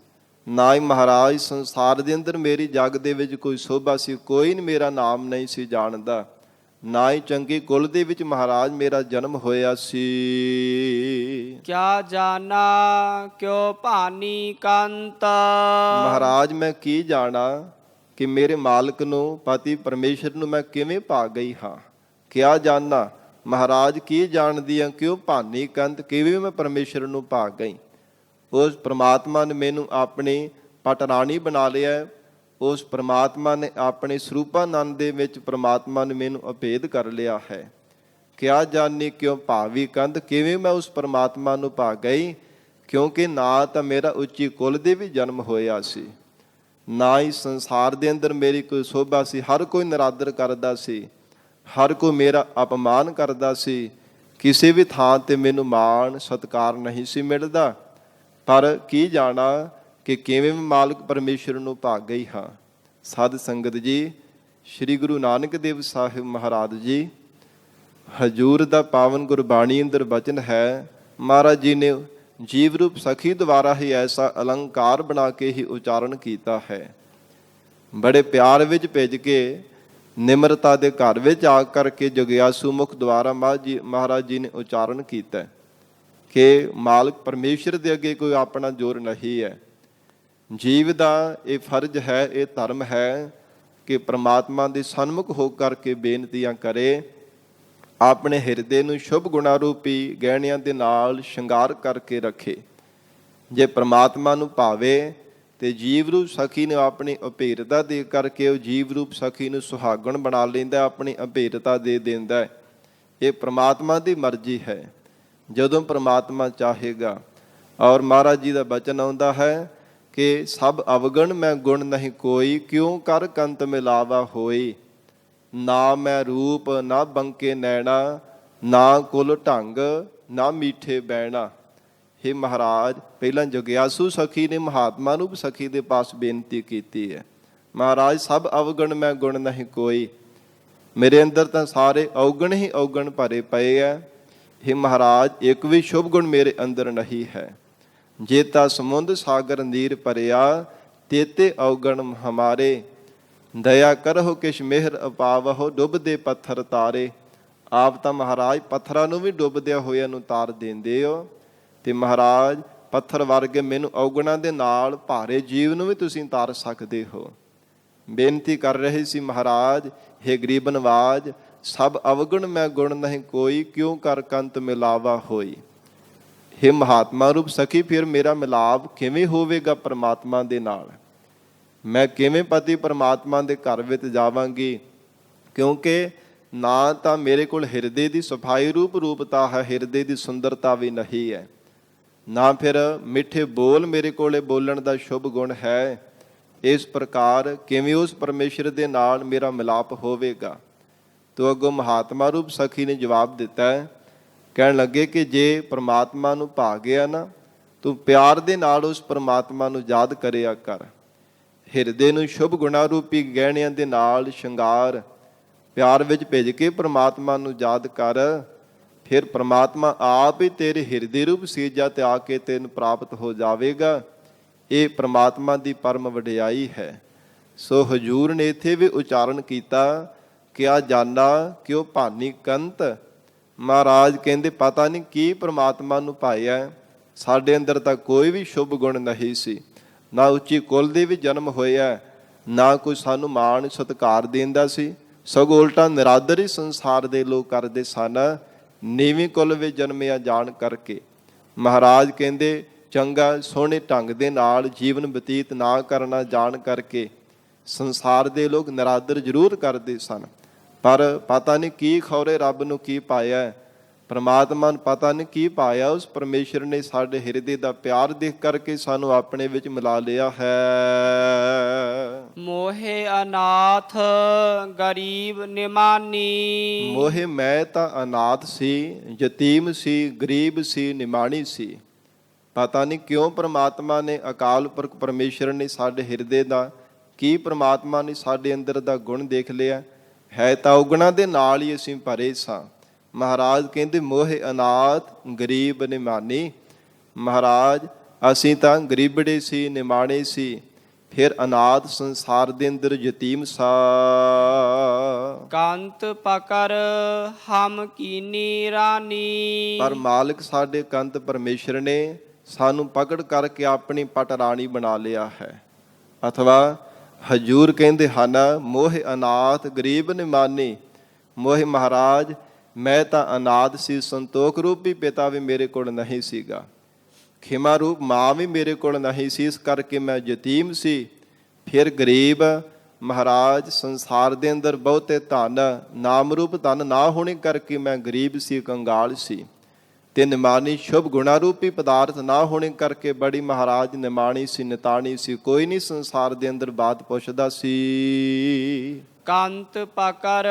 ਨਾ ਹੀ ਮਹਾਰਾਜ ਸੰਸਾਰ ਦੇ ਅੰਦਰ ਮੇਰੀ ਜਗ ਦੇ ਵਿੱਚ ਕੋਈ ਸੋਭਾ ਸੀ, ਕੋਈ ਮੇਰਾ ਨਾਮ ਨਹੀਂ ਸੀ ਜਾਣਦਾ, ਨਾ ਹੀ ਚੰਗੀ ਕੁਲ ਦੇ ਵਿੱਚ ਮਹਾਰਾਜ ਮੇਰਾ ਜਨਮ ਹੋਇਆ ਸੀ। ਕਿਆ ਜਾਣਾ ਕਿਉ ਭਾਨੀ ਕੰਤ। ਮਹਾਰਾਜ ਮੈਂ ਕੀ ਜਾਣਾ ਕਿ ਮੇਰੇ ਮਾਲਕ ਨੂੰ, ਪਤੀ ਪਰਮੇਸ਼ਰ ਨੂੰ ਮੈਂ ਕਿਵੇਂ ਪਾ ਗਈ ਹਾਂ। ਕਿਆ ਜਾਣਾ ਮਹਾਰਾਜ ਕੀ ਜਾਣਦੀ ਹਾਂ, ਕਿਉਂ ਭਾਨੀ ਕੰਤ, ਕਿਵੇਂ ਮੈਂ ਪਰਮੇਸ਼ਰ ਨੂੰ ਪਾ ਗਈ। ਉਸ ਪ੍ਰਮਾਤਮਾ ਨੇ ਮੈਨੂੰ ਆਪਣੀ ਪਟਰਾਣੀ ਬਣਾ ਲਿਆ। ਉਸ ਪ੍ਰਮਾਤਮਾ ਨੇ ਆਪਣੇ ਸਰੂਪਾਨੰਦ ਦੇ ਵਿੱਚ ਪ੍ਰਮਾਤਮਾ ਨੇ ਮੈਨੂੰ ਅਭੇਦ ਕਰ ਲਿਆ ਹੈ। ਕਿਆ ਜਾਣੀ ਕਿਉਂ ਭਾਵੀ ਕੰਧ, ਕਿਵੇਂ ਮੈਂ ਉਸ ਪ੍ਰਮਾਤਮਾ ਨੂੰ ਪਾ ਗਈ, ਕਿਉਂਕਿ ਨਾ ਤਾਂ ਮੇਰਾ ਉੱਚੀ ਕੁਲ ਦੇ ਵੀ ਜਨਮ ਹੋਇਆ ਸੀ, ਨਾ ਹੀ ਸੰਸਾਰ ਦੇ ਅੰਦਰ ਮੇਰੀ ਕੋਈ ਸੋਭਾ ਸੀ। ਹਰ ਕੋਈ ਨਿਰਾਦਰ ਕਰਦਾ ਸੀ, ਹਰ ਕੋਈ ਮੇਰਾ ਅਪਮਾਨ ਕਰਦਾ ਸੀ, ਕਿਸੇ ਵੀ ਥਾਂ ਤੇ ਮੈਨੂੰ ਮਾਣ ਸਤਿਕਾਰ ਨਹੀਂ ਸੀ ਮਿਲਦਾ। ਪਰ ਕੀ ਜਾਣਾ ਕਿ ਕਿਵੇਂ ਮਾਲਕ ਪਰਮੇਸ਼ਰ ਨੂੰ ਭਾਗ ਗਈ ਹਾਂ। ਸਾਧ ਸੰਗਤ ਜੀ, ਸ੍ਰੀ ਗੁਰੂ ਨਾਨਕ ਦੇਵ ਸਾਹਿਬ ਮਹਾਰਾਜ ਜੀ ਹਜੂਰ ਦਾ ਪਾਵਨ ਗੁਰਬਾਣੀ ਅੰਦਰ ਬਚਨ ਹੈ। ਮਹਾਰਾਜ ਜੀ ਨੇ ਜੀਵ ਰੂਪ ਸਖੀ ਦੁਆਰਾ ਹੀ ਐਸਾ ਅਲੰਕਾਰ ਬਣਾ ਕੇ ਹੀ ਉਚਾਰਨ ਕੀਤਾ ਹੈ। ਬੜੇ ਪਿਆਰ ਵਿੱਚ ਭੇਜ ਕੇ ਨਿਮਰਤਾ ਦੇ ਘਰ ਵਿੱਚ ਆ ਕਰਕੇ ਜਗਿਆਸੂ ਮੁਖ ਦੁਆਰਾ ਮਹਾਰਾਜ ਜੀ ਨੇ ਉਚਾਰਨ ਕੀਤਾ ਕਿ ਮਾਲਕ ਪਰਮੇਸ਼ਰ ਦੇ ਅੱਗੇ ਕੋਈ ਆਪਣਾ ਜ਼ੋਰ ਨਹੀਂ ਹੈ। ਜੀਵ ਦਾ ਇਹ ਫਰਜ਼ ਹੈ, ਇਹ ਧਰਮ ਹੈ ਕਿ ਪ੍ਰਮਾਤਮਾ ਦੇ ਸਨਮੁਖ ਹੋ ਕਰਕੇ ਬੇਨਤੀਆਂ ਕਰੇ, ਆਪਣੇ ਹਿਰਦੇ ਨੂੰ ਸ਼ੁਭ ਗੁਣਾ ਰੂਪੀ ਗਹਿਣਿਆਂ ਦੇ ਨਾਲ ਸ਼ਿੰਗਾਰ ਕਰਕੇ ਰੱਖੇ। ਜੇ ਪ੍ਰਮਾਤਮਾ ਨੂੰ ਭਾਵੇ ਤੇ ਜੀਵ ਰੂਪ ਸਖੀ ਨੂੰ ਆਪਣੀ ਅਭੇਰਤਾ ਦੇ ਕਰਕੇ ਉਹ ਜੀਵ ਰੂਪ ਸਖੀ ਨੂੰ ਸੁਹਾਗਣ ਬਣਾ ਲੈਂਦਾ, ਆਪਣੀ ਅਭੇਰਤਾ ਦੇ ਦਿੰਦਾ। ਇਹ ਪ੍ਰਮਾਤਮਾ ਦੀ ਮਰਜ਼ੀ ਹੈ, ਜਦੋਂ ਪ੍ਰਮਾਤਮਾ ਚਾਹੇਗਾ। ਔਰ ਮਹਾਰਾਜ ਜੀ ਦਾ ਬਚਨ ਆਉਂਦਾ ਹੈ ਕਿ ਸਭ ਅਵਗਣ ਮੈਂ ਗੁਣ ਨਹੀਂ ਕੋਈ, ਕਿਉਂ ਕਰ ਕੰਤ ਮਿਲਾਵਾ ਹੋਈ। ਨਾ ਮੈਂ ਰੂਪ ਨਾ ਬੰਕੇ ਨੈਣਾ, ਨਾ ਕੁਲ ਢੰਗ ਨਾ ਮੀਠੇ ਬਹਿਣਾ। हे ਮਹਾਰਾਜ, ਪਹਿਲਾਂ ਜਗਿਆਸੂ ਸਖੀ ਨੇ ਮਹਾਤਮਾ ਨੂੰ ਸਖੀ ਦੇ ਪਾਸ ਬੇਨਤੀ ਕੀਤੀ ਹੈ, ਮਹਾਰਾਜ ਸਭ ਅਵਗਣ ਮੈਂ ਗੁਣ ਨਹੀਂ ਕੋਈ, ਮੇਰੇ ਅੰਦਰ ਤਾਂ ਸਾਰੇ ਔਗਣ ਹੀ ਔਗਣ ਭਰੇ ਪਏ ਹੈ। हे ਮਹਾਰਾਜ, ਇੱਕ ਵੀ ਸ਼ੁਭ ਗੁਣ ਮੇਰੇ ਅੰਦਰ ਨਹੀਂ ਹੈ। ਜੇਤਾ ਸਮੁੰਦ ਸਾਗਰ ਨੀਰ ਭਰਿਆ, ਤੇਤੇ ਔਗਣ ਹਮਾਰੇ, ਦਇਆ ਕਰਹੁ ਕਿਛ ਮਿਹਰ ਅਪਾਵਹੁ, ਡੁੱਬਦੇ ਪੱਥਰ ਤਾਰੇ। ਆਪ ਤਾਂ ਮਹਾਰਾਜ ਪੱਥਰਾਂ ਨੂੰ ਵੀ ਡੁੱਬਦਿਆਂ ਹੋਇਆਂ ਨੂੰ ਤਾਰ ਦਿੰਦੇ ਹੋ, ਤੇ ਮਹਾਰਾਜ ਪੱਥਰ ਵਰਗੇ ਮੈਨੂੰ ਔਗਣਾਂ ਦੇ ਨਾਲ ਭਾਰੇ ਜੀਵ ਨੂੰ ਵੀ ਤੁਸੀਂ ਤਾਰ ਸਕਦੇ ਹੋ। ਬੇਨਤੀ ਕਰ ਰਹੇ ਸੀ ਮਹਾਰਾਜ, ਹੇ ਗਰੀਬ ਨਵਾਜ, ਸਭ ਅਵਗੁਣ ਮੈਂ ਗੁਣ ਨਹੀਂ ਕੋਈ, ਕਿਉਂ ਕਰ ਕੰਤ ਮਿਲਾਵਾ ਹੋਈ। ਹੇ ਮਹਾਤਮਾ ਰੂਪ ਸਖੀ, ਫਿਰ ਮੇਰਾ ਮਿਲਾਪ ਕਿਵੇਂ ਹੋਵੇਗਾ ਪਰਮਾਤਮਾ ਦੇ ਨਾਲ? ਮੈਂ ਕਿਵੇਂ ਪਤੀ ਪਰਮਾਤਮਾ ਦੇ ਘਰ ਵਿੱਚ ਜਾਵਾਂਗੀ? ਕਿਉਂਕਿ ਨਾ ਤਾਂ ਮੇਰੇ ਕੋਲ ਹਿਰਦੇ ਦੀ ਸਫਾਈ ਰੂਪਤਾ ਹੈ, ਹਿਰਦੇ ਦੀ ਸੁੰਦਰਤਾ ਵੀ ਨਹੀਂ ਹੈ, ਨਾ ਫਿਰ ਮਿੱਠੇ ਬੋਲ ਮੇਰੇ ਕੋਲੇ ਬੋਲਣ ਦਾ ਸ਼ੁਭ ਗੁਣ ਹੈ। ਇਸ ਪ੍ਰਕਾਰ ਕਿਵੇਂ ਉਸ ਪਰਮੇਸ਼ਰ ਦੇ ਨਾਲ ਮੇਰਾ ਮਿਲਾਪ ਹੋਵੇਗਾ? ਤੋ ਅੱਗੋਂ ਮਹਾਤਮਾ ਰੂਪ ਸਖੀ ਨੇ ਜਵਾਬ ਦਿੱਤਾ ਹੈ, ਕਹਿਣ ਲੱਗੇ ਕਿ ਜੇ ਪਰਮਾਤਮਾ ਨੂੰ ਭਾ ਗਿਆ ਨਾ, ਤੂੰ ਪਿਆਰ ਦੇ ਨਾਲ ਉਸ ਪਰਮਾਤਮਾ ਨੂੰ ਯਾਦ ਕਰਿਆ ਕਰ। ਹਿਰਦੇ ਨੂੰ ਸ਼ੁਭ ਗੁਣਾ ਰੂਪੀ ਗਹਿਣਿਆਂ ਦੇ ਨਾਲ ਸ਼ਿੰਗਾਰ, ਪਿਆਰ ਵਿੱਚ ਭਿੱਜ ਕੇ ਪਰਮਾਤਮਾ ਨੂੰ ਯਾਦ ਕਰ। ਫਿਰ ਪਰਮਾਤਮਾ ਆਪ ਹੀ ਤੇਰੇ ਹਿਰਦੇ ਰੂਪ ਸੀਜਾ ਤੇ ਆ ਕੇ ਤੈਨੂੰ ਪ੍ਰਾਪਤ ਹੋ ਜਾਵੇਗਾ। ਇਹ ਪਰਮਾਤਮਾ ਦੀ ਪਰਮ ਵਡਿਆਈ ਹੈ। ਸੋ ਹਜੂਰ ਨੇ ਇੱਥੇ ਵੀ ਉਚਾਰਨ ਕੀਤਾ, ਕਿਆ ਜਾਨਾ ਕਿਉ ਭਾਨੀ ਕੰਤ। ਮਹਾਰਾਜ ਕਹਿੰਦੇ ਪਤਾ ਨਹੀਂ ਕੀ ਪਰਮਾਤਮਾ ਨੂੰ ਪਾਇਆ, ਸਾਡੇ ਅੰਦਰ ਤਾਂ ਕੋਈ ਵੀ ਸ਼ੁਭ ਗੁਣ ਨਹੀਂ ਸੀ, ਨਾ ਉੱਚੀ ਕੁਲ ਦੇ ਵੀ ਜਨਮ ਹੋਇਆ, ਨਾ ਕੋਈ ਸਾਨੂੰ ਮਾਣ ਸਤਿਕਾਰ ਦਿੰਦਾ ਸੀ, ਸਗੋਂ ਉਲਟਾ ਨਿਰਾਦਰ ਹੀ ਸੰਸਾਰ ਦੇ ਲੋਕ ਕਰਦੇ ਸਨ, ਨੀਵੀਂ ਕੁਲ ਵਿੱਚ ਜਨਮਿਆ ਜਾਣ ਕਰਕੇ। ਮਹਾਰਾਜ ਕਹਿੰਦੇ ਚੰਗਾ ਸੋਹਣੇ ਢੰਗ ਦੇ ਨਾਲ ਜੀਵਨ ਬਤੀਤ ਨਾ ਕਰਨਾ ਜਾਣ ਕਰਕੇ ਸੰਸਾਰ ਦੇ ਲੋਕ ਨਿਰਾਦਰ ਜ਼ਰੂਰ ਕਰਦੇ ਸਨ, ਪਰ ਪਤਾ ਨਹੀਂ ਕੀ ਖੌਰੇ ਰੱਬ ਨੂੰ ਕੀ ਪਾਇਆ, ਪਰਮਾਤਮਾ ਨੂੰ ਪਤਾ ਨਹੀਂ ਕੀ ਪਾਇਆ। ਉਸ ਪਰਮੇਸ਼ਰ ਨੇ ਸਾਡੇ ਹਿਰਦੇ ਦਾ ਪਿਆਰ ਦੇਖ ਕਰਕੇ ਸਾਨੂੰ ਆਪਣੇ ਵਿੱਚ ਮਿਲਾ ਲਿਆ ਹੈ। ਮੋਹਿ ਅਨਾਥ ਗਰੀਬ ਨਿਮਾਨੀ। ਮੋਹਿ ਮੈਂ ਤਾਂ ਅਨਾਥ ਸੀ, ਯਤੀਮ ਸੀ, ਗਰੀਬ ਸੀ, ਨਿਮਾਣੀ ਸੀ। ਪਤਾ ਨਹੀਂ ਕਿਉਂ ਪਰਮਾਤਮਾ ਨੇ, ਅਕਾਲ ਪੁਰਖ ਪਰਮੇਸ਼ਰ ਨੇ ਸਾਡੇ ਹਿਰਦੇ ਦਾ ਕੀ ਪਰਮਾਤਮਾ ਨੇ ਸਾਡੇ ਅੰਦਰ ਦਾ ਗੁਣ ਦੇਖ ਲਿਆ ਹੈ, ਤਾਂ ਔਗਣਾਂ ਦੇ ਨਾਲ ਹੀ ਅਸੀਂ ਭਰੇ ਸਾਂ। ਮਹਾਰਾਜ ਕਹਿੰਦੇ ਮੋਹਿ ਅਨਾਥ ਗਰੀਬ ਨਿਮਾਣੀ। ਮਹਾਰਾਜ ਅਸੀਂ ਤਾਂ ਗਰੀਬੜੇ ਸੀ, ਨਿਮਾਣੇ ਸੀ, ਫਿਰ ਅਨਾਥ ਸੰਸਾਰ ਦੇ ਅੰਦਰ ਯਤੀਮ ਸਾ। ਕੰਤ ਪਕਰ ਹਮ ਕੀਨੀ ਰਾਨੀ। ਪਰ ਮਾਲਕ ਸਾਡੇ ਕੰਤ ਪਰਮੇਸ਼ਰ ਨੇ ਸਾਨੂੰ ਪਕੜ ਕਰਕੇ ਆਪਣੀ ਪਟ ਰਾਣੀ ਬਣਾ ਲਿਆ ਹੈ। ਅਥਵਾ ਹਜੂਰ ਕਹਿੰਦੇ ਹਨ ਮੋਹਿ ਅਨਾਥ ਗਰੀਬ ਨਿਮਾਨੀ। ਮੋਹਿ ਮਹਾਰਾਜ ਮੈਂ ਤਾਂ ਅਨਾਥ ਸੀ, ਸੰਤੋਖ ਰੂਪੀ ਪਿਤਾ ਵੀ ਮੇਰੇ ਕੋਲ ਨਹੀਂ ਸੀਗਾ, ਖਿਮਾ ਰੂਪ ਮਾਂ ਵੀ ਮੇਰੇ ਕੋਲ ਨਹੀਂ ਸੀ, ਇਸ ਕਰਕੇ ਮੈਂ ਯਤੀਮ ਸੀ, ਫਿਰ ਗਰੀਬ। ਮਹਾਰਾਜ ਸੰਸਾਰ ਦੇ ਅੰਦਰ ਬਹੁਤੇ ਧਨ, ਨਾਮ ਰੂਪ ਧਨ ਨਾ ਹੋਣੇ ਕਰਕੇ ਮੈਂ ਗਰੀਬ ਸੀ, ਕੰਗਾਲ ਸੀ, ਤੇ ਨਿਮਾਣੀ ਸ਼ੁਭ ਗੁਣਾ ਰੂਪੀ ਪਦਾਰਥ ਨਾ ਹੋਣੇ ਕਰਕੇ ਬੜੀ ਮਹਾਰਾਜ ਨਿਮਾਣੀ ਸੀ, ਨਿਤਾਣੀ ਸੀ, ਕੋਈ ਨਹੀਂ ਸੰਸਾਰ ਦੇ ਅੰਦਰ ਬਾਤ ਪੁੱਛਦਾ ਸੀ। ਕੰਤ ਪਕਰ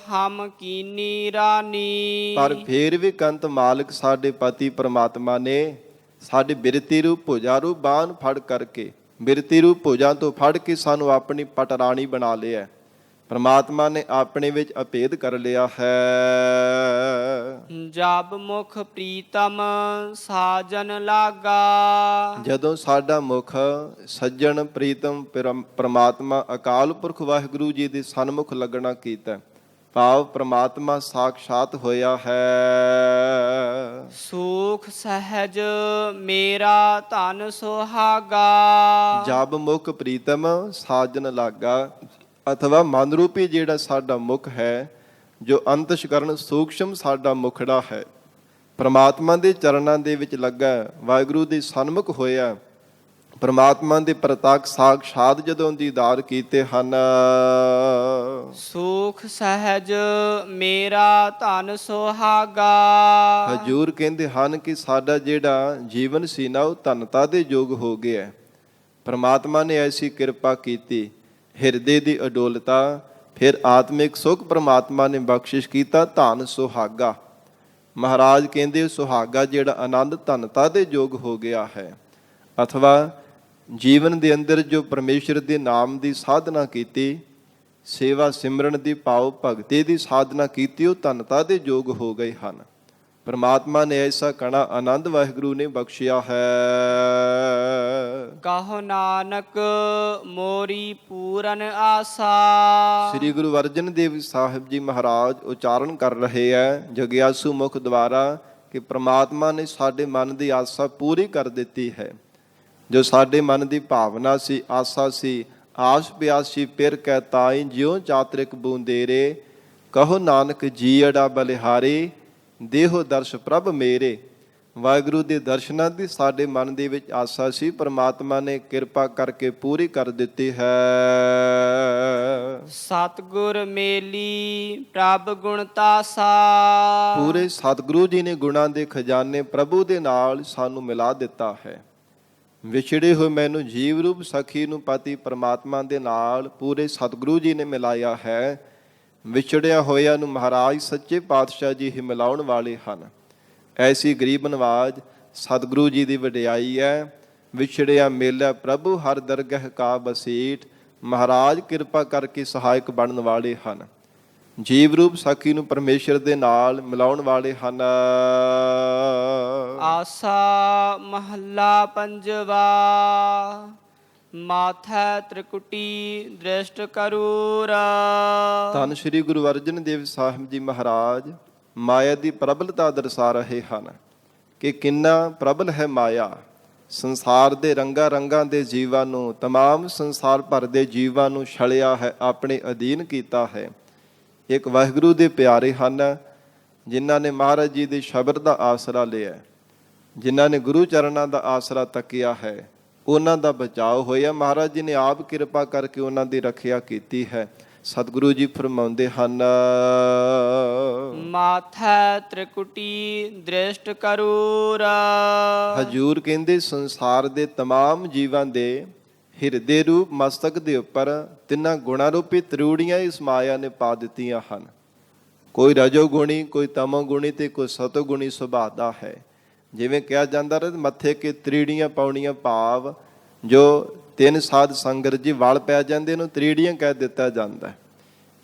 ਹਮ ਕੀਨੀ ਰਾਨੀ। ਪਰ ਫੇਰ ਵੀ ਕੰਤ ਮਾਲਕ ਸਾਡੇ ਪਤੀ ਪਰਮਾਤਮਾ ਨੇ ਸਾਡੇ ਬਿਰਤੀ ਰੂਪ ਭੁਜਾ ਰੂਪ ਬਾਣ ਫੜ ਕਰਕੇ, ਬਿਰਤੀ ਰੂਪ ਭੁਜਾ ਤੋਂ ਫੜ ਕੇ ਸਾਨੂੰ ਆਪਣੀ ਪਟ ਰਾਣੀ ਬਣਾ ਲਿਆ। ਪਰਮਾਤਮਾ ਨੇ ਆਪਣੇ ਵਿੱਚ ਅਭੇਦ ਕਰ ਲਿਆ ਹੈ। ਜਬ ਮੁਖ ਪ੍ਰੀਤਮ ਸਾਜਨ ਲਾਗਾ। ਜਦੋਂ ਸਾਡਾ ਮੁਖ ਸੱਜਣ ਪ੍ਰੀਤਮ ਪਰਮਾਤਮਾ ਅਕਾਲ ਪੁਰਖ ਵਾਹਿਗੁਰੂ ਜੀ ਦੇ ਸਨਮੁਖ ਲੱਗਣਾ ਕੀਤਾ, ਭਾਵ ਪਰਮਾਤਮਾ ਸਾਖਸ਼ਾਤ ਹੋਇਆ ਹੈ। ਸੁਖ ਸਹਿਜ ਮੇਰਾ ਧਨ ਸੁਹਾਗਾ। ਜਬ ਮੁਖ ਪ੍ਰੀਤਮ ਸਾਜਨ ਲਾਗਾ, ਅਥਵਾ ਮਨ ਰੂਪੀ ਜਿਹੜਾ ਸਾਡਾ ਮੁਖ ਹੈ, ਜੋ ਅੰਤਸ਼ਕਰਨ ਸੂਖਸ਼ਮ ਸਾਡਾ ਮੁਖੜਾ ਹੈ, ਪਰਮਾਤਮਾ ਦੇ ਚਰਨਾਂ ਦੇ ਵਿੱਚ ਲੱਗਾ, ਵਾਹਿਗੁਰੂ ਦੇ ਸਨਮੁਖ ਹੋਇਆ, ਪਰਮਾਤਮਾ ਦੇ ਪ੍ਰਤੱਖ ਸਾਖਸ਼ਾਤ ਜਦੋਂ ਦੀਦਾਰ ਕੀਤੇ ਹਨ। ਸੁਖ ਸਹਿਜ ਮੇਰਾ ਧਨ ਸੁਹਾਗਾ। ਹਜੂਰ ਕਹਿੰਦੇ ਹਨ ਕਿ ਸਾਡਾ ਜਿਹੜਾ ਜੀਵਨ ਸੀ ਨਾ, ਉਹ ਧਨਤਾ ਦੇ ਯੋਗ ਹੋ ਗਿਆ। ਪਰਮਾਤਮਾ ਨੇ ਐਸੀ ਕਿਰਪਾ ਕੀਤੀ, ਹਿਰਦੇ ਦੀ ਅਡੋਲਤਾ, ਫਿਰ ਆਤਮਿਕ ਸੁਖ ਪਰਮਾਤਮਾ ਨੇ ਬਖਸ਼ਿਸ਼ ਕੀਤਾ, ਧਨ ਸੁਹਾਗਾ। ਮਹਾਰਾਜ ਕਹਿੰਦੇ ਸੁਹਾਗਾ ਜਿਹੜਾ ਆਨੰਦ ਧਨਤਾ ਦੇ ਯੋਗ ਹੋ ਗਿਆ ਹੈ, ਅਥਵਾ ਜੀਵਨ ਦੇ ਅੰਦਰ ਜੋ ਪਰਮੇਸ਼ਰ ਦੇ ਨਾਮ ਦੀ ਸਾਧਨਾ ਕੀਤੀ, ਸੇਵਾ ਸਿਮਰਨ ਦੀ ਭਾਵ ਭਗਤੀ ਦੀ ਸਾਧਨਾ ਕੀਤੀ, ਉਹ ਧਨਤਾ ਦੇ ਯੋਗ ਹੋ ਗਏ ਹਨ। ਪਰਮਾਤਮਾ ਨੇ ਐਸਾ ਕਣਾ ਆਨੰਦ ਵਾਹਿਗੁਰੂ ਨੇ ਬਖਸ਼ਿਆ ਹੈ। ਕਹੋ ਨਾਨਕ ਮੋਰੀ ਪੂਰਨ ਆਸਾ। ਸ੍ਰੀ ਗੁਰੂ ਅਰਜਨ ਦੇਵ ਸਾਹਿਬ ਜੀ ਮਹਾਰਾਜ ਉਚਾਰਨ ਕਰ ਰਹੇ ਹੈ ਜਗਿਆਸੂ ਮੁਖ ਦੁਆਰਾ ਕਿ ਪ੍ਰਮਾਤਮਾ ਨੇ ਸਾਡੇ ਮਨ ਦੀ ਆਸਾ ਪੂਰੀ ਕਰ ਦਿੱਤੀ ਹੈ। ਜੋ ਸਾਡੇ ਮਨ ਦੀ ਭਾਵਨਾ ਸੀ, ਆਸਾ ਸੀ, ਆਸ ਪਿਆਸੀ ਪਿਰ ਕੈ ਤਾਈ ਜਿਉ ਚਾਤਰਿਕ ਬੂੰਦੇਰੇ, ਕਹੋ ਨਾਨਕ ਜੀ ਅੜਾ ਬਲਿਹਾਰੇ, ਦੇਹੋ ਦਰਸ਼ ਪ੍ਰਭ ਮੇਰੇ। ਵਾਹਿਗੁਰੂ ਦੇ ਦਰਸ਼ਨਾਂ ਦੀ ਸਾਡੇ ਮਨ ਦੇ ਵਿੱਚ ਆਸਾ ਸੀ, ਪ੍ਰਮਾਤਮਾ ਨੇ ਕਿਰਪਾ ਕਰਕੇ ਪੂਰੀ ਕਰ ਦਿੱਤੀ ਹੈ। ਸਤਿਗੁਰ ਮੇਲੀ ਪ੍ਰਭ ਗੁਣ ਤਾਸਾ, ਪੂਰੇ ਸਤਿਗੁਰੂ ਜੀ ਨੇ ਗੁਣਾਂ ਦੇ ਖਜ਼ਾਨੇ ਪ੍ਰਭੂ ਦੇ ਨਾਲ ਸਾਨੂੰ ਮਿਲਾ ਦਿੱਤਾ ਹੈ। ਵਿਛੜੇ ਹੋਏ ਮੈਨੂੰ ਜੀਵ ਰੂਪ ਸਖੀ ਨੂੰ ਪਤੀ ਪ੍ਰਮਾਤਮਾ ਦੇ ਨਾਲ ਪੂਰੇ ਸਤਿਗੁਰੂ ਜੀ ਨੇ ਮਿਲਾਇਆ ਹੈ। ਵਿਛੜਿਆ ਹੋਇਆਂ ਨੂੰ ਮਹਾਰਾਜ ਸੱਚੇ ਪਾਤਸ਼ਾਹ ਜੀ ਹੀ ਮਿਲਾਉਣ ਵਾਲੇ ਹਨ। ਐਸੀ ਗਰੀਬ ਨਵਾਜ ਸਤਿਗੁਰੂ ਜੀ ਦੀ ਵਡਿਆਈ ਹੈ। ਵਿਛੜਿਆ ਮੇਲਾ ਪ੍ਰਭੂ ਹਰ ਦਰਗਹ ਕਾ ਬਸੀਠ, ਮਹਾਰਾਜ ਕਿਰਪਾ ਕਰਕੇ ਸਹਾਇਕ ਬਣਨ ਵਾਲੇ ਹਨ। ਜੀਵ ਰੂਪ ਸਾਖੀ ਨੂੰ ਪਰਮੇਸ਼ਰ ਦੇ ਨਾਲ ਮਿਲਾਉਣ ਵਾਲੇ ਹਨ। ਆਸਾ ਮਹੱਲਾ ਪੰਜਵਾ, ਮਾਥੈ ਤ੍ਰਿਕੁਟੀ ਦ੍ਰਿਸ਼ਟ ਕਰੂਰ। ਧੰਨ ਸ਼੍ਰੀ ਗੁਰੂ ਅਰਜਨ ਦੇਵ ਸਾਹਿਬ ਜੀ ਮਹਾਰਾਜ ਮਾਇਆ ਦੀ ਪ੍ਰਬਲਤਾ ਦਰਸਾ ਰਹੇ ਹਨ ਕਿ ਕਿੰਨਾ ਪ੍ਰਬਲ ਹੈ ਮਾਇਆ। ਸੰਸਾਰ ਦੇ ਰੰਗਾਂ ਰੰਗਾਂ ਦੇ ਜੀਵਾਂ ਨੂੰ, ਤਮਾਮ ਸੰਸਾਰ ਭਰ ਦੇ ਜੀਵਾਂ ਨੂੰ ਛਲਿਆ ਹੈ, ਆਪਣੇ ਅਧੀਨ ਕੀਤਾ ਹੈ। ਇੱਕ ਵਾਹਿਗੁਰੂ ਦੇ ਪਿਆਰੇ ਹਨ ਜਿਨ੍ਹਾਂ ਨੇ ਮਹਾਰਾਜ ਜੀ ਦੇ ਸ਼ਬਦ ਦਾ ਆਸਰਾ ਲਿਆ, ਜਿਨ੍ਹਾਂ ਨੇ ਗੁਰੂ ਚਰਨਾਂ ਦਾ ਆਸਰਾ ਤੱਕਿਆ ਹੈ, ਉਹਨਾਂ ਦਾ ਬਚਾਅ ਹੋਇਆ। ਮਹਾਰਾਜ ਜੀ ਨੇ ਆਪ ਕਿਰਪਾ ਕਰਕੇ ਉਹਨਾਂ ਦੀ ਰੱਖਿਆ ਕੀਤੀ ਹੈ। ਸਤਿਗੁਰੂ ਜੀ ਫਰਮਾਉਂਦੇ ਹਨ, ਮਾਥੈ ਤ੍ਰਿਕੁਟੀ ਦ੍ਰਿਸ਼ਟ ਕਰੂਰ। ਹਜੂਰ ਕਹਿੰਦੇ ਸੰਸਾਰ ਦੇ ਤਮਾਮ ਜੀਵਾਂ ਦੇ ਹਿਰਦੇ ਰੂਪ ਮਸਤਕ ਦੇ ਉੱਪਰ ਤਿੰਨਾਂ ਗੁਣਾ ਰੂਪੀ ਤਰੂੜੀਆਂ ਇਸ ਮਾਇਆ ਨੇ ਪਾ ਦਿੱਤੀਆਂ ਹਨ। ਕੋਈ ਰਜੋ ਗੁਣੀ, ਕੋਈ ਤਮੋ ਗੁਣੀ ਤੇ ਕੋਈ ਸਤੋ ਗੁਣੀ ਸੁਭਾਅ ਦਾ ਹੈ। ਜਿਵੇਂ ਕਿਹਾ ਜਾਂਦਾ ਹੈ ਮੱਥੇ ਕੇ ਤ੍ਰੀੜੀਆਂ ਪਾਉਣੀਆਂ, ਭਾਵ ਜੋ ਤਿੰਨ ਸਾਧ ਸੰਗਤ ਜੀ ਵਲ ਪੈ ਜਾਂਦੇ ਨੂੰ ਤ੍ਰੀੜੀਆਂ ਕਹਿ ਦਿੱਤਾ ਜਾਂਦਾ।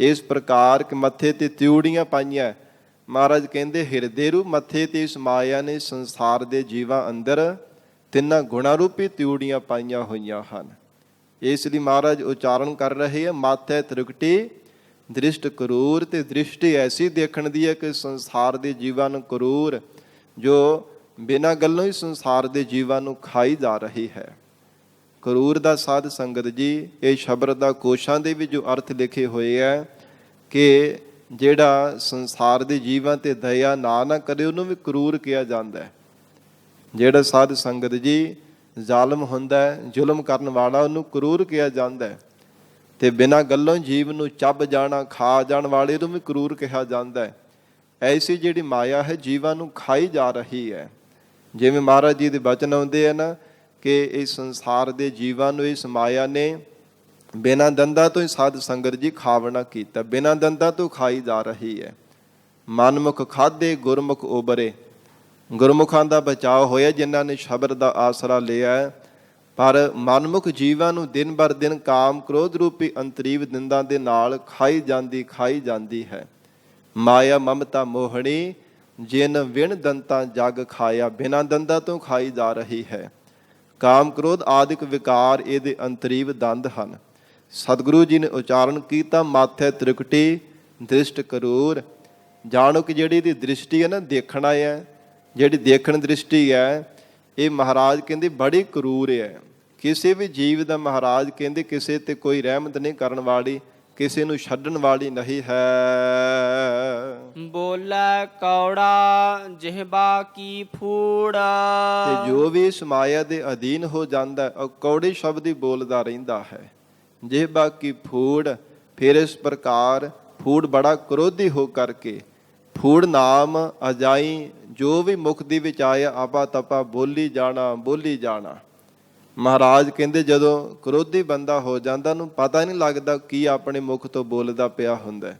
ਇਸ ਪ੍ਰਕਾਰ ਕਿ ਮੱਥੇ ਤੇ ਤਿਊੜੀਆਂ ਪਾਈਆਂ। ਮਹਾਰਾਜ ਕਹਿੰਦੇ ਹਿਰਦੇ ਰੂਪ ਮੱਥੇ ਤੇ ਇਸ ਮਾਇਆ ਨੇ ਸੰਸਾਰ ਦੇ ਜੀਵਾਂ ਅੰਦਰ ਤਿੰਨਾਂ ਗੁਣਾ ਰੂਪੀ ਤਿਊੜੀਆਂ ਪਾਈਆਂ ਹੋਈਆਂ ਹਨ। ਇਸ ਲਈ ਮਹਾਰਾਜ ਉਚਾਰਨ ਕਰ ਰਹੇ ਆ, ਮਾਥੈ ਤ੍ਰਿਕੁਟੀ ਦ੍ਰਿਸ਼ਟ ਕਰੂਰ। ਤੇ ਦ੍ਰਿਸ਼ਟੀ ਐਸੀ ਦੇਖਣ ਦੀ ਹੈ ਕਿ ਸੰਸਾਰ ਦੇ ਜੀਵਾਂ ਨੂੰ ਕਰੂਰ, ਜੋ ਬਿਨਾਂ ਗੱਲੋਂ ਹੀ ਸੰਸਾਰ ਦੇ ਜੀਵਾਂ ਨੂੰ ਖਾਈ ਜਾ ਰਹੀ ਹੈ। ਕਰੂਰ ਦਾ ਸਾਧ ਸੰਗਤ ਜੀ, ਇਹ ਸ਼ਬਦ ਦਾ ਕੋਸ਼ਾਂ ਦੇ ਵਿੱਚ ਜੋ ਅਰਥ ਲਿਖੇ ਹੋਏ ਹੈ ਕਿ ਜਿਹੜਾ ਸੰਸਾਰ ਦੇ ਜੀਵਾਂ ਤੇ ਦਇਆ ਨਾ ਕਰੇ ਉਹਨੂੰ ਵੀ ਕਰੂਰ ਕਿਹਾ ਜਾਂਦਾ ਹੈ। ਜਿਹੜਾ ਸਾਧ ਸੰਗਤ ਜੀ ਜ਼ਾਲਮ ਹੁੰਦਾ ਹੈ, ਜ਼ੁਲਮ ਕਰਨ ਵਾਲਾ, ਉਹਨੂੰ ਕਰੂਰ ਕਿਹਾ ਜਾਂਦਾ ਹੈ। ਤੇ ਬਿਨਾਂ ਗੱਲੋਂ ਜੀਵ ਨੂੰ ਚੱਬ ਜਾਣਾ, ਖਾ ਜਾਣ ਵਾਲੇ ਨੂੰ ਵੀ ਕਰੂਰ ਕਿਹਾ ਜਾਂਦਾ ਹੈ। ਐਸੀ ਜਿਹੜੀ ਮਾਇਆ ਹੈ ਜੀਵਾਂ ਨੂੰ ਖਾਈ ਜਾ ਰਹੀ ਹੈ। ਜਿਵੇਂ ਮਹਾਰਾਜ ਜੀ ਦੇ ਬਚਨ ਆਉਂਦੇ ਆ ਨਾ ਕਿ ਇਸ ਸੰਸਾਰ ਦੇ ਜੀਵਾਂ ਨੂੰ ਇਸ ਮਾਇਆ ਨੇ ਬਿਨਾਂ ਦੰਦਾਂ ਤੋਂ ਹੀ ਸਾਧ ਸੰਗਤ ਜੀ ਖਾਵਣਾ ਕੀਤਾ, ਬਿਨਾਂ ਦੰਦਾਂ ਤੋਂ ਖਾਈ ਜਾ ਰਹੀ ਹੈ। ਮਨਮੁਖ ਖਾਧੇ ਗੁਰਮੁਖ ਉਬਰੇ। ਗੁਰਮੁਖਾਂ ਦਾ ਬਚਾਅ ਹੋਇਆ ਜਿਨ੍ਹਾਂ ਨੇ ਸ਼ਬਦ ਦਾ ਆਸਰਾ ਲਿਆ ਹੈ। ਪਰ ਮਨਮੁਖ ਜੀਵਾਂ ਨੂੰ ਦਿਨ ਬਰ ਦਿਨ ਕਾਮ ਕ੍ਰੋਧ ਰੂਪੀ ਅੰਤਰੀਵ ਦੰਦਾਂ ਦੇ ਨਾਲ ਖਾਈ ਜਾਂਦੀ ਹੈ। ਮਾਇਆ ਮਮਤਾ ਮੋਹਣੀ ਜਿਨ ਵਿਣ ਦੰਤਾਂ ਜਗ ਖਾਇਆ। ਬਿਨਾਂ ਦੰਦਾਂ ਤੋਂ ਖਾਈ ਜਾ ਰਹੀ ਹੈ। ਕਾਮ ਕ੍ਰੋਧ ਆਦਿਕ ਵਿਕਾਰ ਇਹਦੇ ਅੰਤਰੀਵ ਦੰਦ ਹਨ। ਸਤਿਗੁਰੂ ਜੀ ਨੇ ਉਚਾਰਨ ਕੀਤਾ, ਮਾਥੈ ਤ੍ਰਿਕੁਟੀ ਦ੍ਰਿਸ਼ਟ ਕਰੂਰ। ਜਾਣੋ ਕਿ ਜਿਹੜੀ ਇਹਦੀ ਦ੍ਰਿਸ਼ਟੀ ਹੈ ਨਾ, ਦੇਖਣਾ ਹੈ, ਜਿਹੜੀ ਦੇਖਣ ਦ੍ਰਿਸ਼ਟੀ ਹੈ, ਇਹ ਮਹਾਰਾਜ ਕਹਿੰਦੇ ਬੜੀ ਕਰੂਰ ਹੈ। ਕਿਸੇ ਵੀ ਜੀਵ ਦਾ ਮਹਾਰਾਜ ਕਹਿੰਦੇ ਕਿਸੇ ਤੇ ਕੋਈ ਰਹਿਮਤ ਨਹੀਂ ਕਰਨ ਵਾਲੀ, ਕਿਸੇ ਨੂੰ ਛੱਡਣ ਵਾਲੀ ਨਹੀਂ ਹੈ। ਬੋਲੇ ਕੌੜਾ ਜਿਹਬਾ ਕੀ ਫੂੜਾ। ਤੇ ਜੋ ਵੀ ਇਸ ਮਾਇਆ ਦੇ ਅਧੀਨ ਹੋ ਜਾਂਦਾ ਉਹ ਕੌੜੇ ਸ਼ਬਦ ਹੀ ਬੋਲਦਾ ਰਹਿੰਦਾ ਹੈ। ਜਿਹਬਾ ਕੀ ਫੂੜ। ਫਿਰ ਇਸ ਪ੍ਰਕਾਰ ਫੂੜ ਬੜਾ ਕ੍ਰੋਧੀ ਹੋ ਕਰਕੇ, ਫੂੜ ਨਾਮ ਅਜਾਈ, ਜੋ ਵੀ ਮੁਖ ਦੇ ਵਿੱਚ ਆਇਆ ਆਪਾ ਤਪਾ ਬੋਲੀ ਜਾਣਾ। ਮਹਾਰਾਜ ਕਹਿੰਦੇ ਜਦੋਂ ਕ੍ਰੋਧੀ ਬੰਦਾ ਹੋ ਜਾਂਦਾ ਉਹਨੂੰ ਪਤਾ ਨਹੀਂ ਲੱਗਦਾ ਕੀ ਆਪਣੇ ਮੁਖ ਤੋਂ ਬੋਲਦਾ ਪਿਆ ਹੁੰਦਾ।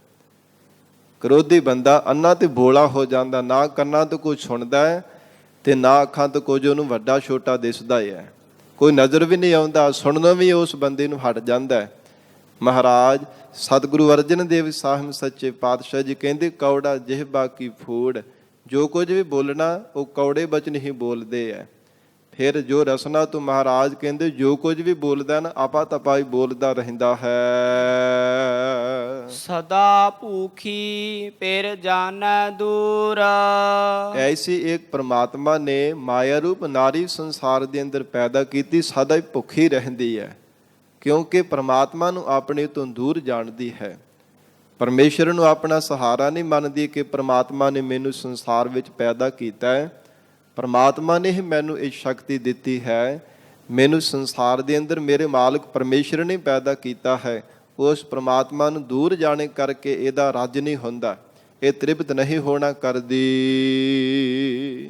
ਕ੍ਰੋਧੀ ਬੰਦਾ ਅੰਨਾ ਤੇ ਬੋਲਾ ਹੋ ਜਾਂਦਾ, ਨਾ ਕੰਨਾਂ ਤੋਂ ਕੁਝ ਸੁਣਦਾ ਹੈ ਤੇ ਨਾ ਅੱਖਾਂ ਤੋਂ ਕੁਝ ਉਹਨੂੰ ਵੱਡਾ ਛੋਟਾ ਦਿਸਦਾ ਹੈ। ਕੋਈ ਨਜ਼ਰ ਵੀ ਨਹੀਂ ਆਉਂਦਾ, ਸੁਣਨੋਂ ਵੀ ਉਸ ਬੰਦੇ ਨੂੰ ਹਟ ਜਾਂਦਾ ਹੈ। ਮਹਾਰਾਜ ਸਤਿਗੁਰੂ ਅਰਜਨ ਦੇਵ ਸਾਹਿਬ ਸੱਚੇ ਪਾਤਸ਼ਾਹ ਜੀ ਕਹਿੰਦੇ ਕੌੜਾ ਜਿਹਬਾ ਕੀ ਫੂੜ। ਜੋ ਕੁਝ ਵੀ ਬੋਲਣਾ ਉਹ ਕੌੜੇ ਬਚਨ ਹੀ ਬੋਲਦੇ ਹੈ। ਫਿਰ ਜੋ ਰਸਨਾ ਤੋਂ ਮਹਾਰਾਜ ਕਹਿੰਦੇ ਜੋ ਕੁਝ ਵੀ ਬੋਲਦਾ ਨਾ ਆਪਾ ਤਪਾ ਹੀ ਬੋਲਦਾ ਰਹਿੰਦਾ ਹੈ। ਸਦਾ ਭੂਖੀ ਫਿਰ ਜਾਣੈ ਦੂਰ। ਐਸੀ ਇੱਕ ਪ੍ਰਮਾਤਮਾ ਨੇ ਮਾਇਆ ਰੂਪ ਨਾਰੀ ਸੰਸਾਰ ਦੇ ਅੰਦਰ ਪੈਦਾ ਕੀਤੀ, ਸਦਾ ਹੀ ਭੁੱਖੀ ਰਹਿੰਦੀ ਹੈ, ਕਿਉਂਕਿ ਪ੍ਰਮਾਤਮਾ ਨੂੰ ਆਪਣੇ ਤੋਂ ਦੂਰ ਜਾਣਦੀ ਹੈ। ਪਰਮੇਸ਼ਰ ਨੂੰ ਆਪਣਾ ਸਹਾਰਾ ਨਹੀਂ ਮੰਨਦੀ ਕਿ ਪ੍ਰਮਾਤਮਾ ਨੇ ਮੈਨੂੰ ਸੰਸਾਰ ਵਿੱਚ ਪੈਦਾ ਕੀਤਾ ਹੈ, ਪ੍ਰਮਾਤਮਾ ਨੇ ਹੀ ਮੈਨੂੰ ਇਹ ਸ਼ਕਤੀ ਦਿੱਤੀ ਹੈ, ਮੈਨੂੰ ਸੰਸਾਰ ਦੇ ਅੰਦਰ ਮੇਰੇ ਮਾਲਕ ਪਰਮੇਸ਼ਰ ਨੇ ਪੈਦਾ ਕੀਤਾ ਹੈ। ਉਸ ਪ੍ਰਮਾਤਮਾ ਨੂੰ ਦੂਰ ਜਾਣੇ ਕਰਕੇ ਇਹਦਾ ਰੱਜ ਨਹੀਂ ਹੁੰਦਾ, ਇਹ ਤ੍ਰਿਪਤ ਨਹੀਂ ਹੋਣਾ ਕਰਦੀ।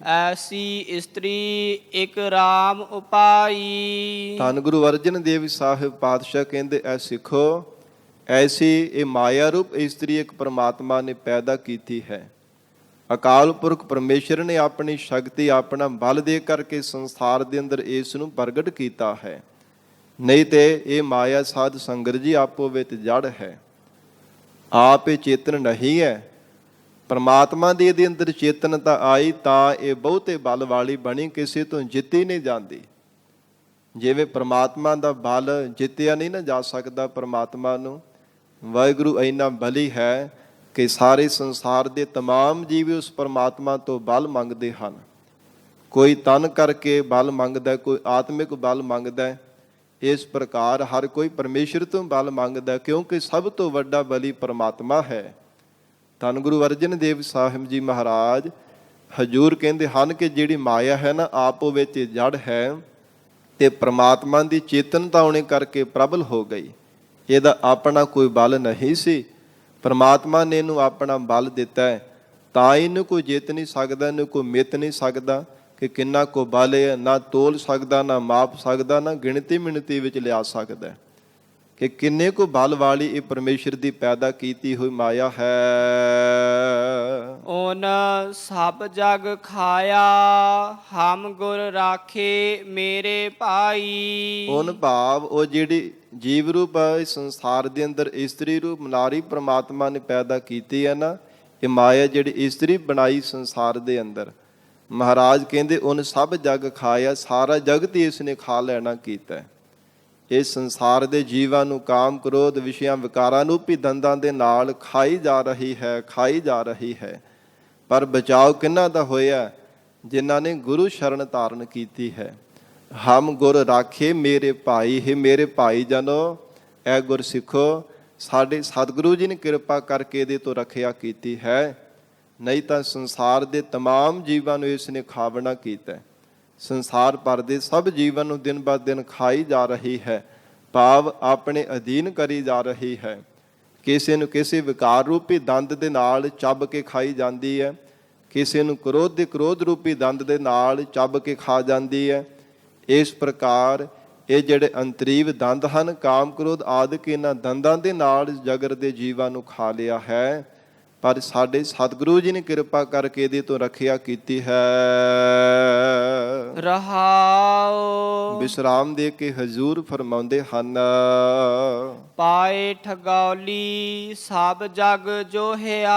ਐਸੀ ਇਸਤਰੀ ਇਕ ਰਾਮ ਉਪਾਈ। ਧੰਨ ਗੁਰੂ ਅਰਜਨ ਦੇਵ ਸਾਹਿਬ ਪਾਤਸ਼ਾਹ ਕਹਿੰਦੇ, ਐ ਸਿੱਖੋ, ਐਸੀ ਇਹ ਮਾਇਆ ਰੂਪ ਇਸਤਰੀ ਇੱਕ ਪ੍ਰਮਾਤਮਾ ਨੇ ਪੈਦਾ ਕੀਤੀ ਹੈ। ਅਕਾਲ ਪੁਰਖ ਪਰਮੇਸ਼ਰ ਨੇ ਆਪਣੀ ਸ਼ਕਤੀ, ਆਪਣਾ ਬਲ ਦੇ ਕਰਕੇ ਸੰਸਾਰ ਦੇ ਅੰਦਰ ਇਸ ਨੂੰ ਪ੍ਰਗਟ ਕੀਤਾ ਹੈ। ਨਹੀਂ ਤੇ ਇਹ ਮਾਇਆ ਸਾਧ ਸੰਗਤ ਜੀ ਆਪੋ ਵਿੱਚ ਜੜ ਹੈ, ਆਪ ਇਹ ਚੇਤਨ ਨਹੀਂ ਹੈ। ਪਰਮਾਤਮਾ ਦੀ ਇਹਦੇ ਅੰਦਰ ਚੇਤਨਤਾ ਆਈ ਤਾਂ ਇਹ ਬਹੁਤੇ ਬਲ ਵਾਲੀ ਬਣੀ, ਕਿਸੇ ਤੋਂ ਜਿੱਤੀ ਨਹੀਂ ਜਾਂਦੀ। ਜਿਵੇਂ ਪਰਮਾਤਮਾ ਦਾ ਬਲ ਜਿੱਤਿਆ ਨਹੀਂ ਨਾ ਜਾ ਸਕਦਾ, ਪਰਮਾਤਮਾ ਨੂੰ ਵਾਹਿਗੁਰੂ ਇੰਨਾ ਬਲੀ ਹੈ ਕਿ ਸਾਰੇ ਸੰਸਾਰ ਦੇ ਤਮਾਮ ਜੀਵ ਉਸ ਪਰਮਾਤਮਾ ਤੋਂ ਬਲ ਮੰਗਦੇ ਹਨ। ਕੋਈ ਤਨ ਕਰਕੇ ਬਲ ਮੰਗਦਾ, ਕੋਈ ਆਤਮਿਕ ਬਲ ਮੰਗਦਾ। ਇਸ ਪ੍ਰਕਾਰ ਹਰ ਕੋਈ ਪਰਮੇਸ਼ਰ ਤੋਂ ਬਲ ਮੰਗਦਾ, ਕਿਉਂਕਿ ਸਭ ਤੋਂ ਵੱਡਾ ਬਲੀ ਪਰਮਾਤਮਾ ਹੈ। ਧੰਨ ਗੁਰੂ ਅਰਜਨ ਦੇਵ ਸਾਹਿਬ ਜੀ ਮਹਾਰਾਜ ਹਜੂਰ ਕਹਿੰਦੇ ਹਨ ਕਿ ਜਿਹੜੀ ਮਾਇਆ ਹੈ ਨਾ, ਆਪੋ ਵਿੱਚ ਜੜ ਹੈ ਤੇ ਪ੍ਰਮਾਤਮਾ ਦੀ ਚੇਤਨਤਾ ਹੋਣੇ ਕਰਕੇ ਪ੍ਰਬਲ ਹੋ ਗਈ। ਇਹਦਾ ਆਪਣਾ ਕੋਈ ਬਲ ਨਹੀਂ ਸੀ, ਪਰਮਾਤਮਾ ਨੇ ਇਹਨੂੰ ਆਪਣਾ ਬਲ ਦਿੱਤਾ ਹੈ, ਤਾਂ ਇਹਨੂੰ ਕੋਈ ਜਿੱਤ ਨਹੀਂ ਸਕਦਾ, ਇਹਨੂੰ ਕੋਈ ਮਿੱਤ ਨਹੀਂ ਸਕਦਾ ਕਿ ਕਿੰਨਾ ਕੋ ਬਲ ਹੈ, ਨਾ ਤੋਲ ਸਕਦਾ, ਨਾ ਮਾਪ ਸਕਦਾ, ਨਾ ਗਿਣਤੀ ਮਿਣਤੀ ਵਿੱਚ ਲਿਆ ਸਕਦਾ ਕਿ ਕਿੰਨੇ ਕੋ ਬਲ ਵਾਲੀ ਇਹ ਪਰਮੇਸ਼ਰ ਦੀ ਪੈਦਾ ਕੀਤੀ ਹੋਈ ਮਾਇਆ ਹੈ। ਓਨ ਸਭ ਜਗ ਖਾਇਆ, ਹਮ ਗੁਰ ਰਾਖੇ ਮੇਰੇ ਭਾਈ। ਓਨ ਭਾਵ ਉਹ ਜਿਹੜੀ ਜੀਵ ਰੂਪ ਇਸ ਸੰਸਾਰ ਦੇ ਅੰਦਰ ਇਸਤਰੀ ਰੂਪ ਨਾਰੀ ਪ੍ਰਮਾਤਮਾ ਨੇ ਪੈਦਾ ਕੀਤੀ ਹੈ ਨਾ, ਇਹ ਮਾਇਆ ਜਿਹੜੀ ਇਸਤਰੀ ਬਣਾਈ ਸੰਸਾਰ ਦੇ ਅੰਦਰ, ਮਹਾਰਾਜ ਕਹਿੰਦੇ ਉਹਨ ਸਭ ਜਗ ਖਾਇਆ, ਸਾਰਾ ਜਗਤ ਹੀ ਇਸ ਨੇ ਖਾ ਲੈਣਾ ਕੀਤਾ। ਇਸ ਸੰਸਾਰ ਦੇ ਜੀਵਾਂ ਨੂੰ ਕਾਮ ਕ੍ਰੋਧ ਵਿਸ਼ਿਆਂ ਵਿਕਾਰਾਂ ਰੂਪੀ ਦੰਦਾਂ ਦੇ ਨਾਲ ਖਾਈ ਜਾ ਰਹੀ ਹੈ, ਖਾਈ ਜਾ ਰਹੀ ਹੈ। ਪਰ ਬਚਾਓ ਕਿਹਨਾਂ ਦਾ ਹੋਇਆ? ਜਿਨ੍ਹਾਂ ਨੇ ਗੁਰੂ ਸ਼ਰਨ ਧਾਰਨ ਕੀਤੀ ਹੈ। ਹਮ ਗੁਰ ਰਾਖੇ ਮੇਰੇ ਭਾਈ, ਹੈ ਮੇਰੇ ਭਾਈ ਜਨੋ, ਐ ਗੁਰ ਸਿੱਖੋ, ਸਾਡੇ ਸਤਿਗੁਰੂ ਜੀ ਨੇ ਕਿਰਪਾ ਕਰਕੇ ਇਹਦੇ ਤੋਂ ਰੱਖਿਆ ਕੀਤੀ ਹੈ, ਨਹੀਂ ਤਾਂ ਸੰਸਾਰ ਦੇ ਤਮਾਮ ਜੀਵਾਂ ਨੂੰ ਇਸ ਨੇ ਖਾਵਣਾ ਕੀਤਾ। ਸੰਸਾਰ ਭਰ ਦੇ ਸਭ ਜੀਵਨ ਨੂੰ ਦਿਨ ਬਾ ਦਿਨ ਖਾਈ ਜਾ ਰਹੀ ਹੈ, ਭਾਵ ਆਪਣੇ ਅਧੀਨ ਕਰੀ ਜਾ ਰਹੀ ਹੈ। ਕਿਸੇ ਨੂੰ ਕਿਸੇ ਵਿਕਾਰ ਰੂਪੀ ਦੰਦ ਦੇ ਨਾਲ ਚੱਬ ਕੇ ਖਾਈ ਜਾਂਦੀ ਹੈ, ਕਿਸੇ ਨੂੰ ਕ੍ਰੋਧ ਦੇ ਕ੍ਰੋਧ ਰੂਪੀ ਦੰਦ ਦੇ ਨਾਲ ਚੱਬ ਕੇ ਖਾ ਜਾਂਦੀ ਹੈ। ਇਸ ਪ੍ਰਕਾਰ ਇਹ ਜਿਹੜੇ ਅੰਤਰੀਵ ਦੰਦ ਹਨ, ਕਾਮ ਕ੍ਰੋਧ ਆਦਿਕ, ਇਹਨਾਂ ਦੰਦਾਂ ਦੇ ਨਾਲ ਜਗਤ ਦੇ ਜੀਵਾਂ ਨੂੰ ਖਾ ਲਿਆ ਹੈ। ਪਰ ਸਾਡੇ ਸਤਿਗੁਰੂ ਜੀ ਨੇ ਕਿਰਪਾ ਕਰਕੇ ਇਹਦੇ ਤੋਂ ਰੱਖਿਆ ਕੀਤੀ ਹੈ। ਰਹਾਉ ਵਿਸਰਾਮ ਦੇ ਕੇ ਹਜ਼ੂਰ ਫਰਮਾਉਂਦੇ ਹਨ, ਪਾਏ ਠਗੌਲੀ ਸਭ ਜਗ ਜੋਹਿਆ।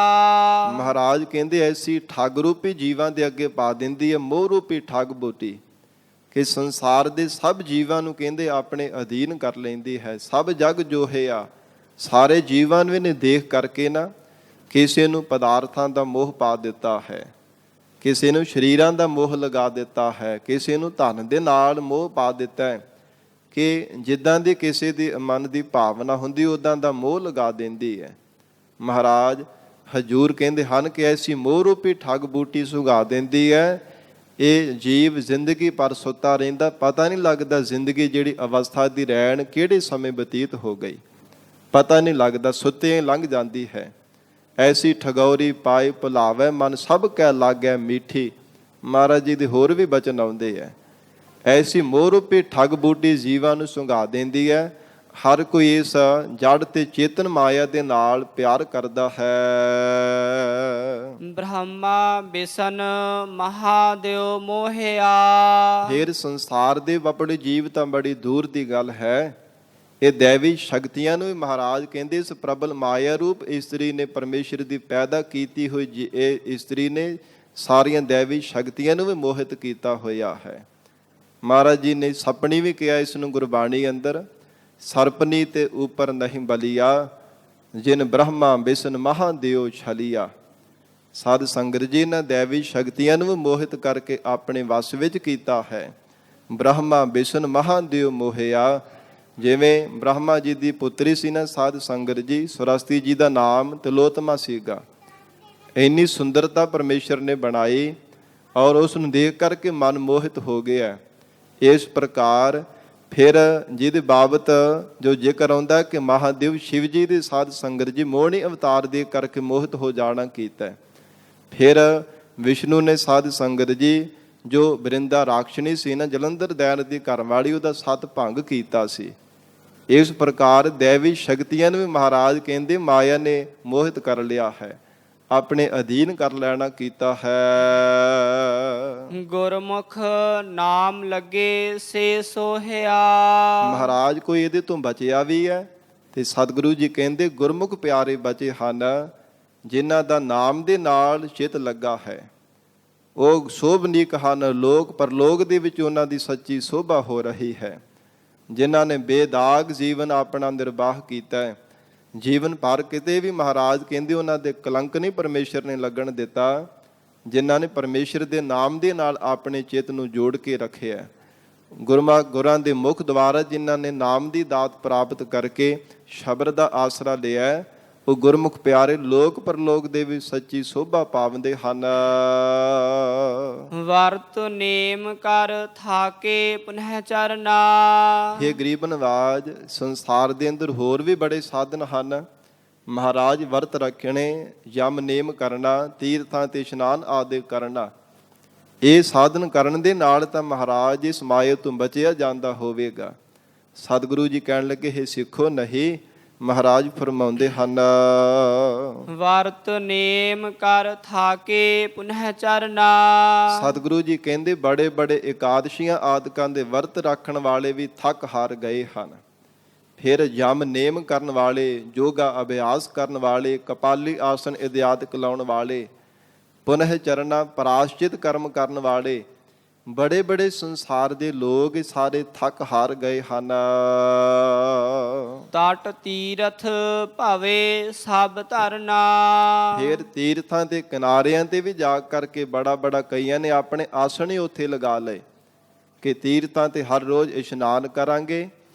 ਮਹਾਰਾਜ ਕਹਿੰਦੇ ਐਸੀ ਠੱਗ ਰੂਪੀ ਜੀਵਾਂ ਦੇ ਅੱਗੇ ਪਾ ਦਿੰਦੀ ਹੈ ਮੋਹ ਰੂਪੀ ਠੱਗ ਬੂਟੀ, ਕਿ ਸੰਸਾਰ ਦੇ ਸਭ ਜੀਵਾਂ ਨੂੰ ਕਹਿੰਦੇ ਆਪਣੇ ਅਧੀਨ ਕਰ ਲੈਂਦੀ ਹੈ। ਸਭ ਜਗ ਜੋਹਿਆ, ਸਾਰੇ ਜੀਵਾਂ ਨੂੰ ਇਹਨੇ ਦੇਖ ਕਰਕੇ ਨਾ ਕਿਸੇ ਨੂੰ ਪਦਾਰਥਾਂ ਦਾ ਮੋਹ ਪਾ ਦਿੱਤਾ ਹੈ, ਕਿਸੇ ਨੂੰ ਸਰੀਰਾਂ ਦਾ ਮੋਹ ਲਗਾ ਦਿੱਤਾ ਹੈ, ਕਿਸੇ ਨੂੰ ਧਨ ਦੇ ਨਾਲ ਮੋਹ ਪਾ ਦਿੱਤਾ ਹੈ ਕਿ ਜਿੱਦਾਂ ਦੀ ਕਿਸੇ ਦੀ ਮਨ ਦੀ ਭਾਵਨਾ ਹੁੰਦੀ ਉੱਦਾਂ ਦਾ ਮੋਹ ਲਗਾ ਦਿੰਦੀ ਹੈ। ਮਹਾਰਾਜ ਹਜੂਰ ਕਹਿੰਦੇ ਹਨ ਕਿ ਐਸੀ ਮੋਹ ਰੂਪੀ ਠੱਗ ਬੂਟੀ ਸੁਘਾ ਦਿੰਦੀ ਹੈ। ਇਹ ਜੀਵ ਜ਼ਿੰਦਗੀ ਪਰ ਸੁੱਤਾ ਰਹਿੰਦਾ, ਪਤਾ ਨਹੀਂ ਲੱਗਦਾ ਜ਼ਿੰਦਗੀ ਜਿਹੜੀ ਅਵਸਥਾ ਦੀ ਰਹਿਣ ਕਿਹੜੇ ਸਮੇਂ ਬਤੀਤ ਹੋ ਗਈ, ਪਤਾ ਨਹੀਂ ਲੱਗਦਾ, ਸੁੱਤੇ ਲੰਘ ਜਾਂਦੀ ਹੈ। ਐਸੀ ਠਗੌਰੀ ਪਾਈ ਭੁਲਾਵੇ ਮਨ ਸਭ ਕਹਿ ਲਾਗੈ ਮੀਠੀ। ਮਹਾਰਾਜ ਜੀ ਦੇ ਹੋਰ ਵੀ ਬਚਨ ਆਉਂਦੇ ਹੈ। ਐਸੀ ਮੋਹ ਰੂਪੀ ਠੱਗ ਬੂਟੀ ਜੀਵਾਂ ਨੂੰ ਸੁੰਘਾ ਦਿੰਦੀ ਹੈ। ਹਰ ਕੋਈ ਇਸ ਜੜ ਤੇ ਚੇਤਨ ਮਾਇਆ ਦੇ ਨਾਲ ਪਿਆਰ ਕਰਦਾ ਹੈ। ਬ੍ਰਹਮਾ ਵਿਸ਼ਨ ਮਹਾਦੇਵ ਮੋਹਿਆ। ਫੇਰ ਸੰਸਾਰ ਦੇ ਵਪੜੇ ਜੀਵ ਤਾਂ ਬੜੀ ਦੂਰ ਦੀ ਗੱਲ ਹੈ। ਇਹ ਦੇਵੀ ਸ਼ਕਤੀਆਂ ਨੂੰ ਵੀ ਮਹਾਰਾਜ ਕਹਿੰਦੇ ਇਸ ਪ੍ਰਬਲ ਮਾਇਆ ਰੂਪ ਇਸਤਰੀ ਨੇ ਪਰਮੇਸ਼ਰ ਦੀ ਪੈਦਾ ਕੀਤੀ ਹੋਈ ਇਹ ਇਸਤਰੀ ਨੇ ਸਾਰੀਆਂ ਦੇਵੀ ਸ਼ਕਤੀਆਂ ਨੂੰ ਵੀ ਮੋਹਿਤ ਕੀਤਾ ਹੋਇਆ ਹੈ। ਮਹਾਰਾਜ ਜੀ ਨੇ ਸਪਣੀ ਵੀ ਕਿਹਾ ਇਸ ਨੂੰ ਗੁਰਬਾਣੀ ਅੰਦਰ, ਸਰਪਨੀ ਤੇ ਉਪਰ ਨਹੀਂ ਬਲੀਆ, ਜਿਨ ਬ੍ਰਹਮਾ ਵਿਸ਼ਨ ਮਹਾਦੇਵ ਛਲੀਆ। ਸਾਧ ਸੰਗਤ ਜੀ ਇਹਨਾਂ ਦੇਵੀ ਸ਼ਕਤੀਆਂ ਨੂੰ ਮੋਹਿਤ ਕਰਕੇ ਆਪਣੇ ਵਸ ਵਿੱਚ ਕੀਤਾ ਹੈ। ਬ੍ਰਹਮਾ ਵਿਸ਼ਨ ਮਹਾਦੇਵ ਮੋਹਿਆ। ਜਿਵੇਂ ਬ੍ਰਹਮਾ ਜੀ ਦੀ ਪੁੱਤਰੀ ਸੀ ਨਾ ਸਾਧ ਸੰਗਤ ਜੀ, ਸਰਸਤੀ ਜੀ ਦਾ ਨਾਮ ਤਿਲੋਤਮਾ ਸੀਗਾ। ਇੰਨੀ ਸੁੰਦਰਤਾ ਪਰਮੇਸ਼ਰ ਨੇ ਬਣਾਈ ਔਰ ਉਸ ਨੂੰ ਦੇਖ ਕਰਕੇ ਮਨ ਮੋਹਿਤ ਹੋ ਗਿਆ। ਇਸ ਪ੍ਰਕਾਰ ਫਿਰ ਜਿਹਦੇ ਬਾਬਤ ਜੋ ਜ਼ਿਕਰ ਆਉਂਦਾ ਕਿ ਮਹਾਦੇਵ ਸ਼ਿਵ ਜੀ ਦੇ ਸਾਧ ਸੰਗਤ ਜੀ ਮੋਹਣੀ ਅਵਤਾਰ ਦੇ ਕਰਕੇ ਮੋਹਿਤ ਹੋ ਜਾਣਾ ਕੀਤਾ। ਫਿਰ ਵਿਸ਼ਨੂੰ ਨੇ ਸਾਧ ਸੰਗਤ ਜੀ ਜੋ ਬਰਿੰਦਾ ਰਾਖਸ਼ਣੀ ਸੀ ਨਾ, ਜਲੰਧਰ ਦੈਨ ਦੀ ਘਰ ਵਾਲੀ, ਉਹਦਾ ਸਤ ਭੰਗ ਕੀਤਾ ਸੀ। ਇਸ ਪ੍ਰਕਾਰ ਦੇਵੀ ਸ਼ਕਤੀਆਂ ਨੂੰ ਵੀ ਮਹਾਰਾਜ ਕਹਿੰਦੇ ਮਾਇਆ ਨੇ ਮੋਹਿਤ ਕਰ ਲਿਆ ਹੈ, ਆਪਣੇ ਅਧੀਨ ਕਰ ਲੈਣਾ ਕੀਤਾ ਹੈ। ਗੁਰਮੁਖ ਨਾਮ ਲੱਗੇ ਸੇ ਸੋਹਿਆ। ਮਹਾਰਾਜ ਕੋਈ ਇਹਦੇ ਤੋਂ ਬਚਿਆ ਵੀ ਹੈ ਤੇ ਸਤਿਗੁਰੂ ਜੀ ਕਹਿੰਦੇ ਗੁਰਮੁਖ ਪਿਆਰੇ ਬਚੇ ਹਨ, ਜਿਨ੍ਹਾਂ ਦਾ ਨਾਮ ਦੇ ਨਾਲ ਚਿੱਤ ਲੱਗਾ ਹੈ। ਉਹ ਸੋਭਨੀਕ ਹਨ, ਲੋਕ ਪਰਲੋਕ ਦੇ ਵਿੱਚ ਉਹਨਾਂ ਦੀ ਸੱਚੀ ਸੋਭਾ ਹੋ ਰਹੀ ਹੈ। ਜਿਨ੍ਹਾਂ ਨੇ ਬੇਦਾਗ ਜੀਵਨ ਆਪਣਾ ਨਿਰਵਾਹ ਕੀਤਾ ਹੈ, ਜੀਵਨ ਭਰ ਕਿਤੇ ਵੀ ਮਹਾਰਾਜ ਕਹਿੰਦੇ ਉਹਨਾਂ ਦੇ ਕਲੰਕ ਨਹੀਂ ਪਰਮੇਸ਼ਰ ਨੇ ਲੱਗਣ ਦਿੱਤਾ। ਜਿਨ੍ਹਾਂ ਨੇ ਪਰਮੇਸ਼ਰ ਦੇ ਨਾਮ ਦੇ ਨਾਲ ਆਪਣੇ ਚਿੱਤ ਨੂੰ ਜੋੜ ਕੇ ਰੱਖਿਆ। ਗੁਰਾਂ ਦੇ ਮੁਖ ਦੁਆਰਾ ਜਿਨ੍ਹਾਂ ਨੇ ਨਾਮ ਦੀ ਦਾਤ ਪ੍ਰਾਪਤ ਕਰਕੇ ਸ਼ਬਦ ਦਾ ਆਸਰਾ ਲਿਆ, ਉਹ ਗੁਰਮੁਖ ਪਿਆਰੇ ਲੋਕ ਪਰਲੋਕ ਦੇ ਵੀ ਸੱਚੀ ਸੋਭਾ ਪਾਵੰਦੇ ਹਨ। ਵਰਤ ਨੇਮ ਕਰ ਥਾਕੇ ਪੁਨਹ ਚਰਨਾ। ਇਹ ਗਰੀਬ ਨਵਾਜ, ਸੰਸਾਰ ਦੇ ਅੰਦਰ ਹੋਰ ਵੀ ਬੜੇ ਸਾਧਨ ਹਨ। ਮਹਾਰਾਜ ਵਰਤ ਰੱਖਣੇ, ਯਮ ਨੇਮ ਕਰਨਾ, ਤੀਰਥਾਂ ਤੇ ਇਸ਼ਨਾਨ ਆਦਿ ਕਰਨਾ, ਇਹ ਸਾਧਨ ਕਰਨ ਦੇ ਨਾਲ ਤਾਂ ਮਹਾਰਾਜ ਇਸ ਮਾਇਆ ਤੋਂ ਬਚਿਆ ਜਾਂਦਾ ਹੋਵੇਗਾ। ਸਤਿਗੁਰੂ ਜੀ ਕਹਿਣ ਲੱਗੇ ਹੈ ਸਿੱਖੋ ਨਹੀਂ, ਮਹਾਰਾਜ ਫਰਮਾਉਂਦੇ ਹਨ ਵਰਤ ਨੇਮ ਕਰ ਥਾਕੇ ਪੁਨਹ ਚਰਨਾ। ਸਤਿਗੁਰੂ ਜੀ ਕਹਿੰਦੇ ਬੜੇ ਬੜੇ ਇਕਾਦਸ਼ੀਆਂ ਆਦਿਕਾਂ ਦੇ ਵਰਤ ਰੱਖਣ ਵਾਲੇ ਵੀ ਥੱਕ ਹਾਰ ਗਏ ਹਨ। ਫਿਰ ਯਮ ਨੇਮ ਕਰਨ ਵਾਲੇ, ਯੋਗਾ ਅਭਿਆਸ ਕਰਨ ਵਾਲੇ, ਕਪਾਲੀ ਆਸਨ ਇਤਿਆਦਿ ਲਾਉਣ ਵਾਲੇ, ਪੁਨਹ ਚਰਨਾ ਪ੍ਰਾਸ਼ਚਿਤ ਕਰਮ ਕਰਨ ਵਾਲੇ, ਬੜੇ ਬੜੇ ਸੰਸਾਰ ਦੇ ਲੋਕ ਸਾਰੇ ਥੱਕ ਹਾਰ ਗਏ ਹਨ। ਤਟ ਤੀਰਥ ਭਾਵੇ ਸਭ ਧਰਨਾ। ਫਿਰ ਤੀਰਥਾਂ ਦੇ ਕਿਨਾਰਿਆਂ ਤੇ ਵੀ ਜਾ ਕਰਕੇ ਬੜਾ ਬੜਾ ਕਈਆਂ ਨੇ ਆਪਣੇ ਆਸਣ ਹੀ ਉੱਥੇ ਲਗਾ ਲਏ ਕਿ ਤੀਰਥਾਂ ਤੇ ਹਰ ਰੋਜ਼ ਇਸ਼ਨਾਨ ਕਰਾਂਗੇ,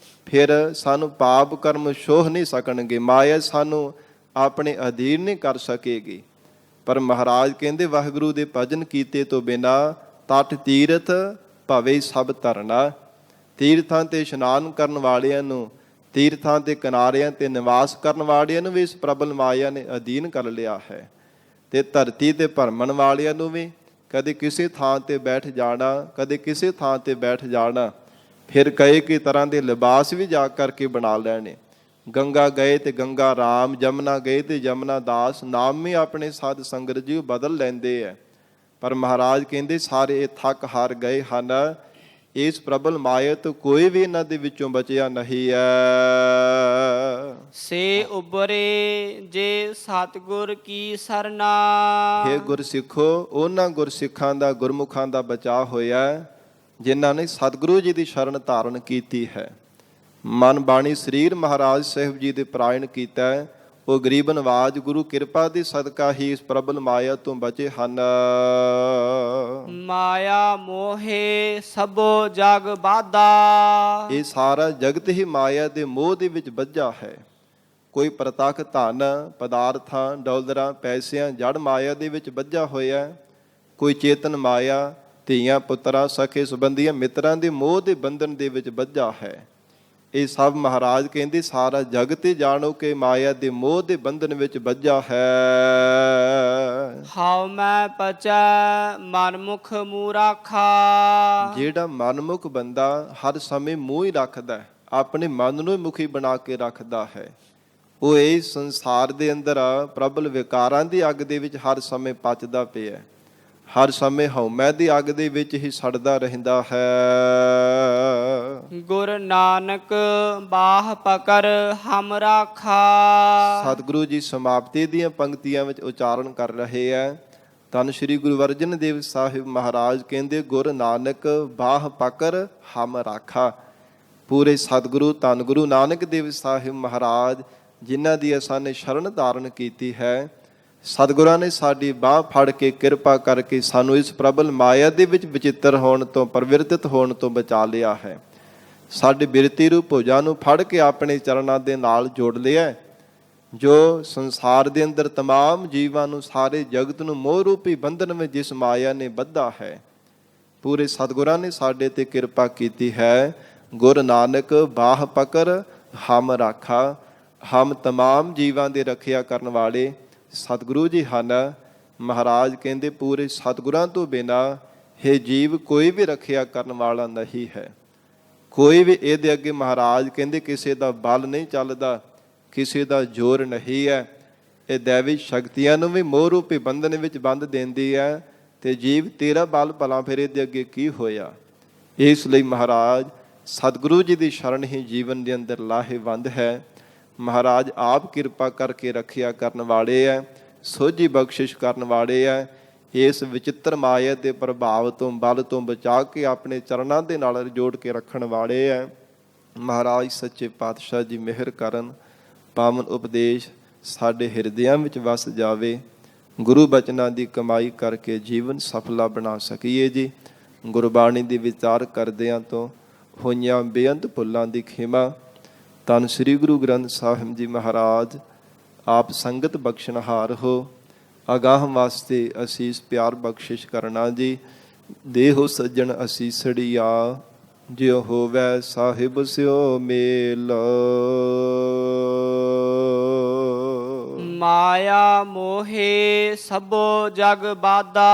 ਫਿਰ ਸਾਨੂੰ ਪਾਪ ਕਰਮ ਛੋਹ ਨਹੀਂ ਸਕਣਗੇ, ਮਾਇਆ ਸਾਨੂੰ ਆਪਣੇ ਅਧੀਨ ਨਹੀਂ ਕਰ ਸਕੇਗੀ। ਪਰ ਮਹਾਰਾਜ ਕਹਿੰਦੇ ਵਾਹਿਗੁਰੂ ਦੇ ਭਜਨ ਕੀਤੇ ਤੋਂ ਬਿਨਾਂ ਤਟ ਤੀਰਥ ਭਾਵੇਂ ਸਭ ਧਰਨਾ। ਤੀਰਥਾਂ ਤੇ ਇਸ਼ਨਾਨ ਕਰਨ ਵਾਲਿਆਂ ਨੂੰ, ਤੀਰਥਾਂ ਦੇ ਕਿਨਾਰਿਆਂ ਤੇ ਨਿਵਾਸ ਕਰਨ ਵਾਲਿਆਂ ਨੂੰ ਵੀ ਇਸ ਪ੍ਰਬਲ ਮਾਇਆ ਨੇ ਅਧੀਨ ਕਰ ਲਿਆ ਹੈ। ਤੇ ਧਰਤੀ ਤੇ ਭਰਮਣ ਵਾਲਿਆਂ ਨੂੰ ਵੀ ਕਦੇ ਕਿਸੇ ਥਾਂ ਤੇ ਬੈਠ ਜਾਣਾ, ਕਦੇ ਕਿਸੇ ਥਾਂ ਤੇ ਬੈਠ ਜਾਣਾ, ਫਿਰ ਕਈ ਕਈ ਤਰ੍ਹਾਂ ਦੇ ਲਿਬਾਸ ਵੀ ਜਾ ਕਰਕੇ ਬਣਾ ਲੈਣੇ। ਗੰਗਾ ਗਏ ਤੇ ਗੰਗਾ ਰਾਮ, ਜਮਨਾ ਗਏ ਤੇ ਜਮਨਾ ਦਾਸ, ਨਾਮ ਵੀ ਆਪਣੇ ਸਾਧ ਸੰਗਤ ਜੀ ਬਦਲ ਲੈਂਦੇ ਹੈ। ਪਰ ਮਹਾਰਾਜ ਕਹਿੰਦੇ ਸਾਰੇ ਇਹ ਥੱਕ ਹਾਰ ਗਏ ਹਨ। ਇਸ ਪ੍ਰਬਲ ਮਾਇਆ ਤੋਂ ਕੋਈ ਵੀ ਇਹਨਾਂ ਦੇ ਵਿੱਚੋਂ ਬਚਿਆ ਨਹੀਂ ਹੈ। ਸੇ ਉਬਰੇ ਜੇ ਸਤਿਗੁਰ ਕੀ ਸਰਨਾ। ਹੇ ਗੁਰਸਿੱਖੋ, ਉਹਨਾਂ ਗੁਰਸਿੱਖਾਂ ਦਾ, ਗੁਰਮੁਖਾਂ ਦਾ ਬਚਾਅ ਹੋਇਆ ਜਿਨ੍ਹਾਂ ਨੇ ਸਤਿਗੁਰੂ ਜੀ ਦੀ ਸ਼ਰਨ ਧਾਰਨ ਕੀਤੀ ਹੈ। ਮਨ ਬਾਣੀ ਸਰੀਰ ਮਹਾਰਾਜ ਸਾਹਿਬ ਜੀ ਦੇ ਪ੍ਰਾਇਣ ਕੀਤਾ ਹੈ। ਉਹ ਗਰੀਬ ਨਵਾਜ ਗੁਰੂ ਕਿਰਪਾ ਦੀ ਸਦਕਾ ਹੀ ਇਸ ਪ੍ਰਬਲ ਮਾਇਆ ਤੋਂ ਬਚੇ ਹਨ। ਮਾਇਆ ਮੋਹੇ ਸਭੋ ਜਗ ਬਾਧਾ। ਇਹ ਸਾਰਾ ਜਗਤ ਹੀ ਮਾਇਆ ਦੇ ਮੋਹ ਦੇ ਵਿੱਚ ਬੱਝਾ ਹੈ। ਕੋਈ ਪ੍ਰਤੱਖ ਧਨ, ਪਦਾਰਥਾਂ, ਡਾਲਰਾਂ, ਪੈਸਿਆਂ, ਜੜ ਮਾਇਆ ਦੇ ਵਿੱਚ ਬੱਝਾ ਹੋਇਆ। ਕੋਈ ਚੇਤਨ ਮਾਇਆ, ਧੀਆਂ ਪੁੱਤਰਾਂ, ਸਖੇ ਸੰਬੰਧੀਆਂ, ਮਿੱਤਰਾਂ ਦੇ ਮੋਹ ਦੇ ਬੰਧਨ ਦੇ ਵਿੱਚ ਬੱਝਾ ਹੈ। ਇਹ ਸਭ ਮਹਾਰਾਜ ਕਹਿੰਦੇ ਸਾਰਾ ਜਗਤ ਹੀ ਜਾਣੋ ਕਿ ਮਾਇਆ ਦੇ ਮੋਹ ਦੇ ਬੰਧਨ ਵਿੱਚ ਬੱਝਾ ਹੈ। ਹਉ ਮੈਂ ਪਚੈ ਮਨਮੁਖ ਮੂੰਹ ਰਾਖਾ। ਜਿਹੜਾ ਮਨਮੁਖ ਬੰਦਾ ਹਰ ਸਮੇਂ ਮੂੰਹ ਹੀ ਰੱਖਦਾ, ਆਪਣੇ ਮਨ ਨੂੰ ਮੁਖੀ ਬਣਾ ਕੇ ਰੱਖਦਾ ਹੈ, ਉਹ ਇਸ ਸੰਸਾਰ ਦੇ ਅੰਦਰ ਪ੍ਰਬਲ ਵਿਕਾਰਾਂ ਦੀ ਅੱਗ ਦੇ ਵਿੱਚ ਹਰ ਸਮੇਂ ਪਚਦਾ ਪਿਆ, ਹਰ ਸਮੇਂ ਹਉਮੈ ਦੀ ਅੱਗ ਦੇ ਵਿੱਚ ਹੀ ਸੜਦਾ ਰਹਿੰਦਾ ਹੈ। ਗੁਰ ਨਾਨਕ ਬਾਹ ਪਕਰ ਹਮ ਰਾਖਾ। ਸਤਿਗੁਰੂ ਜੀ ਸਮਾਪਤੀ ਦੀਆਂ ਪੰਕਤੀਆਂ ਵਿੱਚ ਉਚਾਰਨ ਕਰ ਰਹੇ ਹੈ। ਧੰਨ ਸ਼੍ਰੀ ਗੁਰੂ ਅਰਜਨ ਦੇਵ ਸਾਹਿਬ ਮਹਾਰਾਜ ਕਹਿੰਦੇ ਗੁਰ ਨਾਨਕ ਬਾਹ ਪਕਰ ਹਮ ਰਾਖਾ। ਪੂਰੇ ਸਤਿਗੁਰੂ ਧੰਨ ਗੁਰੂ ਨਾਨਕ ਦੇਵ ਸਾਹਿਬ ਮਹਾਰਾਜ ਜਿਨ੍ਹਾਂ ਦੀ ਅਸਾਂ ਸ਼ਰਨ ਧਾਰਨ ਕੀਤੀ ਹੈ। ਸਤਿਗੁਰਾਂ ਨੇ ਸਾਡੀ ਬਾਹ ਫੜ ਕੇ ਕਿਰਪਾ ਕਰਕੇ ਸਾਨੂੰ ਇਸ ਪ੍ਰਬਲ ਮਾਇਆ ਦੇ ਵਿੱਚ ਵਿਚਿੱਤਰ ਹੋਣ ਤੋਂ, ਪਰਿਵਰਤਿਤ ਹੋਣ ਤੋਂ ਬਚਾ ਲਿਆ ਹੈ। ਸਾਡੇ ਬਿਰਤੀ ਰੂਪ ਭੁਜਾ ਨੂੰ ਫੜ ਕੇ ਆਪਣੇ ਚਰਨਾਂ ਦੇ ਨਾਲ ਜੋੜ ਲਿਆ, ਜੋ ਸੰਸਾਰ ਦੇ ਅੰਦਰ ਤਮਾਮ ਜੀਵਾਂ ਨੂੰ, ਸਾਰੇ ਜਗਤ ਨੂੰ ਮੋਹ ਰੂਪੀ ਬੰਧਨ ਵਿੱਚ ਜਿਸ ਮਾਇਆ ਨੇ ਬੱਧਾ ਹੈ। ਪੂਰੇ ਸਤਿਗੁਰਾਂ ਨੇ ਸਾਡੇ ਤੇ ਕਿਰਪਾ ਕੀਤੀ ਹੈ। ਗੁਰ ਨਾਨਕ ਬਾਹ ਪਕੜ ਹਮ ਰਾਖਾ। ਹਮ ਤਮਾਮ ਜੀਵਾਂ ਦੇ ਰੱਖਿਆ ਕਰਨ ਵਾਲੇ ਸਤਿਗੁਰੂ ਜੀ ਹਨ। ਮਹਾਰਾਜ ਕਹਿੰਦੇ ਪੂਰੇ ਸਤਿਗੁਰਾਂ ਤੋਂ ਬਿਨਾਂ ਇਹ ਜੀਵ ਕੋਈ ਵੀ ਰੱਖਿਆ ਕਰਨ ਵਾਲਾ ਨਹੀਂ ਹੈ। ਕੋਈ ਵੀ ਇਹਦੇ ਅੱਗੇ ਮਹਾਰਾਜ ਕਹਿੰਦੇ ਕਿਸੇ ਦਾ ਬਲ ਨਹੀਂ ਚੱਲਦਾ, ਕਿਸੇ ਦਾ ਜ਼ੋਰ ਨਹੀਂ ਹੈ। ਇਹ ਦੈਵੀ ਸ਼ਕਤੀਆਂ ਨੂੰ ਵੀ ਮੋਹ ਰੂਪੀ ਬੰਧਨ ਵਿੱਚ ਬੰਨ੍ਹ ਦਿੰਦੀ ਹੈ, ਤੇ ਜੀਵ ਤੇਰਾ ਬਲ ਭਲਾ ਫਿਰ ਇਹਦੇ ਅੱਗੇ ਕੀ ਹੋਇਆ। ਇਸ ਲਈ ਮਹਾਰਾਜ ਸਤਿਗੁਰੂ ਜੀ ਦੀ ਸ਼ਰਨ ਹੀ ਜੀਵਨ ਦੇ ਅੰਦਰ ਲਾਹੇਵੰਦ ਹੈ। ਮਹਾਰਾਜ ਆਪ ਕਿਰਪਾ ਕਰਕੇ ਰੱਖਿਆ ਕਰਨ ਵਾਲੇ ਹੈ, ਸੋਝੀ ਬਖਸ਼ਿਸ਼ ਕਰਨ ਵਾਲੇ ਹੈ। ਇਸ ਵਿਚਿੱਤਰ ਮਾਇਆ ਦੇ ਪ੍ਰਭਾਵ ਤੋਂ, ਬਲ ਤੋਂ ਬਚਾ ਕੇ ਆਪਣੇ ਚਰਨਾਂ ਦੇ ਨਾਲ ਜੋੜ ਕੇ ਰੱਖਣ ਵਾਲੇ ਹੈ। ਮਹਾਰਾਜ ਸੱਚੇ ਪਾਤਸ਼ਾਹ ਜੀ ਮਿਹਰ ਕਰਨ, ਪਾਵਨ ਉਪਦੇਸ਼ ਸਾਡੇ ਹਿਰਦਿਆਂ ਵਿੱਚ ਵਸ ਜਾਵੇ। ਗੁਰੂ ਬਚਨਾਂ ਦੀ ਕਮਾਈ ਕਰਕੇ ਜੀਵਨ ਸਫਲਾ ਬਣਾ ਸਕੀਏ ਜੀ। ਗੁਰਬਾਣੀ ਦੇ ਵਿਚਾਰ ਕਰਦਿਆਂ ਤੋਂ ਹੋਈਆਂ ਬੇਅੰਤ ਭੁੱਲਾਂ ਦੀ ਖਿਮਾ। ਧੰਨ ਸ੍ਰੀ ਗੁਰੂ ਗ੍ਰੰਥ ਸਾਹਿਬ ਜੀ ਮਹਾਰਾਜ ਆਪ ਸੰਗਤ ਬਖਸ਼ਣਹਾਰ ਹੋ। ਅਗਾਹ ਵਾਸਤੇ ਅਸੀਸ ਪਿਆਰ ਬਖਸ਼ਿਸ਼ ਕਰਨਾ ਜੀ। ਦੇਹੋ ਸੱਜਣ ਅਸੀਸੜੀਆ, ਜਿਉ ਹੋਵੈ ਸਾਹਿਬ ਸਿਓ ਮੇਲ। ਮਾਇਆ ਮੋਹੇ ਸਭੋ ਜਗ ਬਾਦਾ,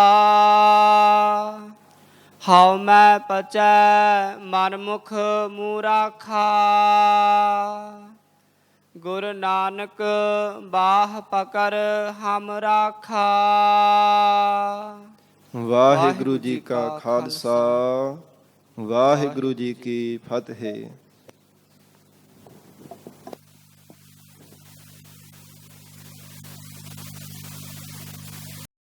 ਹਉ ਮੈਂ ਪਚੈ ਮਨ ਮੁਖ ਮੂਰਾਖਾ। ਗੁਰ ਨਾਨਕ ਬਾਹ ਪਕੜ ਹਮ ਰਾਖਾ। ਵਾਹਿਗੁਰੂ ਜੀ ਕਾ ਖਾਲਸਾ, ਵਾਹਿਗੁਰੂ ਜੀ ਕੀ ਫਤਿਹ।